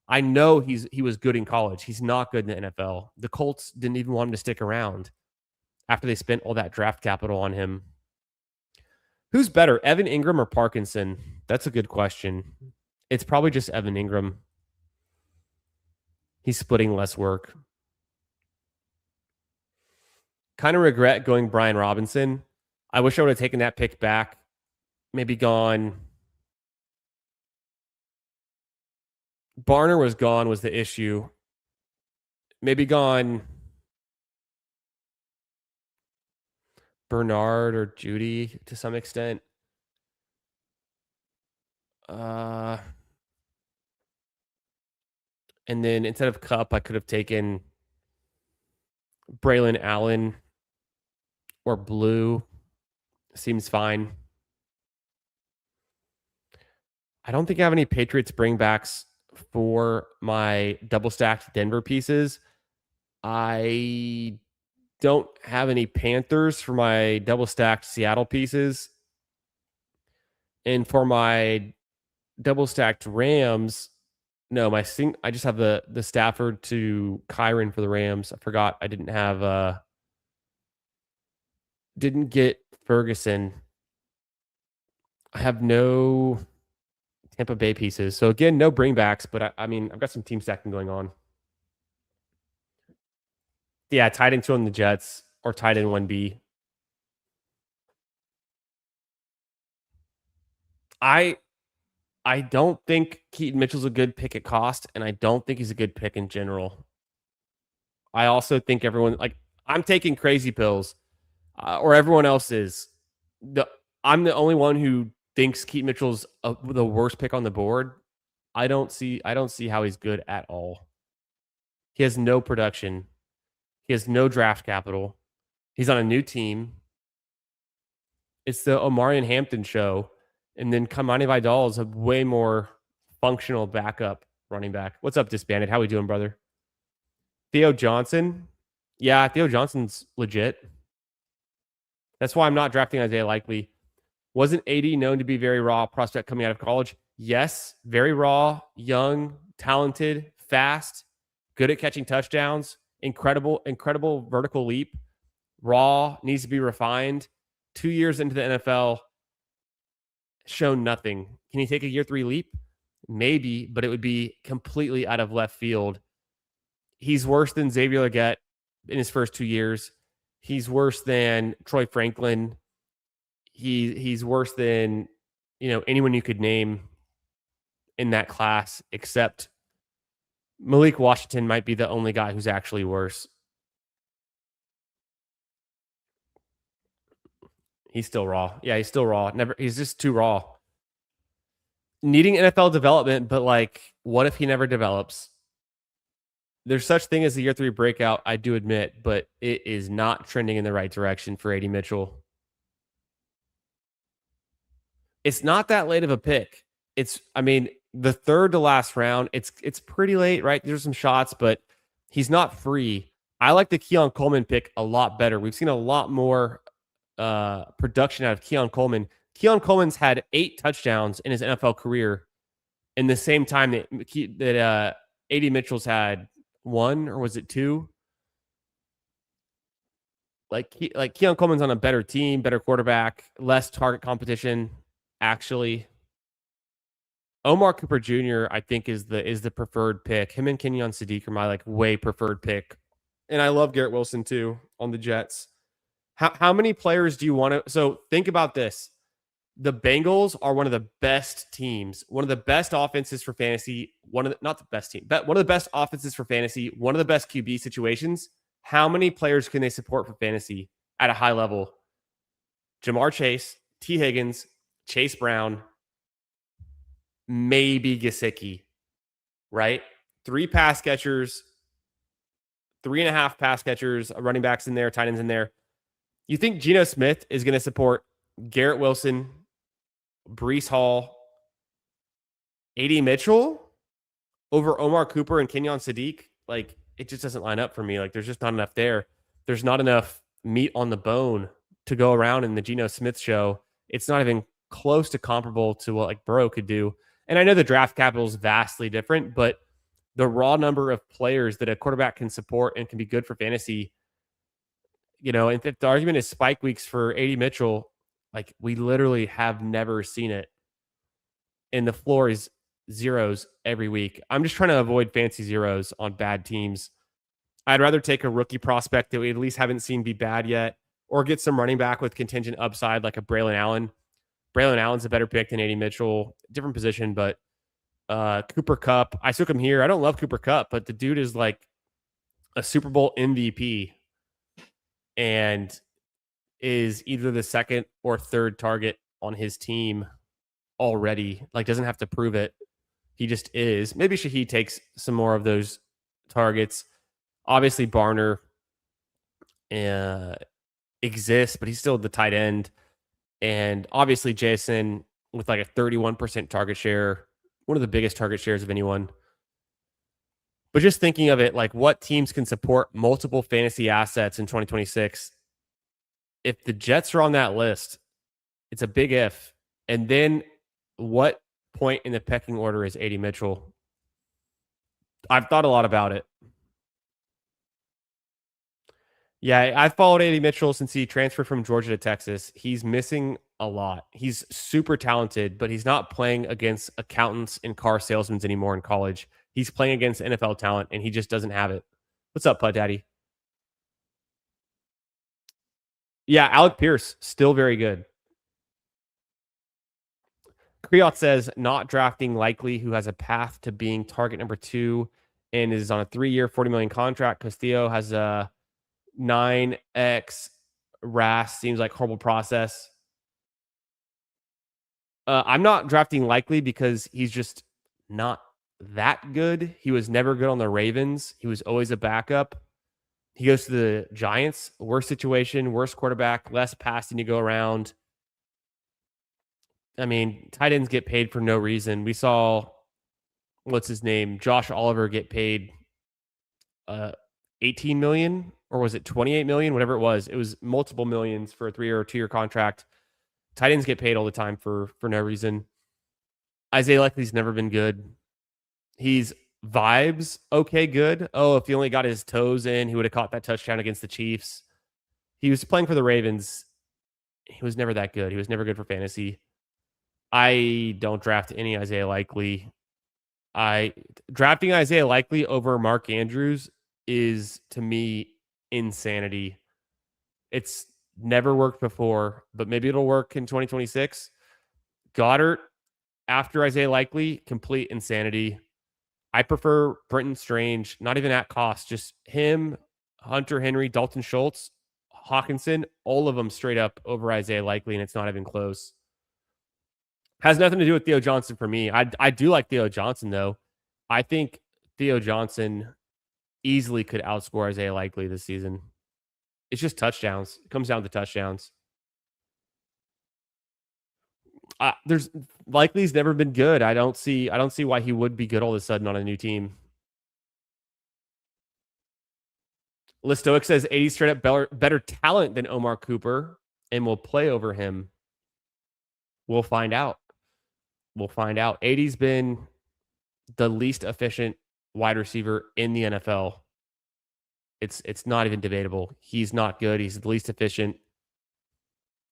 I know he was good in college. He's not good in the NFL. The Colts didn't even want him to stick around after they spent all that draft capital on him. Who's better, Evan Ingram or Parkinson? That's a good question. It's probably just Evan Ingram. He's splitting less work. Kind of regret going Brian Robinson. I wish I would have taken that pick back. Maybe gone. Barner was gone was the issue. Maybe gone Bernard or Judy to some extent. And then instead of Cup, I could have taken Braylon Allen or Blue. Seems fine. I don't think I have any Patriots bringbacks for my double stacked Denver pieces. I don't have any Panthers for my double stacked Seattle pieces. And for my double stacked Rams, no, I just have the Stafford to Kyron for the Rams. I forgot I didn't get Ferguson. I have no Tampa Bay pieces. So again, no bringbacks, but I mean, I've got some team stacking going on. Yeah, tied into on the Jets or tied in 1B. I I don't think Keaton Mitchell's a good pick at cost, and I don't think he's a good pick in general. I also think everyone like I'm taking crazy pills, or everyone else is. The I'm the only one who thinks Keaton Mitchell's the worst pick on the board. I don't see how he's good at all. He has no production. He has no draft capital. He's on a new team. It's the Omarion Hampton show, and then Kamani Vidal is a way more functional backup running back. What's up, Disbanded? How we doing, brother? Theo Johnson. Yeah, Theo Johnson's legit. That's why I'm not drafting Isaiah Likely. Wasn't AD known to be very raw prospect coming out of college? Yes, very raw, young, talented, fast, good at catching touchdowns, incredible vertical leap. Raw, needs to be refined. 2 years into the NFL, shown nothing. Can he take a year three leap? Maybe, but it would be completely out of left field. He's worse than Xavier Legette in his first 2 years. He's worse than Troy Franklin. He's worse than anyone you could name in that class, except Malik Washington might be the only guy who's actually worse. He's still raw. Yeah, he's still raw. He's just too raw. Needing NFL development, but like, what if he never develops? There's such thing as a year three breakout, I do admit, but it is not trending in the right direction for AD Mitchell. It's not that late of a pick. I mean, the third to last round, it's pretty late, right? There's some shots, but he's not free. I like the Keon Coleman pick a lot better. We've seen a lot more production out of Keon Coleman. Keon Coleman's had 8 touchdowns in his NFL career in the same time that AD Mitchell's had 1, or was it 2? Like Keon Coleman's on a better team, better quarterback, less target competition. Actually, Omar Cooper Jr. I think is the preferred pick. Him and Kenyon Sadiq are my like way preferred pick, and I love Garrett Wilson too on the Jets. How many players do you want to? So think about this: the Bengals are one of the best teams, one of the best offenses for fantasy. Not the best team, but one of the best offenses for fantasy. One of the best QB situations. How many players can they support for fantasy at a high level? Jamar Chase, T. Higgins, Chase Brown, maybe Gesicki, right? 3 pass catchers, 3.5 pass catchers, running backs in there, tight ends in there. You think Geno Smith is going to support Garrett Wilson, Brees Hall, AD Mitchell over Omar Cooper and Kenyon Sadiq? Like, it just doesn't line up for me. Like, there's just not enough there. There's not enough meat on the bone to go around in the Geno Smith show. It's not even close to comparable to what like Burrow could do. And I know the draft capital is vastly different, but the raw number of players that a quarterback can support and can be good for fantasy, and if the argument is spike weeks for AD Mitchell, like we literally have never seen it. And the floor is zeros every week. I'm just trying to avoid fancy zeros on bad teams. I'd rather take a rookie prospect that we at least haven't seen be bad yet, or get some running back with contingent upside like a Braylon Allen. Braylon Allen's a better pick than AD Mitchell. Different position, but Cooper Kupp. I took him here. I don't love Cooper Kupp, but the dude is like a Super Bowl MVP and is either the second or third target on his team already. Like, doesn't have to prove it. He just is. Maybe Shaheed takes some more of those targets. Obviously, Barner exists, but he's still the tight end. And obviously, Jason with like a 31% target share, one of the biggest target shares of anyone. But just thinking of it, like what teams can support multiple fantasy assets in 2026? If the Jets are on that list, it's a big if. And then what point in the pecking order is AD Mitchell? I've thought a lot about it. Yeah, I've followed AD Mitchell since he transferred from Georgia to Texas. He's missing a lot. He's super talented, but he's not playing against accountants and car salesmen anymore in college. He's playing against NFL talent, and he just doesn't have it. What's up, Putt Daddy? Yeah, Alec Pierce, still very good. Kriot says not drafting likely, who has a path to being target number 2 and is on a 3-year, 40 million contract. Castillo has a 9x RAS. Seems like horrible process. I'm not drafting likely because he's just not that good. He was never good on the Ravens. He was always a backup. He goes to the Giants, worse situation, worse quarterback, less passing to go around. I mean, tight ends get paid for no reason. We saw what's his name, Josh Oliver get paid 18 million, or was it 28 million, whatever it was. It was multiple millions for a 3 or 2-year contract. Tight ends get paid all the time for no reason. Isaiah Likely's never been good. He's vibes okay good. Oh, if he only got his toes in, he would have caught that touchdown against the Chiefs. He was playing for the Ravens. He was never that good. He was never good for fantasy. I don't draft any Isaiah Likely. I drafting Isaiah Likely over Mark Andrews is, to me, insanity. It's never worked before, but maybe it'll work in 2026. Goddard after Isaiah Likely, complete insanity. I prefer Brenton Strange, not even at cost, just him, Hunter Henry, Dalton Schultz, Hawkinson, all of them straight up over Isaiah Likely, and it's not even close. Has nothing to do with Theo Johnson for me. I do like Theo Johnson, though. I think Theo Johnson easily could outscore Isaiah Likely this season. It's just touchdowns. It comes down to touchdowns. There's Likely's never been good. I don't see why he would be good all of a sudden on a new team. Listoic says 80 straight up better talent than Omar Cooper and will play over him. We'll find out. We'll find out. 80's been the least efficient wide receiver in the NFL. It's not even debatable. He's not good. He's the least efficient,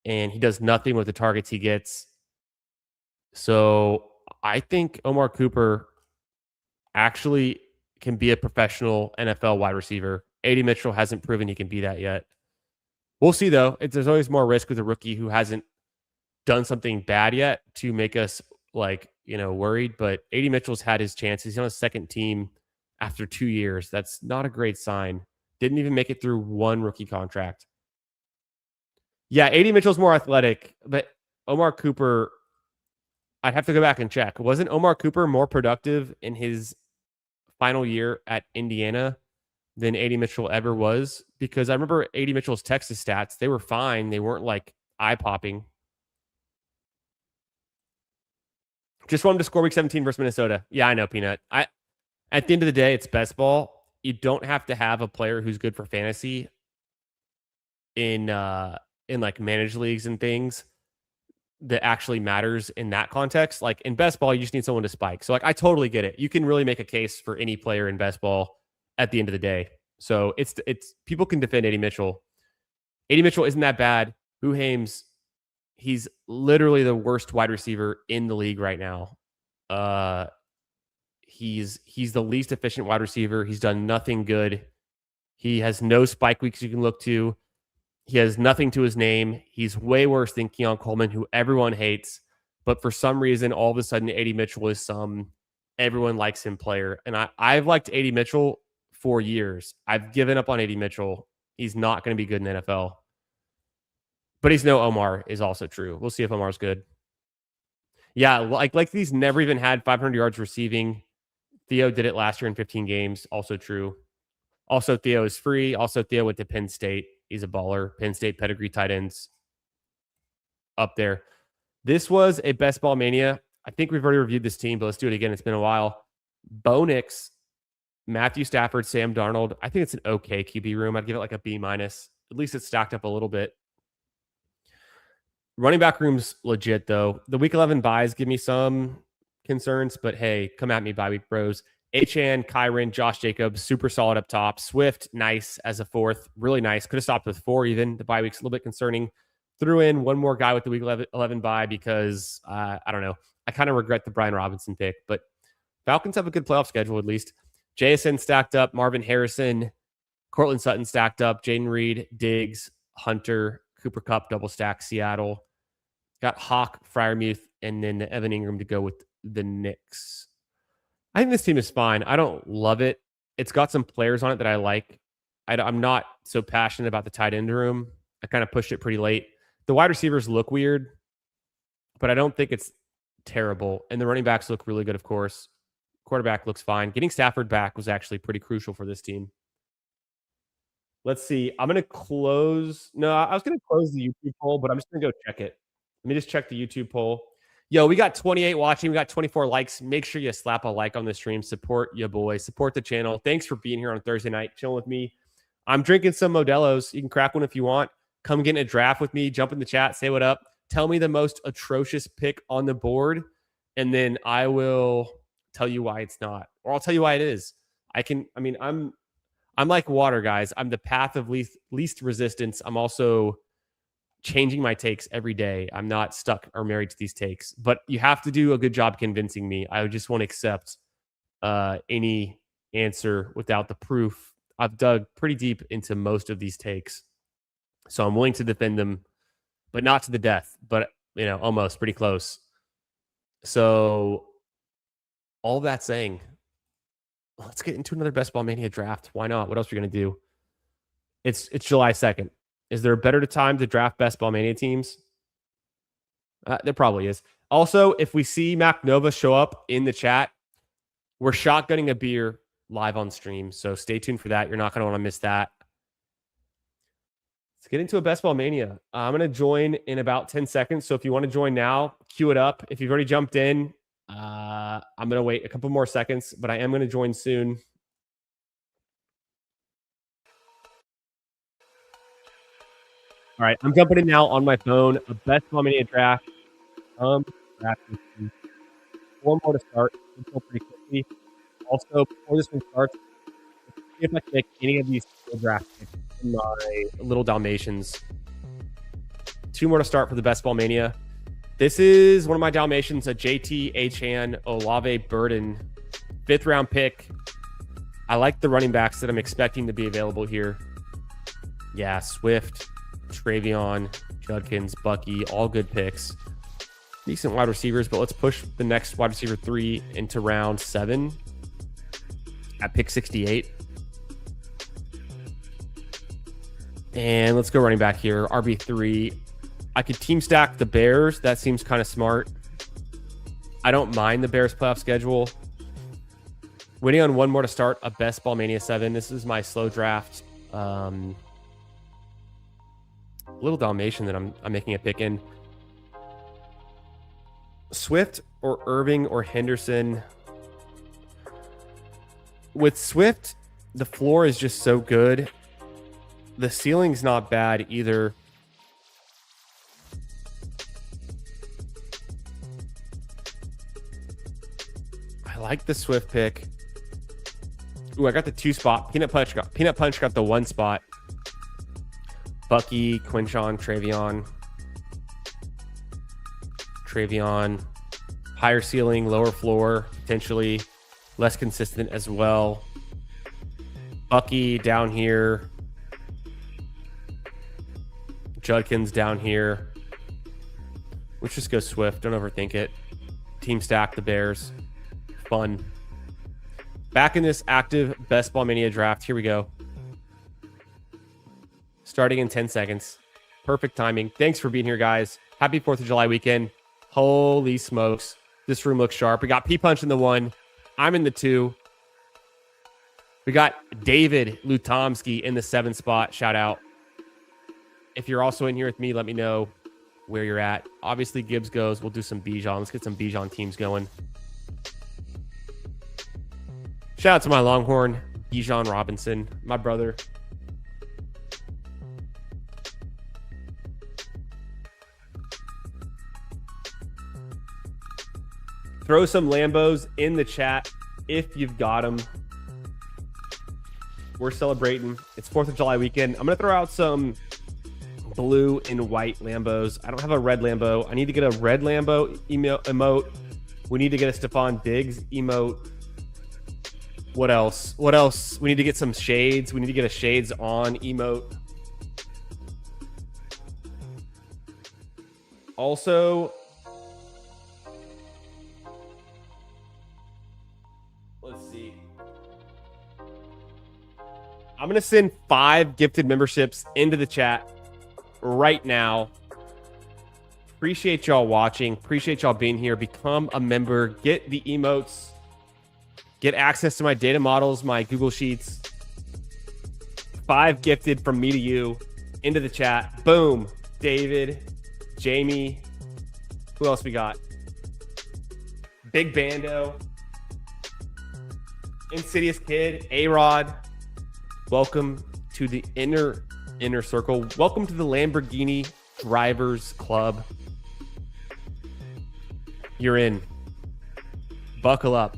and he does nothing with the targets he gets. So I think Omar Cooper actually can be a professional NFL wide receiver. AD Mitchell hasn't proven he can be that yet. We'll see, though. There's always more risk with a rookie who hasn't done something bad yet to make us worried. But AD Mitchell's had his chances. He's on a second team after 2 years. That's not a great sign. Didn't even make it through one rookie contract. Yeah, AD Mitchell's more athletic, but Omar Cooper, I'd have to go back and check. Wasn't Omar Cooper more productive in his final year at Indiana than AD Mitchell ever was? Because I remember AD Mitchell's Texas stats. They were fine. They weren't like eye-popping. Just want him to score week 17 versus Minnesota. Yeah, I know, Peanut. At the end of the day, it's best ball. You don't have to have a player who's good for fantasy in like managed leagues and things that actually matters in that context. Like in best ball, you just need someone to spike. So like I totally get it. You can really make a case for any player in best ball at the end of the day. So it's people can defend AD Mitchell. AD Mitchell isn't that bad. Who Hames, he's literally the worst wide receiver in the league right now. He's the least efficient wide receiver. He's done nothing good. He has no spike weeks you can look to. He has nothing to his name. He's way worse than Keon Coleman, who everyone hates. But for some reason, all of a sudden, AD Mitchell is some everyone likes him player. And I've liked AD Mitchell for years. I've given up on AD Mitchell. He's not going to be good in the NFL. But he's no Omar is also true. We'll see if Omar's good. Yeah, like he's never even had 500 yards receiving. Theo did it last year in 15 games. Also true. Also, Theo is free. Also, Theo went to Penn State. He's a baller. Penn State pedigree tight ends up there. This was a best ball mania. I think we've already reviewed this team, but let's do it again. It's been a while. Bo Nix, Matthew Stafford, Sam Darnold. I think it's an okay QB room. I'd give it like a B minus. At least it's stacked up a little bit. Running back room's legit though. The week 11 buys give me some concerns, but hey, come at me, bye week bros. Achane, Kyron, Josh Jacobs, super solid up top. Swift, nice as a fourth, really nice. Could have stopped with 4 even. The bye week's a little bit concerning. Threw in one more guy with the week 11 bye because I don't know. I kind of regret the Brian Robinson pick, but Falcons have a good playoff schedule at least. JSN stacked up, Marvin Harrison, Cortland Sutton stacked up, Jaden Reed, Diggs, Hunter, Cooper Kupp, double stack, Seattle. Got Hawk, Freiermuth, and then Evan Ingram to go with the Knicks. I think this team is fine. I don't love it. It's got some players on it that I like. I'm not so passionate about the tight end room. I kind of pushed it pretty late. The wide receivers look weird, but I don't think it's terrible. And the running backs look really good, of course. Quarterback looks fine. Getting Stafford back was actually pretty crucial for this team. Let's see. I'm going to close. No, I was going to close the YouTube poll, but I'm just going to go check it. Let me just check the YouTube poll. Yo, we got 28 watching. We got 24 likes. Make sure you slap a like on the stream. Support your boy. Support the channel. Thanks for being here on Thursday night, chilling with me. I'm drinking some Modelo's. You can crack one if you want. Come get in a draft with me. Jump in the chat. Say what up. Tell me the most atrocious pick on the board, and then I will tell you why it's not, or I'll tell you why it is. I'm like water, guys. I'm the path of least resistance. I'm also changing my takes every day. I'm not stuck or married to these takes, but you have to do a good job convincing me. I just won't accept any answer without the proof. I've dug pretty deep into most of these takes, so I'm willing to defend them, but not to the death, but almost pretty close. So all that saying, let's get into another Best Ball Mania draft. Why not? What else are we going to do? It's July 2nd. Is there a better time to draft Best Ball Mania teams? There probably is. Also, if we see Mac Nova show up in the chat, we're shotgunning a beer live on stream. So stay tuned for that. You're not going to want to miss that. Let's get into a Best Ball Mania. I'm going to join in about 10 seconds. So if you want to join now, queue it up. If you've already jumped in, I'm going to wait a couple more seconds, but I am going to join soon. All right, I'm jumping in now on my phone. A Best Ball Mania draft. Draft. One more to start. We'll go pretty quickly. Also, before this one starts, see if I can make any of these draft picks in my little Dalmatians. 2 more to start for the Best Ball Mania. This is one of my Dalmatians, a JT Achane Olave Burden 5th round pick. I like the running backs that I'm expecting to be available here. Yeah, Swift, Travion, Judkins, Bucky, all good picks. Decent wide receivers, but let's push the next wide receiver 3 into round 7 at pick 68. And let's go running back here, RB3. I could team stack the Bears. That seems kind of smart. I don't mind the Bears playoff schedule. Waiting on one more to start a Best Ball Mania 7. This is my slow draft. Little Dalmatian that I'm making a pick in. Swift or Irving or Henderson. With Swift, the floor is just so good. The ceiling's not bad either. I like the Swift pick. Ooh, I got the 2 spot. Peanut Punch got the 1 spot. Bucky, Quinshon, Travion. Higher ceiling, lower floor, potentially less consistent as well. Bucky down here. Judkins down here. Let's just go Swift. Don't overthink it. Team stack the Bears. Fun. Back in this active Best Ball Mania draft. Here we go. Starting in 10 seconds. Perfect timing. Thanks for being here, guys. Happy 4th of July weekend. Holy smokes. This room looks sharp. We got P-Punch in the 1. I'm in the 2. We got David Lutomsky in the 7 spot. Shout out. If you're also in here with me, let me know. where you're at. Obviously, Gibbs goes. We'll do some Bijan. Let's get some Bijan teams going. Shout out to my Longhorn, Bijan Robinson, my brother. Throw some Lambos in the chat if you've got them. We're celebrating. It's 4th of July weekend. I'm going to throw out some blue and white Lambos. I don't have a red Lambo. I need to get a red Lambo emote. We need to get a Stephon Diggs emote. What else? What else? We need to get some shades. We need to get a shades on emote. Also, let's see. I'm going to send 5 gifted memberships into the chat right now. Appreciate y'all watching. Appreciate y'all being here. Become a member. Get the emotes. Get access to my data models, my Google Sheets. 5 gifted from me to you into the chat. Boom. David, Jamie. Who else we got? Big Bando. Insidious Kid. A-Rod. Welcome to the inner circle. Welcome to the Lamborghini Drivers Club. You're in. Buckle up.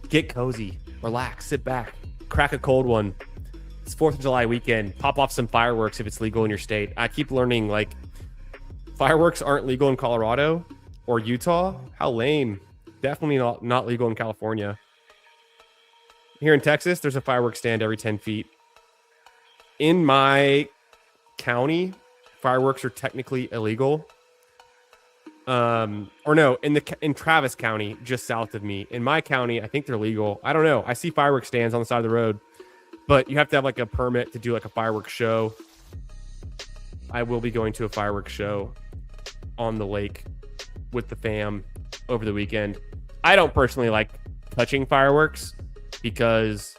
Get cozy. Relax. Sit back. Crack a cold one. It's 4th of July weekend. Pop off some fireworks if it's legal in your state. I keep learning, like, fireworks aren't legal in Colorado or Utah. How lame. Definitely not legal in California. Here in Texas, there's a fireworks stand every 10 feet. In my county, fireworks are technically illegal. Or no, in Travis County, just south of me. In my county, I think they're legal. I don't know. I see fireworks stands on the side of the road, but you have to have like a permit to do like a fireworks show. I will be going to a fireworks show on the lake with the fam over the weekend. I don't personally like touching fireworks because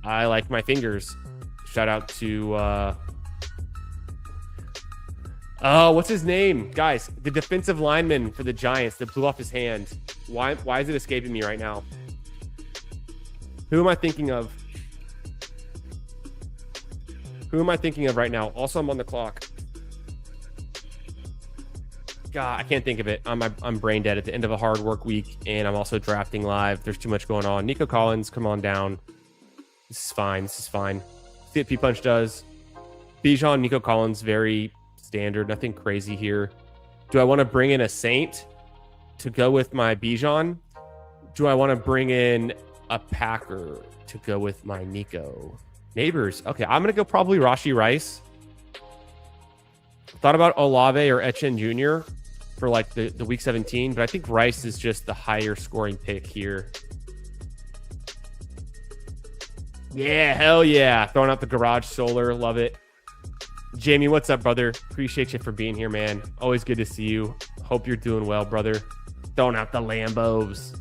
I like my fingers. Shout out to what's his name? Guys, the defensive lineman for the Giants that blew off his hand. Why is it escaping me right now? Who am I thinking of? Who am I thinking of right now? Also, I'm on the clock. God, I can't think of it. I'm brain dead at the end of a hard work week, and I'm also drafting live. There's too much going on. Nico Collins, come on down. This is fine. This is fine. See what P-Punch does. Bijan, Nico Collins, very standard. Nothing crazy here. Do I want to bring in a Saint to go with my Bijan? Do I want to bring in a Packer to go with my Nico? Neighbors. Okay, I'm going to go probably Rashee Rice. Thought about Olave or Etienne Jr. for like the week 17, but I think Rice is just the higher scoring pick here. Yeah, hell yeah. Throwing out the garage solar. Love it. Jamie, what's up, brother? Appreciate you for being here, man. Always good to see you. Hope you're doing well, brother. Throwing out the Lambos.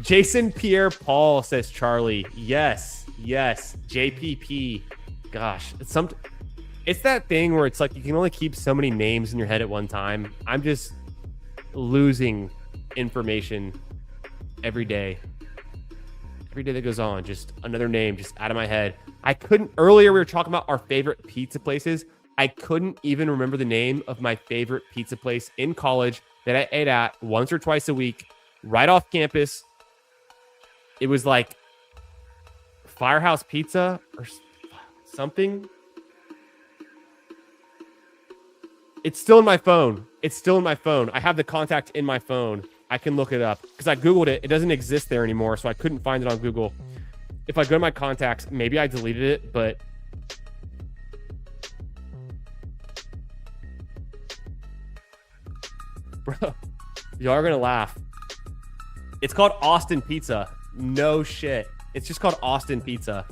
Jason Pierre-Paul, says Charlie. Yes, yes. JPP. Gosh, it's that thing where it's like you can only keep so many names in your head at one time. I'm just losing information every day. Every day that goes on, just another name just out of my head. I couldn't, earlier we were talking about our favorite pizza places. I couldn't even remember the name of my favorite pizza place in college that I ate at once or twice a week, right off campus. It was like Firehouse Pizza or something. It's still in my phone. It's still in my phone. I have the contact in my phone. I can look it up because I Googled it. It doesn't exist there anymore, so I couldn't find it on Google. If I go to my contacts, maybe I deleted it, but bro, y'all are gonna laugh. It's called Austin Pizza. No shit. It's just called Austin Pizza.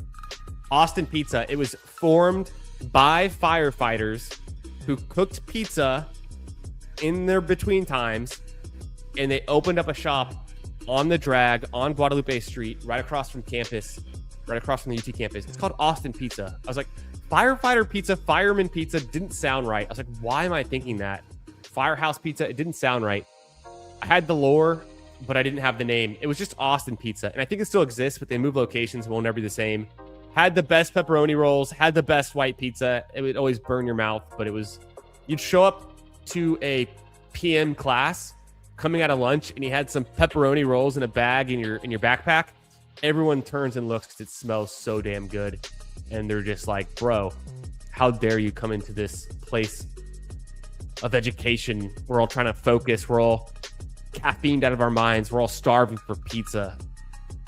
Austin Pizza. It was formed by firefighters who cooked pizza in their between times, and they opened up a shop on the drag on Guadalupe Street, right across from campus, right across from the UT campus. It's called Austin Pizza. I was like, Firefighter pizza, fireman pizza didn't sound right. I was like, why am I thinking that? Firehouse pizza, it didn't sound right. I had the lore, but I didn't have the name. It was just Austin Pizza. And I think it still exists, but they move locations and will never be the same. Had the best pepperoni rolls, had the best white pizza. It would always burn your mouth, but it was, you'd show up to a PM class coming out of lunch and you had some pepperoni rolls in a bag in your backpack. Everyone turns and looks because it smells so damn good. And they're just like, bro, how dare you come into this place of education? We're all trying to focus. We're all caffeined out of our minds. We're all starving for pizza.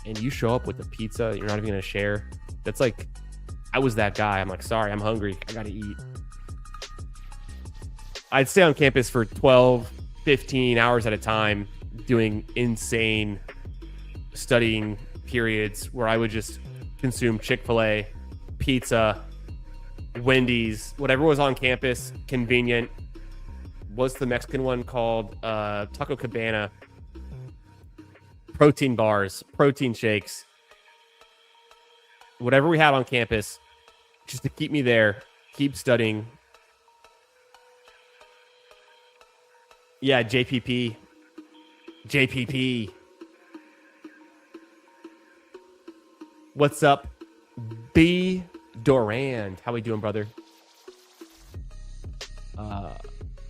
And you show up with a pizza you're not even going to share. That's like, I was that guy. I'm like, sorry, I'm hungry. I got to eat. I'd stay on campus for 12, 15 hours at a time doing insane studying periods where I would just consume Chick-fil-A, pizza, Wendy's, whatever was on campus, convenient. What's the Mexican one called? Taco Cabana. Protein bars, protein shakes. Whatever we had on campus, just to keep me there, keep studying. Yeah, JPP. JPP. What's up, B. Durand? How we doing, brother?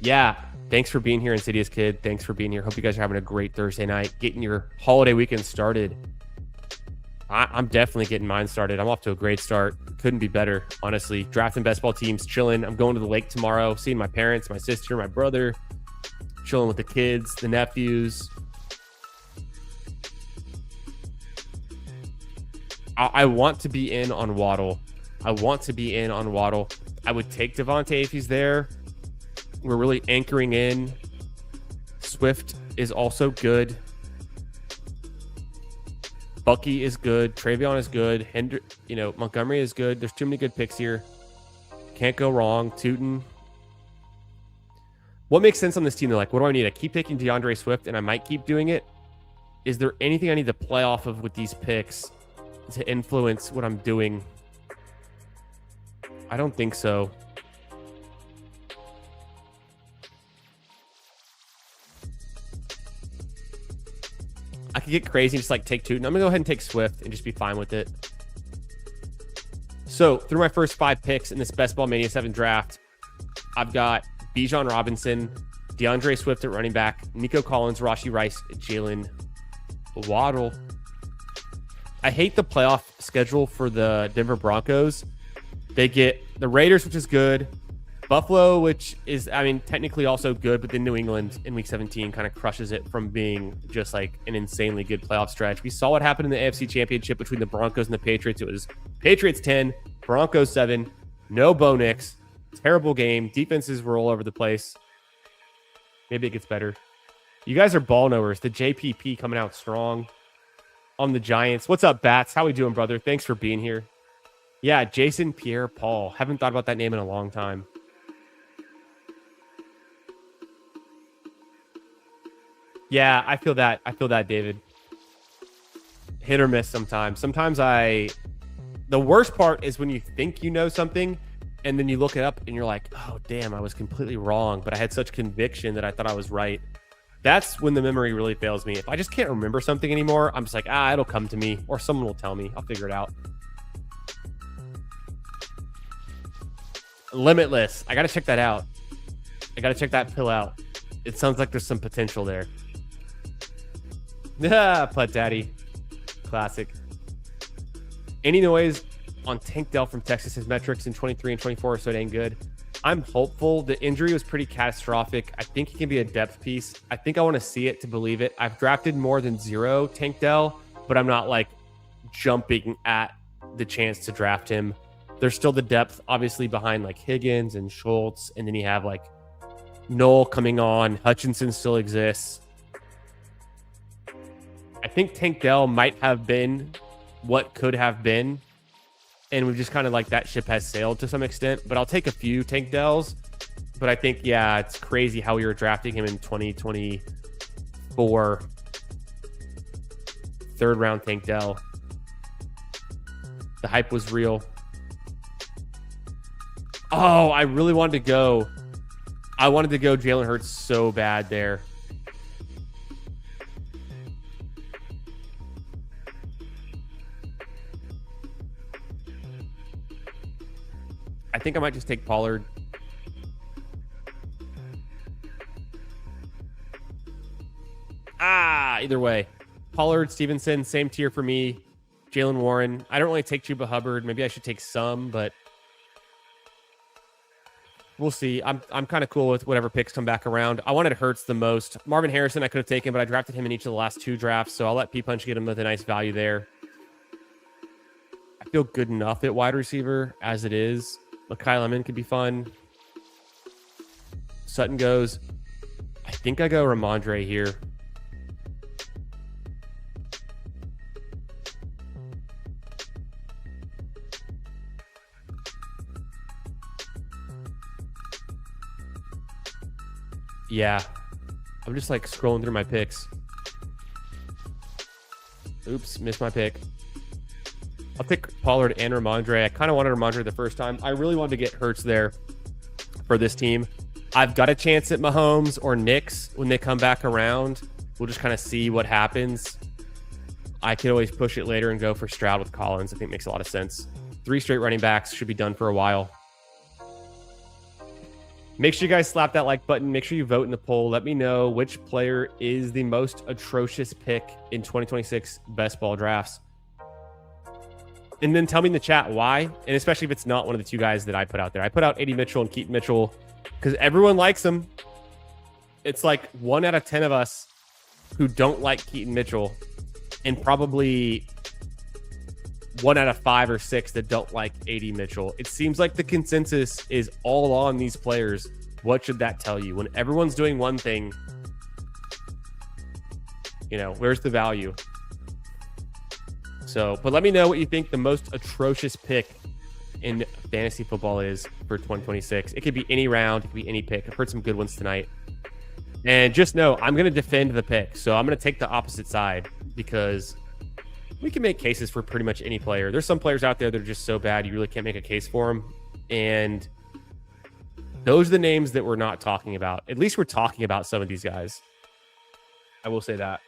Yeah, thanks for being here, Insidious Kid. Thanks for being here. Hope you guys are having a great Thursday night, getting your holiday weekend started. I'm definitely getting mine started. I'm off to a great start. Couldn't be better, honestly. Drafting best ball teams, chilling. I'm going to the lake tomorrow, seeing my parents, my sister, my brother, chilling with the kids, the nephews. I want to be in on Waddle. I would take Devontae if he's there. We're really anchoring in. Swift is also good. Bucky is good. Travion is good. Montgomery is good. There's too many good picks here. Can't go wrong. Tootin. What makes sense on this team? They're like, what do I need? I keep picking DeAndre Swift, and I might keep doing it. Is there anything I need to play off of with these picks to influence what I'm doing? I don't think so. I could get crazy and just like take Tootin. I'm gonna go ahead and take Swift and just be fine with it. So through my first 5 picks in this Best Ball Mania 7 draft, I've got Bijan Robinson, DeAndre Swift at running back, Nico Collins, Rashee Rice, Jalen Waddle. I hate the playoff schedule for the Denver Broncos. They get the Raiders, which is good. Buffalo, which is, technically also good, but then New England in week 17 kind of crushes it from being just like an insanely good playoff stretch. We saw what happened in the AFC Championship between the Broncos and the Patriots. It was Patriots 10, Broncos 7, no Bo Nix. Terrible game. Defenses were all over the place. Maybe it gets better. You guys are ball knowers. The JPP coming out strong on the Giants. What's up, Bats? How we doing, brother? Thanks for being here. Yeah, Jason Pierre-Paul. Haven't thought about that name in a long time. Yeah, I feel that. David. Hit or miss sometimes. The worst part is when you think you know something and then you look it up and you're like, oh, damn, I was completely wrong. But I had such conviction that I thought I was right. That's when the memory really fails me. If I just can't remember something anymore, I'm just like, it'll come to me or someone will tell me. I'll figure it out. Limitless. I got to check that out. I got to check that pill out. It sounds like there's some potential there. Putt Daddy. Classic. Any noise on Tank Dell from Texas? His metrics in 23 and 24 are so dang good. I'm hopeful. The injury was pretty catastrophic. I think he can be a depth piece. I think I want to see it to believe it. I've drafted more than 0 Tank Dell, but I'm not like jumping at the chance to draft him. There's still the depth, obviously, behind like Higgins and Schultz. And then you have like Noel coming on. Hutchinson still exists. I think Tank Dell might have been what could have been. And we've just kind of like that ship has sailed to some extent. But I'll take a few Tank Dells. But I think, yeah, it's crazy how we were drafting him in 2024. 3rd round Tank Dell. The hype was real. Oh, I really wanted to go. I wanted to go Jalen Hurts so bad there. I think I might just take Pollard. Either way. Pollard, Stevenson, same tier for me. Jalen Warren. I don't really take Chuba Hubbard. Maybe I should take some, but we'll see. I'm kind of cool with whatever picks come back around. I wanted Hurts the most. Marvin Harrison I could have taken, but I drafted him in each of the last 2 drafts, so I'll let P-Punch get him with a nice value there. I feel good enough at wide receiver as it is. Mekhi Lemon could be fun. Sutton goes. I think I go Ramondre here. Yeah. I'm just like scrolling through my picks. Oops, missed my pick. I'll take Pollard and Ramondre. I kind of wanted Ramondre the first time. I really wanted to get Hurts there for this team. I've got a chance at Mahomes or Knicks when they come back around. We'll just kind of see what happens. I could always push it later and go for Stroud with Collins. I think makes a lot of sense. 3 straight running backs should be done for a while. Make sure you guys slap that like button. Make sure you vote in the poll. Let me know which player is the most atrocious pick in 2026 best ball drafts. And then tell me in the chat why, and especially if it's not one of the 2 guys that I put out there. I put out AD Mitchell and Keaton Mitchell because everyone likes them. It's like 1 out of 10 of us who don't like Keaton Mitchell, and probably 1 out of 5 or 6 that don't like AD Mitchell. It seems like the consensus is all on these players. What should that tell you? When everyone's doing one thing, you know, where's the value? So, but let me know what you think the most atrocious pick in fantasy football is for 2026. It could be any round. It could be any pick. I've heard some good ones tonight. And just know, I'm going to defend the pick. So I'm going to take the opposite side because we can make cases for pretty much any player. There's some players out there that are just so bad you really can't make a case for them. And those are the names that we're not talking about. At least we're talking about some of these guys. I will say that.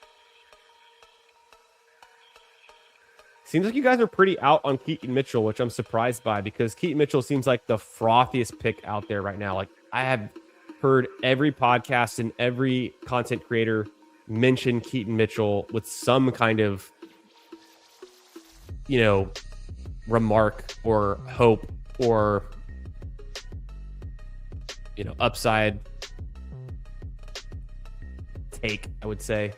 Seems like you guys are pretty out on Keaton Mitchell, which I'm surprised by because Keaton Mitchell seems like the frothiest pick out there right now. Like, I have heard every podcast and every content creator mention Keaton Mitchell with some kind of, you know, remark or hope or, you know, upside take, I would say.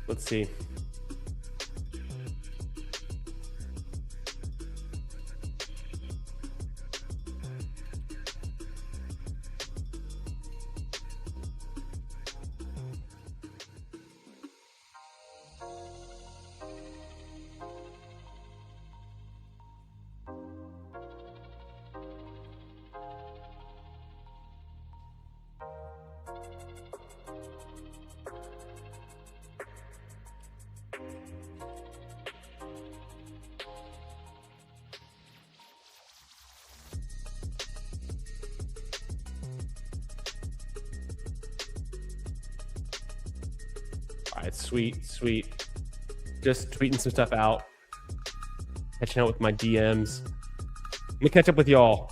Let's see. All right, sweet. Just tweeting some stuff out. Catching out with my DMs. Let me catch up with y'all.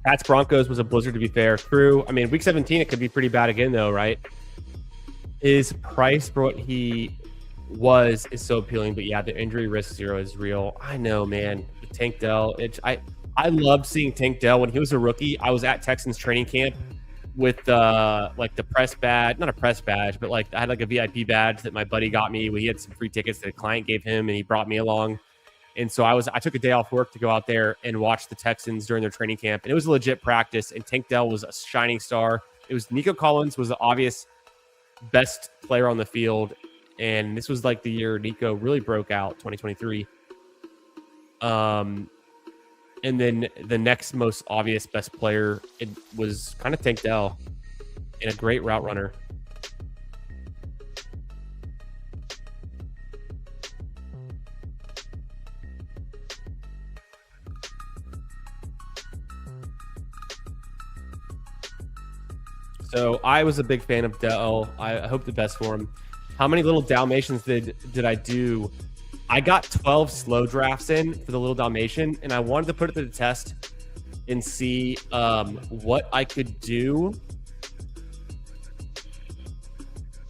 Pats Broncos was a blizzard, to be fair. True. I mean, week 17, it could be pretty bad again, though, right? His price for what he was is so appealing, but yeah, the injury risk 0 is real. I know, man. Tank Dell. I loved seeing Tank Dell when he was a rookie. I was at Texans training camp with like the press badge, not a press badge, but like I had like a VIP badge that my buddy got me. He had some free tickets that a client gave him, and he brought me along. And so I took a day off work to go out there and watch the Texans during their training camp, and it was a legit practice. And Tank Dell was a shining star. It was Nico Collins was the obvious best player on the field, and this was like the year Nico really broke out, 2023. And then the next most obvious best player, it was kind of Tank Dell and a great route runner. So I was a big fan of Dell. I hope the best for him. How many little Dalmatians did I do? I got 12 slow drafts in for the little Dalmatian, and I wanted to put it to the test and see what I could do.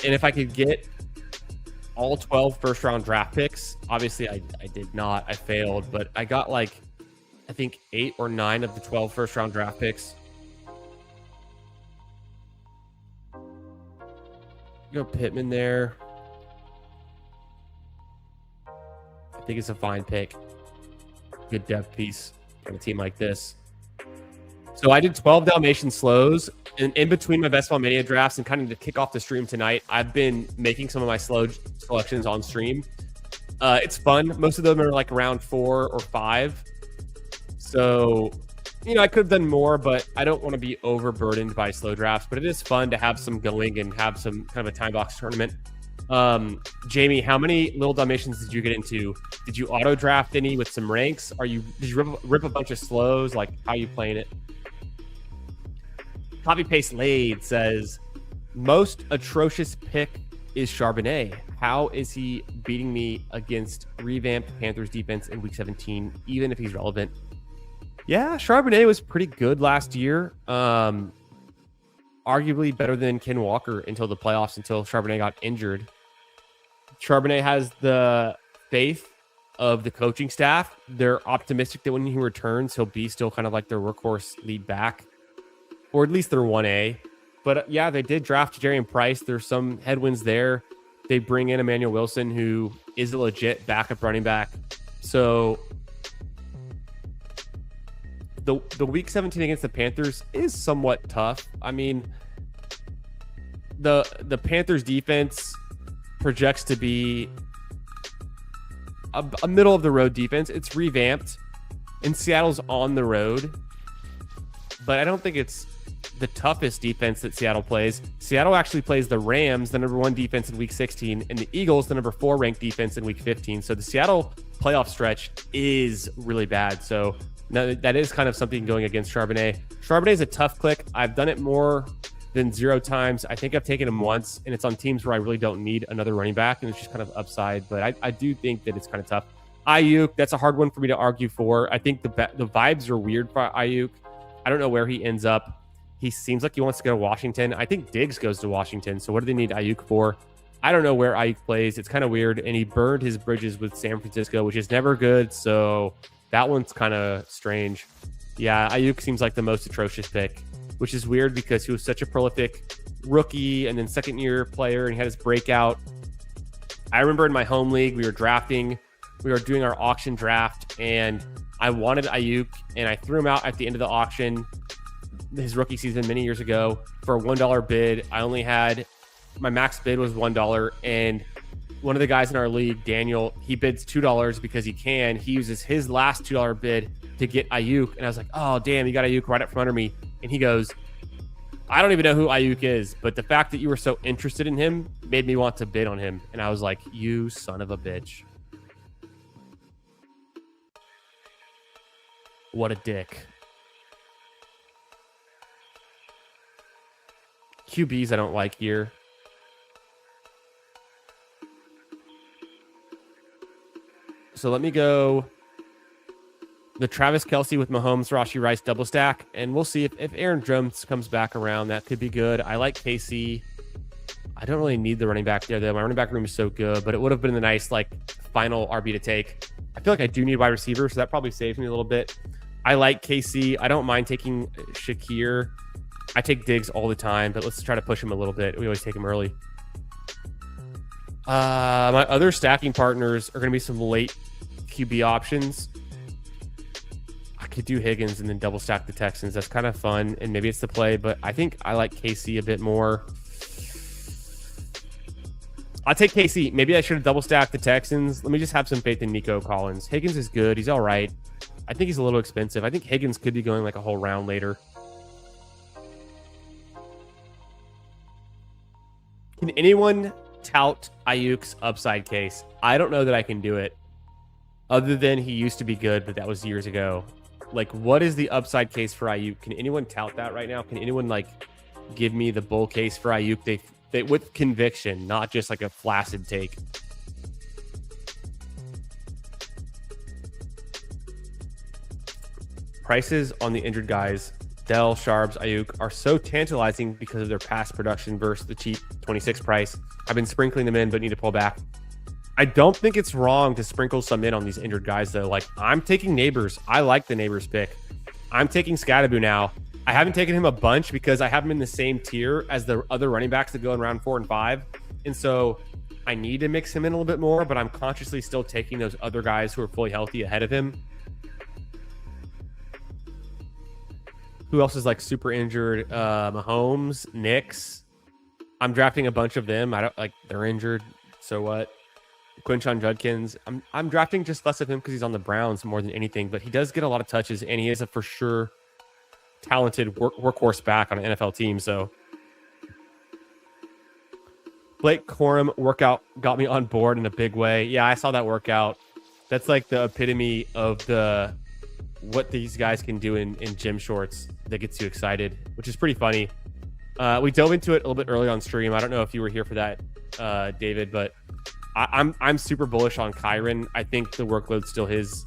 And if I could get all 12 first round draft picks. Obviously, I did not. I failed, but I got like, I think 8 or 9 of the 12 first round draft picks. Go Pittman there. I think it's a fine pick. Good depth piece on a team like this. So I did 12 Dalmatian slows. And in between my Best Ball Mania drafts and kind of to kick off the stream tonight, I've been making some of my slow selections on stream. It's fun. Most of them are like around 4 or 5. So, you know, I could have done more, but I don't want to be overburdened by slow drafts. But it is fun to have some going and have some kind of a time box tournament. Jamie, how many little Dalmatians did you get into? Did you auto draft any with some ranks? Did you rip a bunch of slows? Like, how are you playing it? Copy paste Lade says, most atrocious pick is Charbonnet. How is he beating me against revamped Panthers defense in week 17, even if he's relevant? Yeah, Charbonnet was pretty good last year. Arguably better than Ken Walker until the playoffs, until Charbonnet got injured. Charbonnet has the faith of the coaching staff. They're optimistic that when he returns, he'll be still kind of like their workhorse lead back, or at least their 1A. But yeah, they did draft Jarian Price. There's some headwinds there. They bring in Emmanuel Wilson, who is a legit backup running back. So the week 17 against the Panthers is somewhat tough. I mean, the Panthers defense projects to be a middle of the road defense. It's revamped, and Seattle's on the road, but I don't think it's the toughest defense that Seattle plays. Seattle actually plays the Rams, the number 1 defense in week 16, and the Eagles, the number 4 ranked defense in week 15. So the Seattle playoff stretch is really bad. So that is kind of something going against Charbonnet. Charbonnet is a tough click. I've done it more than 0 times. I think I've taken him once, and it's on teams where I really don't need another running back, and it's just kind of upside. But I do think that it's kind of tough. Ayuk, that's a hard one for me to argue for. I think the vibes are weird for Ayuk. I don't know where he ends up. He seems like he wants to go to Washington. I think Diggs goes to Washington. So what do they need Ayuk for? I don't know where Ayuk plays. It's kind of weird. And he burned his bridges with San Francisco, which is never good. So that one's kind of strange. Yeah, Ayuk seems like the most atrocious pick, which is weird because he was such a prolific rookie and then second-year player, and he had his breakout. I remember in my home league, we were doing our auction draft, and I wanted Ayuk, and I threw him out at the end of the auction, his rookie season many years ago, for a $1 bid. I only had, my max bid was $1, and one of the guys in our league, Daniel, he bids $2 because he can. He uses his last $2 bid to get Ayuk, and I was like, oh, damn, you got Ayuk right up from under me. And he goes, I don't even know who Ayuk is, but the fact that you were so interested in him made me want to bid on him. And I was like, you son of a bitch. What a dick. QBs I don't like here. So let me go the Travis Kelce with Mahomes, Rashi Rice double stack, and we'll see if Aaron Jones comes back around. That could be good. I like KC. I don't really need the running back there, though. My running back room is so good, but it would have been the nice, like, final RB to take. I feel like I do need wide receiver, so that probably saves me a little bit. I like KC. I don't mind taking Shakir. I take Diggs all the time, but let's try to push him a little bit. We always take him early. My other stacking partners are going to be some late QB options. I could do Higgins and then double stack the Texans. That's kind of fun, and maybe it's the play, but I think I like KC a bit more. I'll take KC. Maybe I should have double stacked the Texans. Let me just have some faith in Nico Collins. Higgins is good. He's all right. I think he's a little expensive. I think Higgins could be going like a whole round later. Can anyone tout Ayuk's upside case? I don't know that I can do it. Other than he used to be good, but that was years ago. Like, what is the upside case for Ayuk? Can anyone tout that right now? Can anyone like give me the bull case for Ayuk? They with conviction, not just like a flaccid take. Prices on the injured guys, Dell, Sharps, Ayuk, are so tantalizing because of their past production versus the cheap 26 price. I've been sprinkling them in, but need to pull back. I don't think it's wrong to sprinkle some in on these injured guys, though. Like, I'm taking Neighbors. I like the Neighbors pick. I'm taking Scatterboo now. I haven't taken him a bunch because I have him in the same tier as the other running backs that go in round 4 and 5. And so I need to mix him in a little bit more, but I'm consciously still taking those other guys who are fully healthy ahead of him. Who else is like super injured? Mahomes, Knicks. I'm drafting a bunch of them. I don't like they're injured. So what? Quinshon Judkins. I'm drafting just less of him because he's on the Browns more than anything, but he does get a lot of touches and he is a for sure talented workhorse back on an NFL team. So Blake Corum workout got me on board in a big way. Yeah, I saw that workout. That's like the epitome of the what these guys can do in gym shorts that gets you excited, which is pretty funny. We dove into it a little bit early on stream. I don't know if you were here for that, David, but I'm super bullish on Kyron. I think the workload's still his,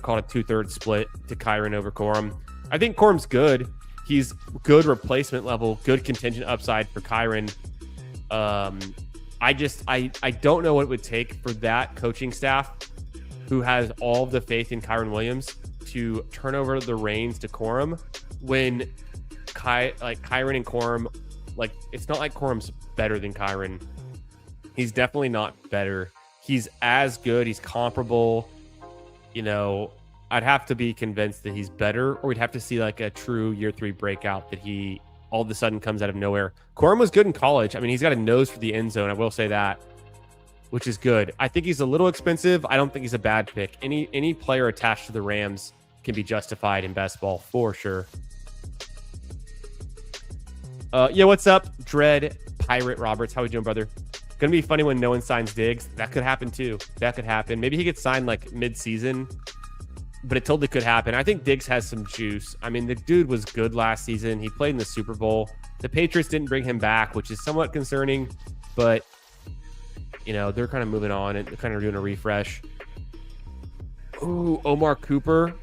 call it 2/3 split to Kyron over Corum. I think Corum's good. He's good replacement level, good contingent upside for Kyron. I don't know what it would take for that coaching staff who has all of the faith in Kyron Williams to turn over the reins to Corum when Kyron and Corum, like, it's not like Corum's better than Kyron. He's definitely not better. He's as good. He's comparable. I'd have to be convinced that he's better, or we'd have to see like a true year 3 breakout that he all of a sudden comes out of nowhere. Corum was good in college. I mean, he's got a nose for the end zone. I will say that, which is good. I think he's a little expensive. I don't think he's a bad pick. Any player attached to the Rams can be justified in best ball for sure. Yeah, what's up, Dread Pirate Roberts? How we doing, brother? Gonna be funny when no one signs Diggs. That could happen too. That could happen. Maybe he gets signed like mid-season, but it totally could happen. I think Diggs has some juice. I mean, the dude was good last season. He played in the Super Bowl. The Patriots didn't bring him back, which is somewhat concerning, but they're kind of moving on and they're kind of doing a refresh. Ooh, Omar Cooper.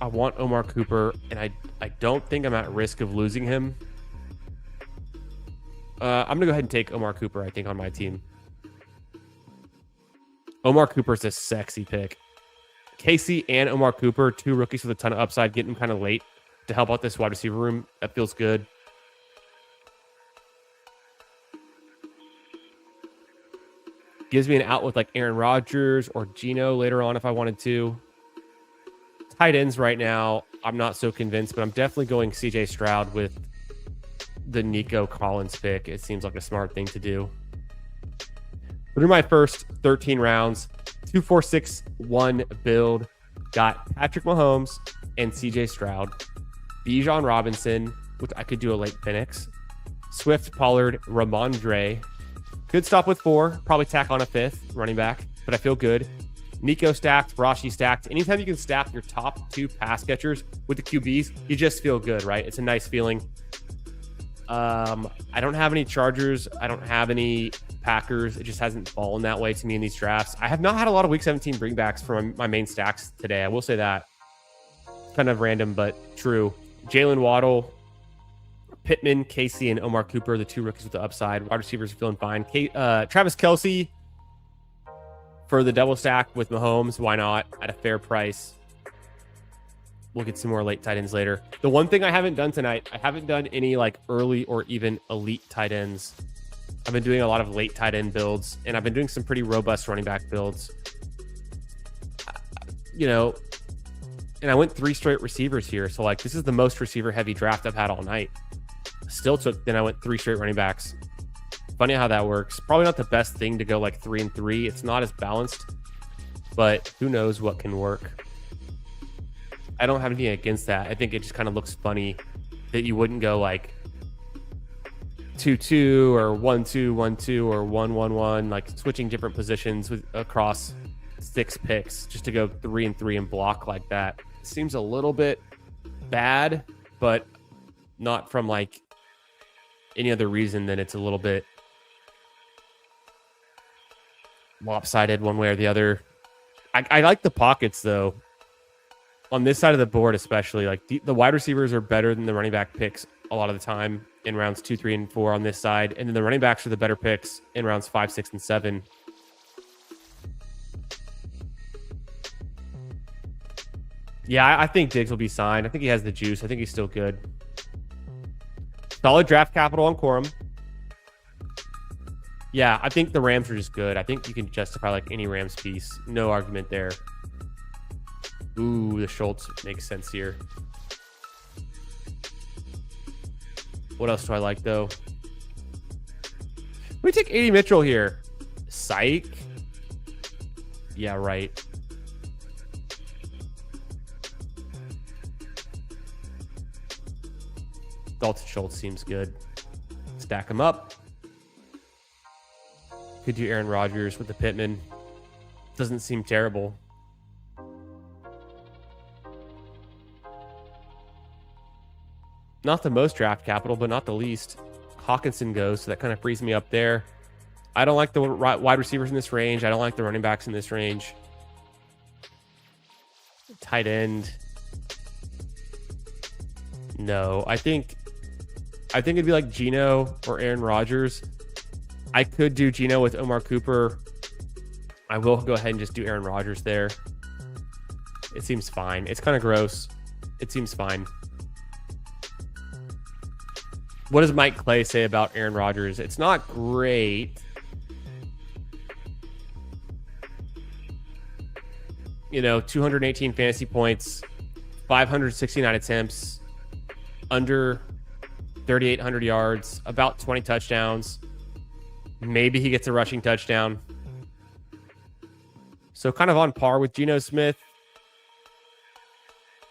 I want Omar Cooper, and I don't think I'm at risk of losing him. I'm going to go ahead and take Omar Cooper, I think, on my team. Omar Cooper's a sexy pick. Casey and Omar Cooper, 2 rookies with a ton of upside, getting kind of late to help out this wide receiver room. That feels good. Gives me an out with like Aaron Rodgers or Geno later on if I wanted to. Tight ends right now, I'm not so convinced, but I'm definitely going CJ Stroud with the Nico Collins pick. It seems like a smart thing to do. Through my first 13 rounds, 2-4-6-1 build, got Patrick Mahomes and CJ Stroud, Bijan Robinson, which I could do a late Penix, Swift, Pollard, Ramondre. Could stop with 4, probably tack on a 5th running back, but I feel good. Nico stacked, Rashi stacked. Anytime you can stack your top 2 pass catchers with the QBs, you just feel good, right? It's a nice feeling. I don't have any Chargers. I don't have any Packers. It just hasn't fallen that way to me in these drafts. I have not had a lot of Week 17 bringbacks from my main stacks today. I will say that. Kind of random, but true. Jalen Waddle, Pittman, Casey, and Omar Cooper, the 2 rookies with the upside. Wide receivers are feeling fine. Travis Kelce for the double stack with Mahomes. Why not? At a fair price. We'll get some more late tight ends later. The one thing I haven't done tonight, I haven't done any like early or even elite tight ends. I've been doing a lot of late tight end builds, and I've been doing some pretty robust running back builds. And I went 3 straight receivers here. So like this is the most receiver heavy draft I've had all night. Then I went 3 straight running backs. Funny how that works. Probably not the best thing to go like 3 and 3. It's not as balanced, but who knows what can work. I don't have anything against that. I think it just kind of looks funny that you wouldn't go like 2-2 or 1-2, 1-2 or 1-1-1, like switching different positions across 6 picks just to go 3 and 3 and block like that. It seems a little bit bad, but not from like any other reason than it's a little bit lopsided one way or the other. I like the pockets though. On this side of the board, especially, like the wide receivers are better than the running back picks a lot of the time in rounds 2, 3, and 4 on this side. And then the running backs are the better picks in rounds 5, 6, and 7. Yeah, I think Diggs will be signed. I think he has the juice. I think he's still good. Solid draft capital on Corum. Yeah, I think the Rams are just good. I think you can justify like any Rams piece. No argument there. Ooh, the Schultz makes sense here. What else do I like, though? We take 80 Mitchell here. Psych. Yeah, right. Dalton Schultz seems good. Stack him up. Could do Aaron Rodgers with the Pittman. Doesn't seem terrible. Not the most draft capital, but not the least. Hawkinson goes, so that kind of frees me up there. I don't like the wide receivers in this range. I don't like the running backs in this range. Tight end. No, I think it'd be like Geno or Aaron Rodgers. I could do Geno with Omar Cooper. I will go ahead and just do Aaron Rodgers there. It seems fine. It's kind of gross. It seems fine. What does Mike Clay say about Aaron Rodgers? It's not great. You know, 218 fantasy points, 569 attempts, under 3,800 yards, about 20 touchdowns. Maybe he gets a rushing touchdown. So kind of on par with Geno Smith.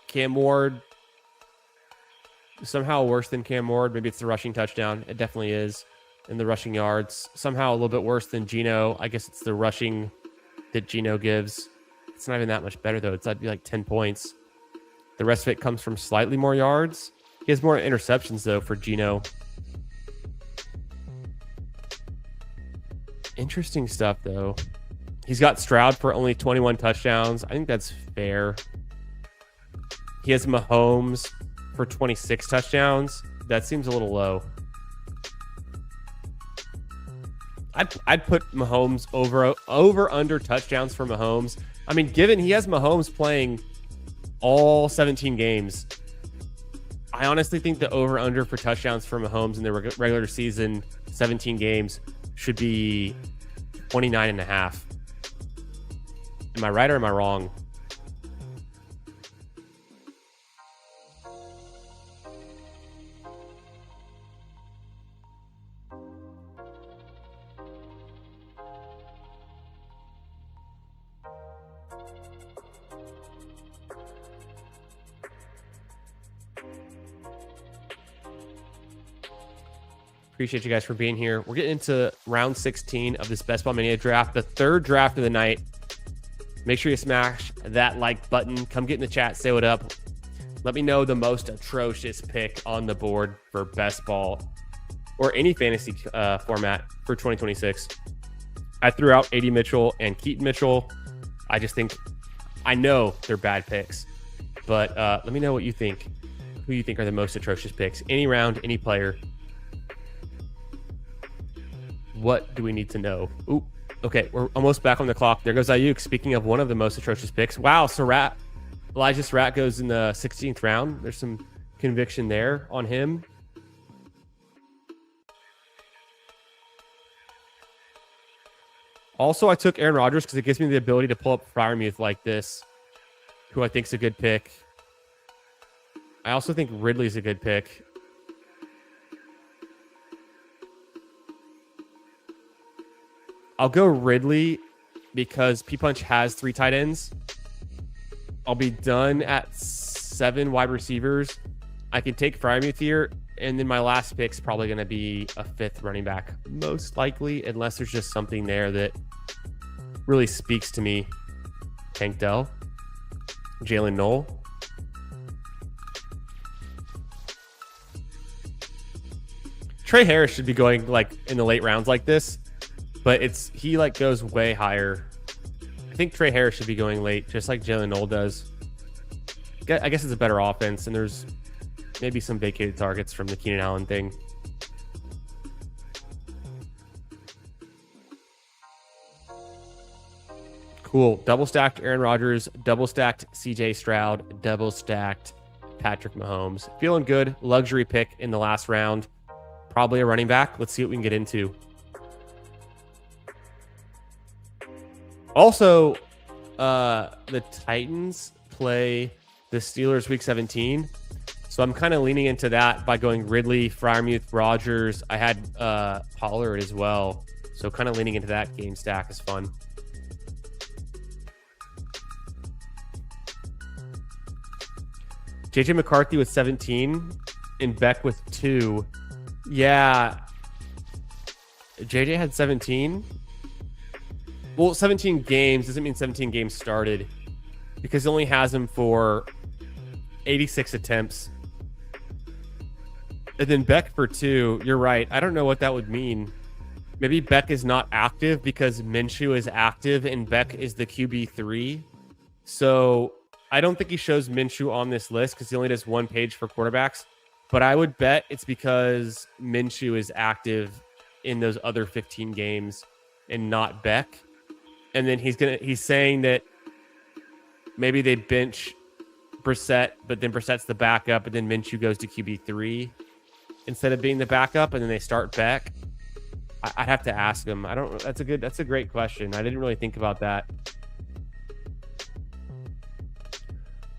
Cam Ward, somehow worse than Cam Ward. Maybe it's the rushing touchdown. It definitely is. And the rushing yards. Somehow a little bit worse than Geno. I guess it's the rushing that Geno gives. It's not even that much better, though. That'd be like 10 points. The rest of it comes from slightly more yards. He has more interceptions, though, for Geno. Interesting stuff, though. He's got Stroud for only 21 touchdowns. I think that's fair. He has Mahomes for 26 touchdowns. That seems a little low. I'd put Mahomes over under touchdowns for Mahomes. I mean, given he has Mahomes playing all 17 games, I honestly think the over under for touchdowns for Mahomes in the regular season 17 games should be 29.5. Am I right or am I wrong? Appreciate you guys for being here. We're getting into round 16 of this Best Ball Mania draft, the third draft of the night. Make sure you smash that like button. Come get in the chat, say what up. Let me know the most atrocious pick on the board for Best Ball or any fantasy format for 2026. I threw out AD Mitchell and Keaton Mitchell. I know they're bad picks, but let me know what you think. Who you think are the most atrocious picks? Any round, any player. What do we need to know? Ooh, okay, we're almost back on the clock. There goes Ayuk. Speaking of one of the most atrocious picks. Wow, so Elijah Surratt goes in the 16th round. There's some conviction there on him. Also, I took Aaron Rodgers because it gives me the ability to pull up Freiermuth like this, who I think is a good pick. I also think Ridley's a good pick. I'll go Ridley because P-Punch has 3 tight ends. I'll be done at 7 wide receivers. I can take Freiermuth here, and then my last pick's probably going to be a 5th running back, most likely, unless there's just something there that really speaks to me. Tank Dell, Jalen Knoll. Trey Harris should be going like in the late rounds like this, but he like goes way higher. I think Trey Harris should be going late, just like Jalen Knoll does. I guess it's a better offense, and there's maybe some vacated targets from the Keenan Allen thing. Cool. Double stacked Aaron Rodgers, double stacked CJ Stroud, double stacked Patrick Mahomes. Feeling good. Luxury pick in the last round. Probably a running back. Let's see what we can get into. Also, the Titans play the Steelers week 17. So I'm kind of leaning into that by going Ridley, Freiermuth, Rodgers. I had Pollard as well. So kind of leaning into that game stack is fun. JJ McCarthy with 17 and Beck with 2. Yeah. JJ had 17. Well, 17 games doesn't mean 17 games started because he only has him for 86 attempts. And then Beck for 2. You're right. I don't know what that would mean. Maybe Beck is not active because Minshew is active and Beck is the QB3. So I don't think he shows Minshew on this list because he only does 1 page for quarterbacks. But I would bet it's because Minshew is active in those other 15 games and not Beck. And then he's saying that maybe they bench Brissett, but then Brissett's the backup, and then Minshew goes to QB3 instead of being the backup, and then they start Beck. I'd have to ask him. I don't. That's a great question. I didn't really think about that.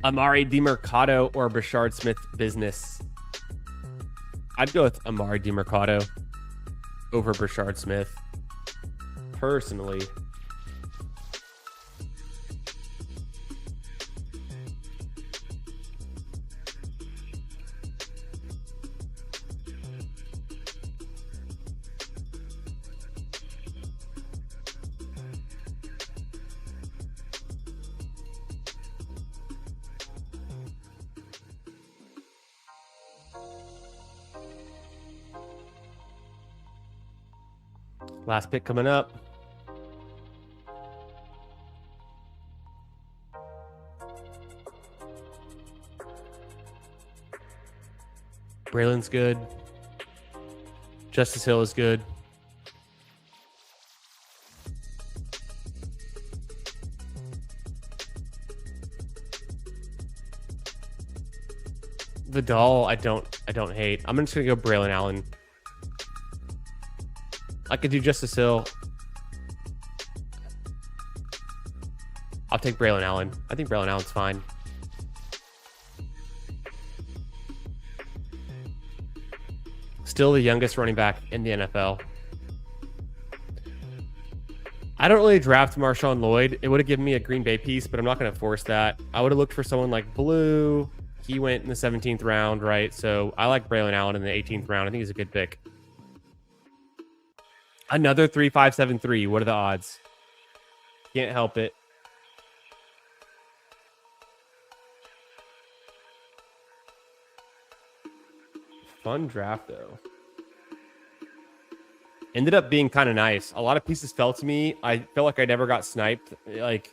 Amari DiMercado or Brashard Smith business? I'd go with Amari DiMercado over Brashard Smith, personally. Last pick coming up. Braylon's good. Justice Hill is good. Vidal, I don't hate. I'm just gonna go Braylon Allen. I could do Justice Hill. I'll take Braylon Allen. I think Braylon Allen's fine. Still the youngest running back in the NFL. I don't really draft Marshawn Lloyd. It would have given me a Green Bay piece, but I'm not going to force that. I would have looked for someone like Blue. He went in the 17th round, right? So I like Braylon Allen in the 18th round. I think he's a good pick. Another 3-5-7-3. What are the odds? Can't help it. Fun draft, though. Ended up being kind of nice. A lot of pieces fell to me. I felt like I never got sniped. Like,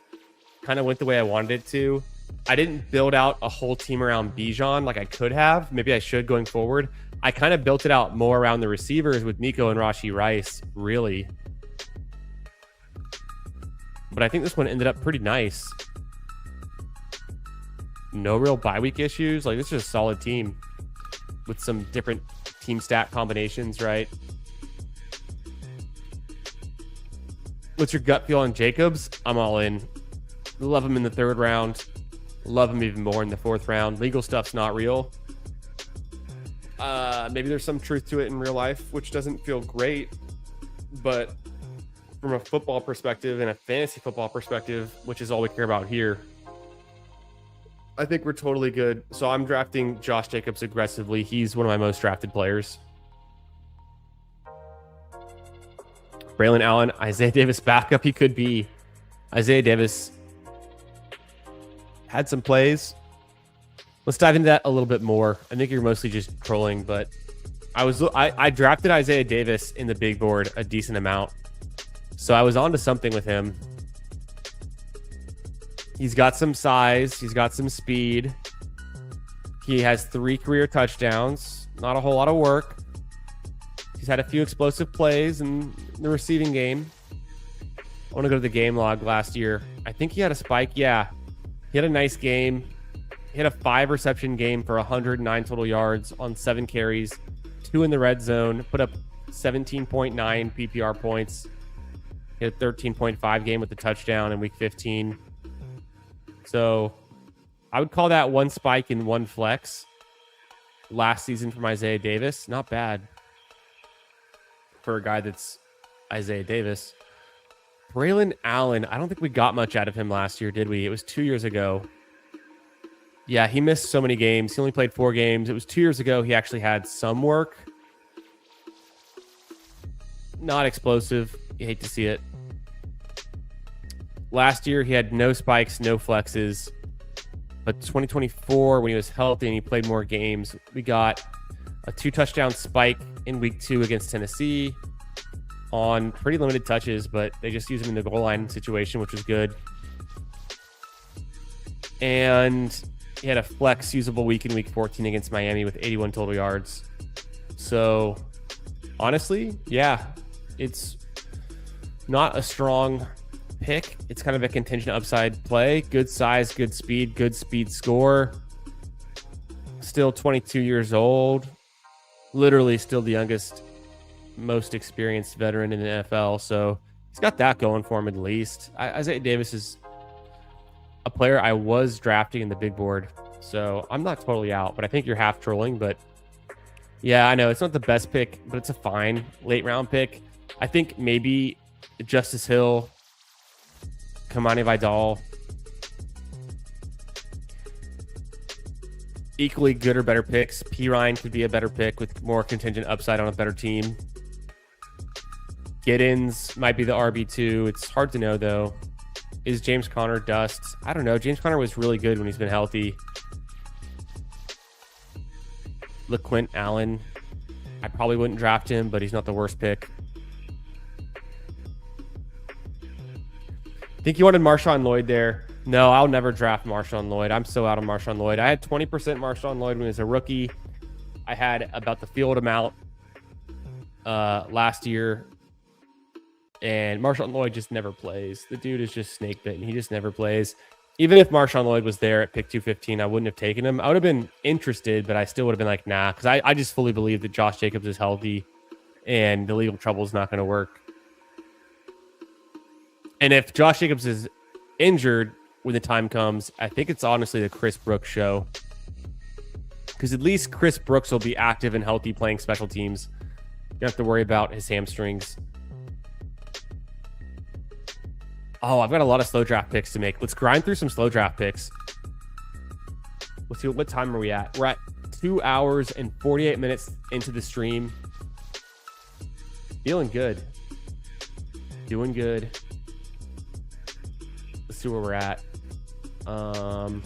kind of went the way I wanted it to. I didn't build out a whole team around Bijan like I could have. Maybe I should going forward. I kind of built it out more around the receivers with Nico and Rashee Rice, really. But I think this one ended up pretty nice. No real bye week issues. Like, this is just a solid team with some different team stat combinations, right? What's your gut feel on Jacobs? I'm all in. Love him in the 3rd round. Love him even more in the 4th round. Legal stuff's not real. Maybe there's some truth to it in real life, which doesn't feel great, but from a football perspective and a fantasy football perspective, which is all we care about here, I think we're totally good. So I'm drafting Josh Jacobs aggressively. He's one of my most drafted players. Braylon Allen, Isaiah Davis backup. He could be. Isaiah Davis had some plays. Let's dive into that a little bit more. I think you're mostly just trolling, but I drafted Isaiah Davis in the big board a decent amount. So I was on to something with him. He's got some size. He's got some speed. He has 3 career touchdowns. Not a whole lot of work. He's had a few explosive plays in the receiving game. I want to go to the game log last year. I think he had a spike. Yeah. He had a nice game. He had a 5 reception game for 109 total yards on 7 carries, 2 in the red zone, put up 17.9 PPR points. He had a 13.5 game with a touchdown in week 15. So I would call that 1 spike and 1 flex last season from Isaiah Davis. Not bad for a guy that's Isaiah Davis. Braylon Allen, I don't think we got much out of him last year, did we? It was 2 years ago. Yeah, he missed so many games. He only played 4 games. It was 2 years ago. He actually had some work. Not explosive. You hate to see it. Last year, he had no spikes, no flexes. But 2024, when he was healthy and he played more games, we got a 2-touchdown spike in week 2 against Tennessee on pretty limited touches, but they just used him in the goal line situation, which was good. And he had a flex usable week in week 14 against Miami with 81 total yards. So honestly, yeah, it's not a strong pick. It's kind of a contingent upside play. Good size, good speed score. Still 22 years old. Literally still the youngest, most experienced veteran in the NFL. So he's got that going for him at least. Isaiah Davis is a player I was drafting in the big board. So I'm not totally out, but I think you're half trolling. But yeah, I know it's not the best pick, but it's a fine late round pick. I think maybe Justice Hill, Kamani Vidal, equally good or better picks. P. Ryan could be a better pick with more contingent upside on a better team. Giddens might be the RB2. It's hard to know, though. Is James Conner dust? I don't know. James Conner was really good when he's been healthy. LaQuint Allen. I probably wouldn't draft him, but he's not the worst pick. I think you wanted Marshawn Lloyd there. No, I'll never draft Marshawn Lloyd. I'm so out of Marshawn Lloyd. I had 20% Marshawn Lloyd when he was a rookie. I had about the field amount last year. And Marshawn Lloyd just never plays. The dude is just snake bitten. He just never plays. Even if Marshawn Lloyd was there at pick 215, I wouldn't have taken him. I would have been interested, but I still would have been like, nah, because I just fully believe that Josh Jacobs is healthy and the legal trouble is not going to work. And if Josh Jacobs is injured when the time comes, I think it's honestly the Chris Brooks show. Because at least Chris Brooks will be active and healthy playing special teams. You don't have to worry about his hamstrings. Oh, I've got a lot of slow draft picks to make. Let's grind through some slow draft picks. Let's see, what time are we at? We're at 2 hours and 48 minutes into the stream. Feeling good. Doing good. Let's see where we're at. I'm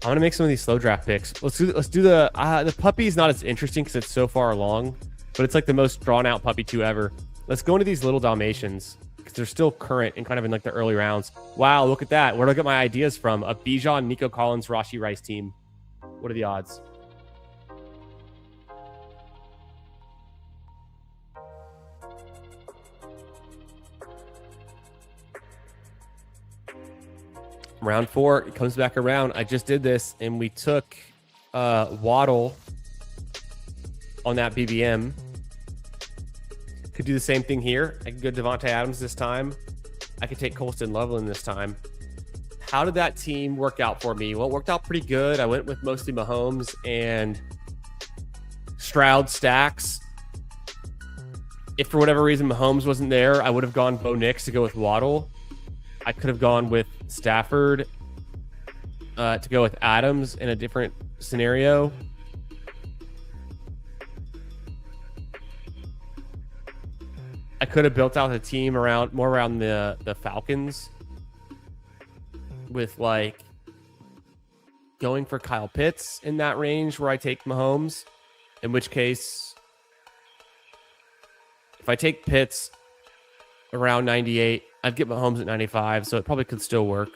gonna make some of these slow draft picks. Let's do the puppy is not as interesting because it's so far along, but it's like the most drawn out puppy 2 ever. Let's go into these little Dalmatians because they're still current and kind of in like the early rounds. Wow, look at that. Where do I get my ideas from? A Bijan, Nico Collins, Rashee Rice team. What are the odds? Round 4, it comes back around. I just did this, and we took Waddle on that BBM. Could do the same thing here. I could go Devontae Adams this time. I could take Colston Loveland this time. How did that team work out for me? Well, it worked out pretty good. I went with mostly Mahomes and Stroud stacks. if for whatever reason Mahomes wasn't there, I would have gone Bo Nix to go with Waddle. I could have gone with Stafford to go with Adams in a different scenario. I could have built out the team more around the Falcons with like going for Kyle Pitts in that range where I take Mahomes, in which case if I take Pitts around 98, I'd get Mahomes at 95, so it probably could still work.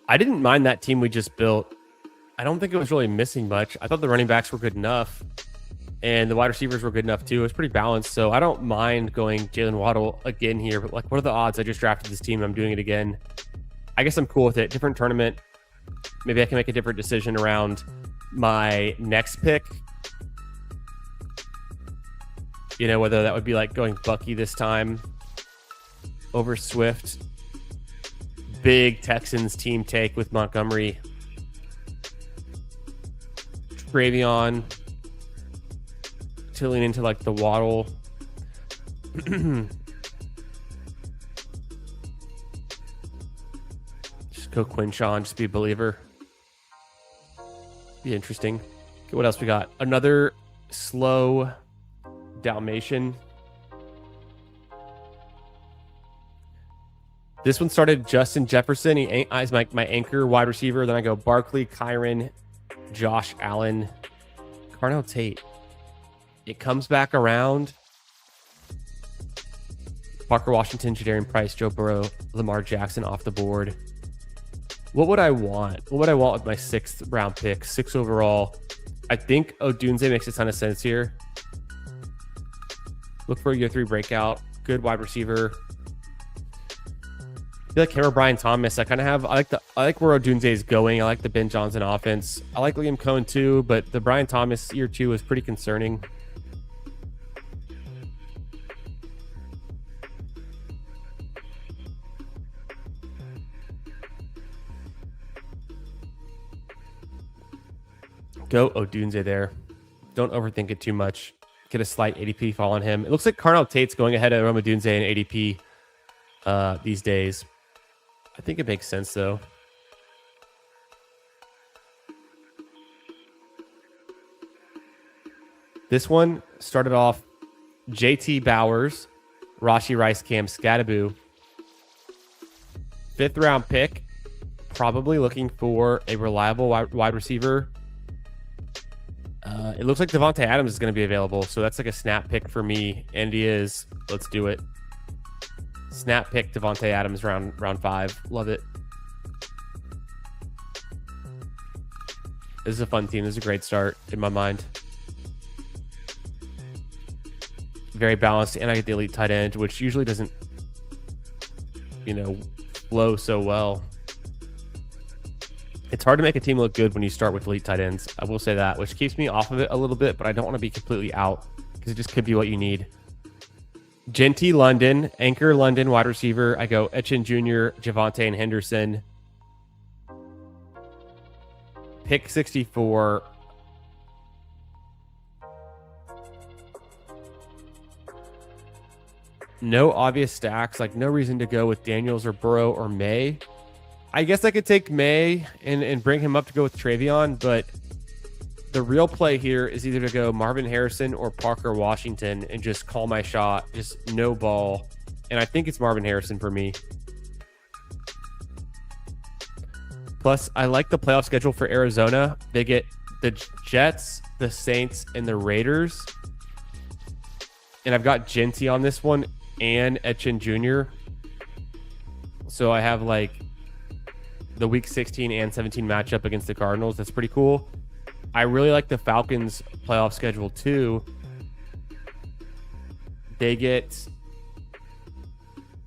I didn't mind that team we just built. I don't think it was really missing much. I thought the running backs were good enough, and the wide receivers were good enough too. It was pretty balanced, so I don't mind going Jalen Waddle again here. But like, what are the odds? I just drafted this team. I'm doing it again. I guess I'm cool with it. Different tournament. Maybe I can make a different decision around my next pick. You know, whether that would be like going Bucky this time over Swift. Big Texans team take with Montgomery. Travion. Tilling into like the Waddle. Just go Quinshawn, just be a believer. Be interesting. Okay, what else we got? Another slow Dalmatian. This one started Justin Jefferson. He is my anchor wide receiver. Then I go Barkley, Kyron, Josh Allen, Carnell Tate. It comes back around. Parker Washington, Jadarian Price, Joe Burrow, Lamar Jackson off the board. What would I want? What would I want with my 6th round pick? 6 overall. I think Odunze makes a ton of sense here. Look for a year 3 breakout. Good wide receiver. I feel like him or Brian Thomas. I like where Odunze is going. I like the Ben Johnson offense. I like Liam Cohen too, but the Brian Thomas year 2 is pretty concerning. Go Odunze there. Don't overthink it too much. Get a slight ADP fall on him. It looks like Carnell Tate's going ahead of Rome Odunze in ADP these days. I think it makes sense, though. This one started off JT Bowers, Rashi Rice, Cam Scattaboo. 5th round pick. Probably looking for a reliable wide receiver. It looks like Devontae Adams is going to be available, so that's like a snap pick for me, and he is. Let's do it. Snap pick Devontae Adams round 5. Love it. This is a fun team. This is a great start in my mind. Very balanced, and I get the elite tight end, which usually doesn't, flow so well. It's hard to make a team look good when you start with elite tight ends. I will say that, which keeps me off of it a little bit, but I don't want to be completely out because it just could be what you need. Genty London, anchor London wide receiver. I go Etchen Jr., Javonte, and Henderson. Pick 64. No obvious stacks, like no reason to go with Daniels or Burrow or May. I guess I could take May and bring him up to go with Travion, but the real play here is either to go Marvin Harrison or Parker Washington and just call my shot, just no ball. And I think it's Marvin Harrison for me. Plus, I like the playoff schedule for Arizona. They get the Jets, the Saints, and the Raiders. And I've got Genty on this one and Etchen Jr. So I have like the week 16 and 17 matchup against the Cardinals. That's pretty cool. I really like the Falcons playoff schedule too. They get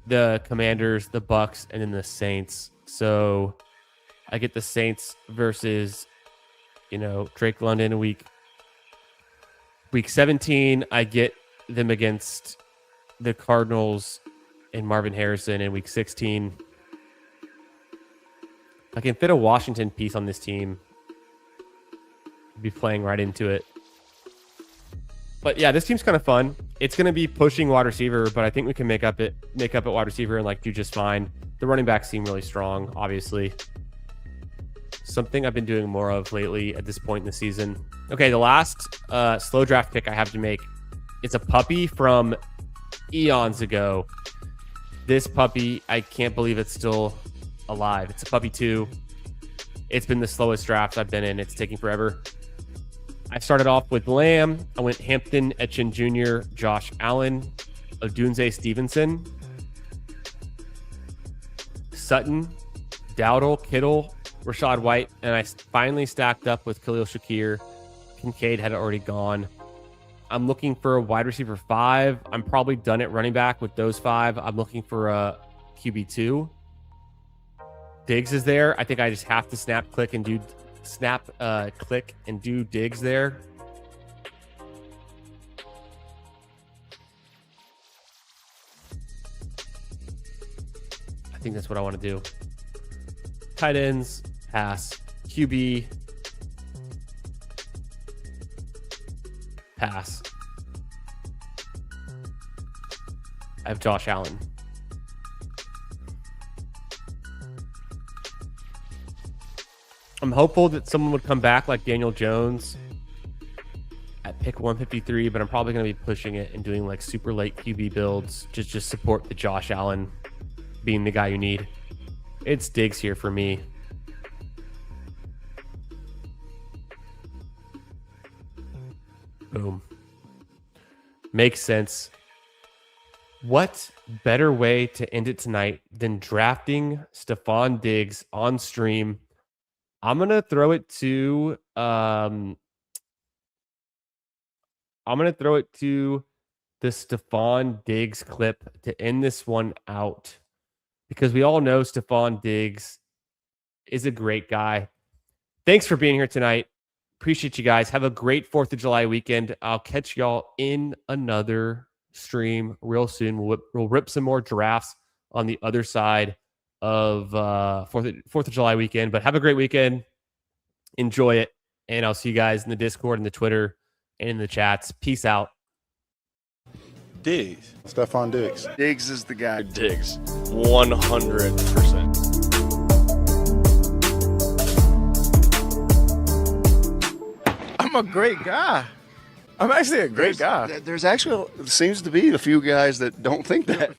the Commanders, the Bucks, and then the Saints. So I get the Saints versus, Drake London week 17. I get them against the Cardinals and Marvin Harrison in week 16. I can fit a Washington piece on this team. Be playing right into it. But yeah, this team's kind of fun. It's going to be pushing wide receiver, but I think we can make up at wide receiver and like do just fine. The running backs seem really strong, obviously. Something I've been doing more of lately at this point in the season. Okay, the last slow draft pick I have to make. It's a puppy from eons ago. This puppy, I can't believe it's still alive. It's a puppy 2. It's been the slowest draft I've been in. It's taking forever. I started off with Lamb. I went Hampton, Etchen Jr., Josh Allen, Odunze Stevenson, Sutton, Dowdle, Kittle, Rashad White, and I finally stacked up with Khalil Shakir. Kincaid had already gone. I'm looking for a wide receiver 5. I'm probably done at running back with those 5. I'm looking for a QB2. Diggs is there. I think I just have to click, and do Diggs there. I think that's what I want to do. Tight ends, pass. QB, pass. I have Josh Allen. I'm hopeful that someone would come back like Daniel Jones at pick 153, but I'm probably going to be pushing it and doing like super late QB builds. Just support the Josh Allen being the guy you need. It's Diggs here for me. Boom. Makes sense. What better way to end it tonight than drafting Stephon Diggs on stream? I'm going to throw it to the Stephon Diggs clip to end this one out, because we all know Stephon Diggs is a great guy. Thanks for being here tonight. Appreciate you guys. Have a great 4th of July weekend. I'll catch y'all in another stream real soon. We'll rip some more drafts on the other side of 4th of July weekend. But have a great weekend. Enjoy it. And I'll see you guys in the Discord and the Twitter and in the chats. Peace out. Diggs. Stephon Diggs. Diggs is the guy. Diggs. 100%. I'm a great guy. I'm actually a great guy. There's actually seems to be a few guys that don't think that.